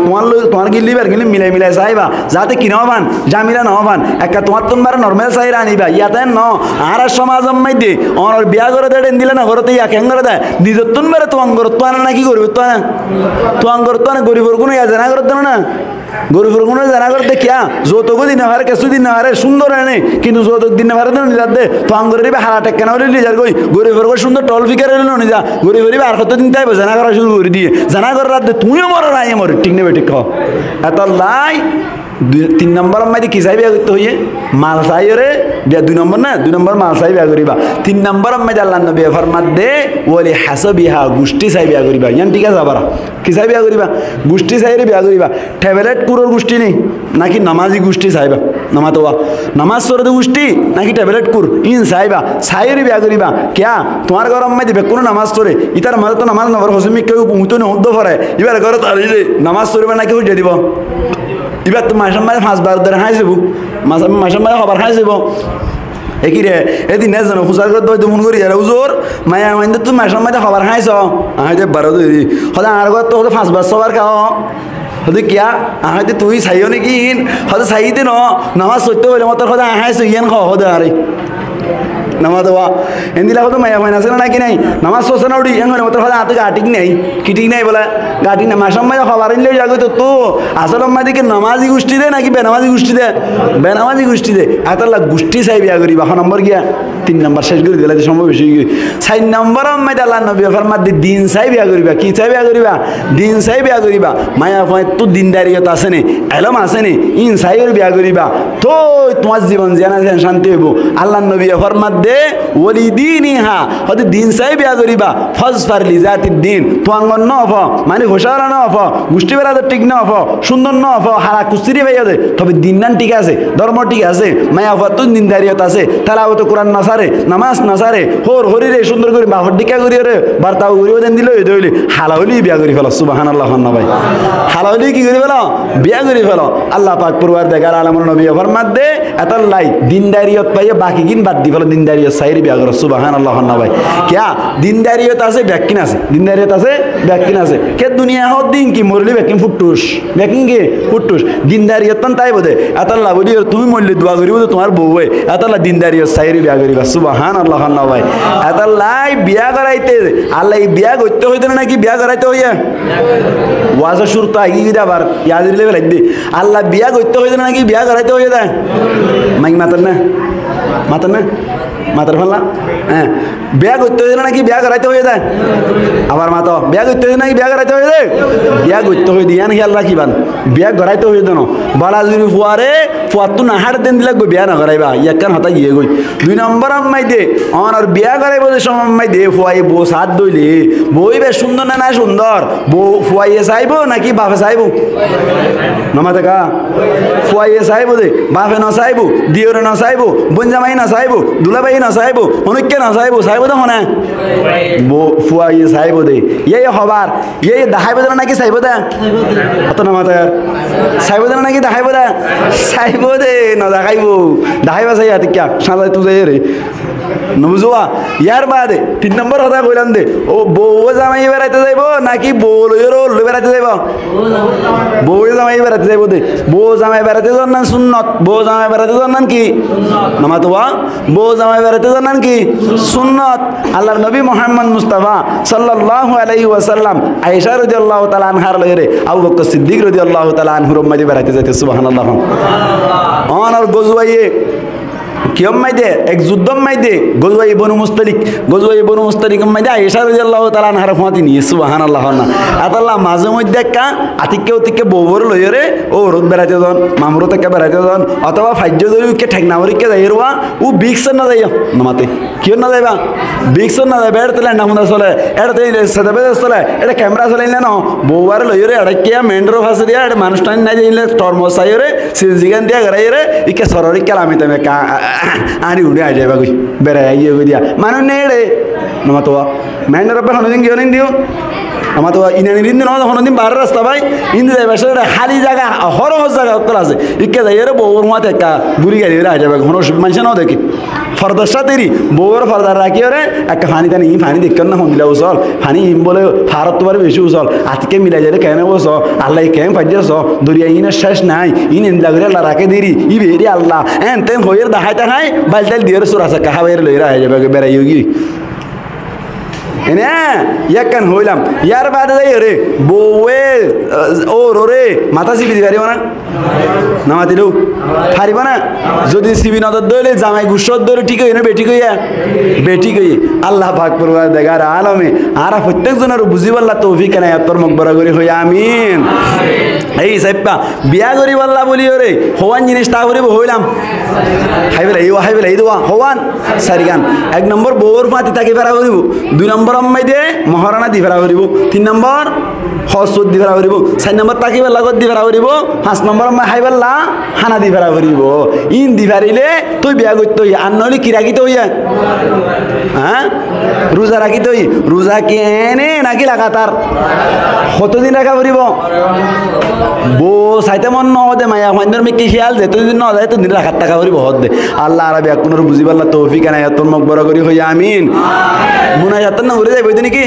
তোমার গিলিবার গিলি মিলাই মিলাই চাইবা যাতে কিনাও বান জামিলা নাও বান একটা তোমার তোমার নর্মাল চাই আনিবা ইয়াতে ন আর সমাজ আম্মাই দে অনর বিয়া করে দেন দিলে না ঘরতে ইয়া কেন করে দেয় নিজের তুন মেরে তোমার ঘর তো আনা নাকি করবে তো তোমার ঘর তো গরিবর কোনো ইয়া জানা করে দেন না গরিবর কোনো জানা করতে কিয়া যৌতুক দিন হারে কিছু দিন হারে সুন্দর আনে কিন্তু যৌতুক দিন হারে তো নিজার দে তোমার ঘরে হারা টেক কেন হলে নিজার কই গরিবর সুন্দর টল ফিকার হলে নিজা গরিবর আর কত দিন তাইব জানা করা শুরু করে দিয়ে জানা করার রাত তুমিও মরো নাই মরে ঠিক নেবে ঠিক এত লাই 3 নম্বর মাইদি কি চাই বিয়া করতে হইয়ে মাল চাই রে বিয়া 2 নম্বর না 2 নম্বর মাল চাই বিয়া করিবা 3 নম্বর মাইদি আল্লাহ নবী ফরমাত দে ওলি হাসাবিহা গোষ্ঠী চাই বিয়া করিবা ইয়ান ঠিক আছে আবার কি চাই বিয়া করিবা গোষ্ঠী চাই রে বিয়া করিবা ট্যাবলেট কুরোর গোষ্ঠী নেই নাকি নামাজি গোষ্ঠী চাইবা নামাতোয়া নামাজ সরদ গোষ্ঠী নাকি ট্যাবলেট কুর ইন চাইবা চাই রে বিয়া করিবা কিয়া তোমার গরম মাইদি বেকুনো নামাজ পড়ে ইতার মাঝে তো নামাজ নগর হসমি কেউ মুহতো নহদ্দ ফরে এবার ঘরে তাড়িয়ে নামাজ পড়বে নাকি হুজে দিব এবার তো মাসের মাঝে 5 বার ধরে খাই যাব মাসের মাঝে খবর খাই যাব একই রে এদিন না জানো হুজার করে তো মন করি আর হুজুর মায়া মাইন্দে তুই মাসের মাঝে খবর খাইছ আহাইতে 12 ধরি হলে আর ঘর তো 5 বার সবার খাও হলে কিয়া আহাইতে তুই চাইও নাকি হলে চাইতে ন নামাজ সত্য হইলে মতো হলে আহাইছ ইয়ান খাওয়া হতে আরে নামাজ দেওয়া এদিলা হতো মায়া মাইন আছে না নাকি নাই নামাজ সোসে না উঠি এমন মতো হলে হাতে গাটিক নেই কি ঠিক নাই বলে গাটি না মাসম মাঝে খবর আনলেও যাগো তো আসল মাদিকে নামাজি গোষ্ঠী দে নাকি বেনামাজি গোষ্ঠী দে বেনামাজি গোষ্ঠী দে এতলা গোষ্ঠী চাই বিয়া করি বাহা নম্বর গিয়া 3 নম্বর শেষ করে দিলে সম্ভব বেশি 4 নম্বর মাইতে আল্লাহ নবী ফরমাত দি দিন চাই বিয়া করিবা কি চাই বিয়া করিবা দিন চাই বিয়া করিবা মায়া ফয় তো দিনদারিয়ত আছে নে এলম আছে নে ইন চাইর বিয়া করিবা তো তোমার জীবন জানা যেন শান্তি হইব আল্লাহ নবী ফরমাত দে ওলি দিনিহা হতে দিন চাই বিয়া করিবা ফজফার লিজাতি দিন তোয়াঙ্গন ন অফ মানে হোসারা ন অফ গোষ্ঠী বেড়াতে ঠিক ন অফ সুন্দর ন অফ হারা কুস্তিরি ভাইয়া দে তবে দিন নান ঠিক আছে ধর্ম ঠিক আছে মায়া ফত দিনদারিয়ত আছে তালাওয়াত কোরআন না সারে নামাজ না সারে হোর হরিরে সুন্দর করে বাহর দিকা করি রে বার্তাও করিও দেন দিল দইলে হালাউলি বিয়া করি ফেলো সুবহানাল্লাহ না ভাই হালাউলি কি করি ফেলো বিয়া করি ফেলো আল্লাহ পাক পরওয়ারদিগার আলামিন নবী ফরমাত দে এতাল্লাই দিনদারিয়ত পাইয়ে বাকি কিন বাদ দি ফেলো দিনদারিয়ত সাইরি বিয়া করো সুবহানাল্লাহ না ভাই কিয়া দিনদারিয়ত আছে ব্যাকিন আছে দিনদারিয়ত আছে ব্যাকিন আছে কে দুনিয়া হদ দিন কি মরলি ব্যাকিন ফুটুস ব্যাকিন কি ফুটুস দিনদারিয়ত তাই বদে এতাল্লাহ বলি তুমি মরলি দোয়া করিব তোমার বউ হয় এতাল্লাহ দিনদারিয়ত সাইরি বিয়া করিবা সুবহানাল্লাহ না ভাই এতাল্লাই বিয়া করাইতে আল্লাহ বিয়া করতে হইতে নাকি বিয়া করাইতে হইয়া ওয়াজ শুরু তো আগে গিয়ে আবার ইয়াদের লেভেল একদি আল্লাহ বিয়া করতে হইতে নাকি বিয়া করাইতে হইয়া দেয় মাইক মাতার না মাতার না মাতার ফেললা হ্যাঁ বিয়া করতে হইতে নাকি বিয়া করাইতে হয়ে যায় আবার মাতো বিয়া করতে হইতে নাকি বিয়া করাইতে হয়ে যায় বিয়া করতে হয়ে দিয়ে খেয়াল রাখিবান বিয়া করাইতে হয়ে দেন বালা যদি ফুয়ারে ফুয়ার তো না হার দিন দিলে বিয়া না করাইবা ইয়াকান হতা গিয়ে গই 2 নম্বর আম্মাই দে আর বিয়া করাইব যে সময় আম্মাই দে ফুয়াই বউ সাত দইলে বই বেশ সুন্দর না না সুন্দর বউ ফুয়াইয়ে চাইব নাকি বাপে চাইব নমাতে কা ফুয়াইয়ে চাইব দে বাপে না চাইব দিওরে না চাইব বোন জামাই না চাইবো দুলাভাই না চাইবো অনেককে না চাইবো চাইবো তো মনে ফুয়া ইয়ে চাইবো দে ইয়ে হবার ইয়ে দেখাইবো দেনা নাকি চাইবো দে অত না মাথা চাইবো দেনা নাকি দেখাইবো দে চাইবো দে না দেখাইবো দেখাইবা চাই আতিকা সাঁজাই তু যাই রে নবুঝোয়া ইয়ার বাদে 3 নম্বর কথা কইলাম দে ও বউ জামাই বেড়াইতে যাইব নাকি বউ লই বেড়াইতে যাইব বউ জামাই বেড়াইতে যাইব দে বউ জামাই বেড়াইতে যান না সুন্নত বউ জামাই বেড়াইতে যান না কি নামাতোয়া বউ জামাই বেড়াইতে যান না কি সুন্নত আল্লাহর নবী মুহাম্মদ মুস্তাফা সাল্লাল্লাহু আলাইহি ওয়াসাল্লাম আয়েশা রাদিয়াল্লাহু তাআলা আনহার লইরে আবু বকর সিদ্দিক রাদিয়াল্লাহু তাআলা আনহুর মধ্যে বেড়াইতে যাইতে সুবহানাল্লাহ অনার গজওয়াইয়ে কিয়ম মাইদে এক যুদ্ধম মাইদে গজওয়াই বনু মুস্তালিক মাইদে আয়েশা রাদিয়াল্লাহু তাআলা আনহার ফাতি নিয়ে সুবহানাল্লাহ না আতাল্লাহ মাঝে মধ্যে একটা আতিকে বউর লইরে ও রোদ বেড়াইতে যান মামরো থেকে বেড়াইতে যান অথবা ফাজ্য ধরি কে ঠেকনামরিকে যাই রোয়া ও বিক্সর না যাইও নমাতে কিয় না যাইবা বিক্সর না যাইবা এটা ল্যান্ডা মুদা চলে এটা সেদাবে চলে এটা ক্যামেরা চলাইলে না বউয়ার লইরে আড়াইকিয়া মেন্ড্রো ফাঁসে দিয়া এটা মানুষটান না যাইলে টর্মস চাইরে সিজিগান দিয়া গড়াইরে ইকে সররি কালামি তুমি আনি উড়ে আ যাইবা কই বেড়াই ইয়ে কই দিয়া মানুষ নেই রে নমাতোয়া মেন্ডর রব্বে হনদিন কিয় নিন দিও আমাতো ইনানি দিন না হনদিন বার রাস্তা ভাই ইন্দি যাইবা সেটা খালি জায়গা হরহ জায়গা কল আছে ইকে যাই রে বউর মাতে একটা বুড়ি গাড়ি রে আ যাইবা হন মানুষ নাও দেখি ফরদার সাথেরি বউর ফরদার রাখিও রে একটা ফানি টানি ফানি দেখেন না হন্দিলা উচল ফানি ইম বলে ফারত তোমার বেশি উচল আজকে মিলাই যারে কেন বস আল্লাহ কেম পাইছ দরিয়া ইনের শেষ নাই ইন এনলা করে আল্লাহ রাখে দেরি ই বেরি আল্লাহ এন তেন হইয়ের দেখাইতে হাই বালতাল দিয়ে চোরা চাকা হাওয়ার লইরা আই যাবে বেড়াই গিয়ে এনে ইয়াকান হইলাম ইয়ার বাদে যাই রে বউয়ে ও রে মাথা চিপি দিবা পারিব না নামাতিলেও পারিব না যদি চিবি নজর দইলে জামাই গুসর দইলে ঠিক হই না বেটি কই আল্লাহ পাক পরওয়ার দেগার আলমে আরা প্রত্যেকজনের বুঝি বললা তৌফিক নাই তোর মকবরা করি হই আমিন এই সাইপা বিয়া করি বললা বলি রে হওয়ান জিনিস তা করিব হইলাম হাইবেলা এই দোয়া হওয়ান সারিগান 1 নম্বর বউর পাতি তাকে ফেরা করিব 2 নম্বর আম্মাই দে মহারানা দি ফেরা করিব 3 নম্বর হসুদ দি ফেরা করিব 4 নম্বর তাকে লাগত দি ফেরা করিব 5 নম্বর আম্মা হাইবেলা হানা দি ফেরা করিব ইন দি ফেরিলে তুই বিয়া করতে হই আর নলি কি রাখিতে হইয়া হ্যাঁ রোজা রাখিতে হই রোজা কি এনে নাকি লাগাতার কতদিন রাখা করিব বউ চাইতে মন নদে মায়া ফাইন্ডর মেকি খেয়াল যে তুই দিন নয় তুই দিন রাখার টাকা করিব হদ দে আল্লাহ আরবি কোনোর বুঝি পারলা তৌফিক নাই তোর মকবরা করি হই আমিন মুনাজাত না উড়ে যাইব নাকি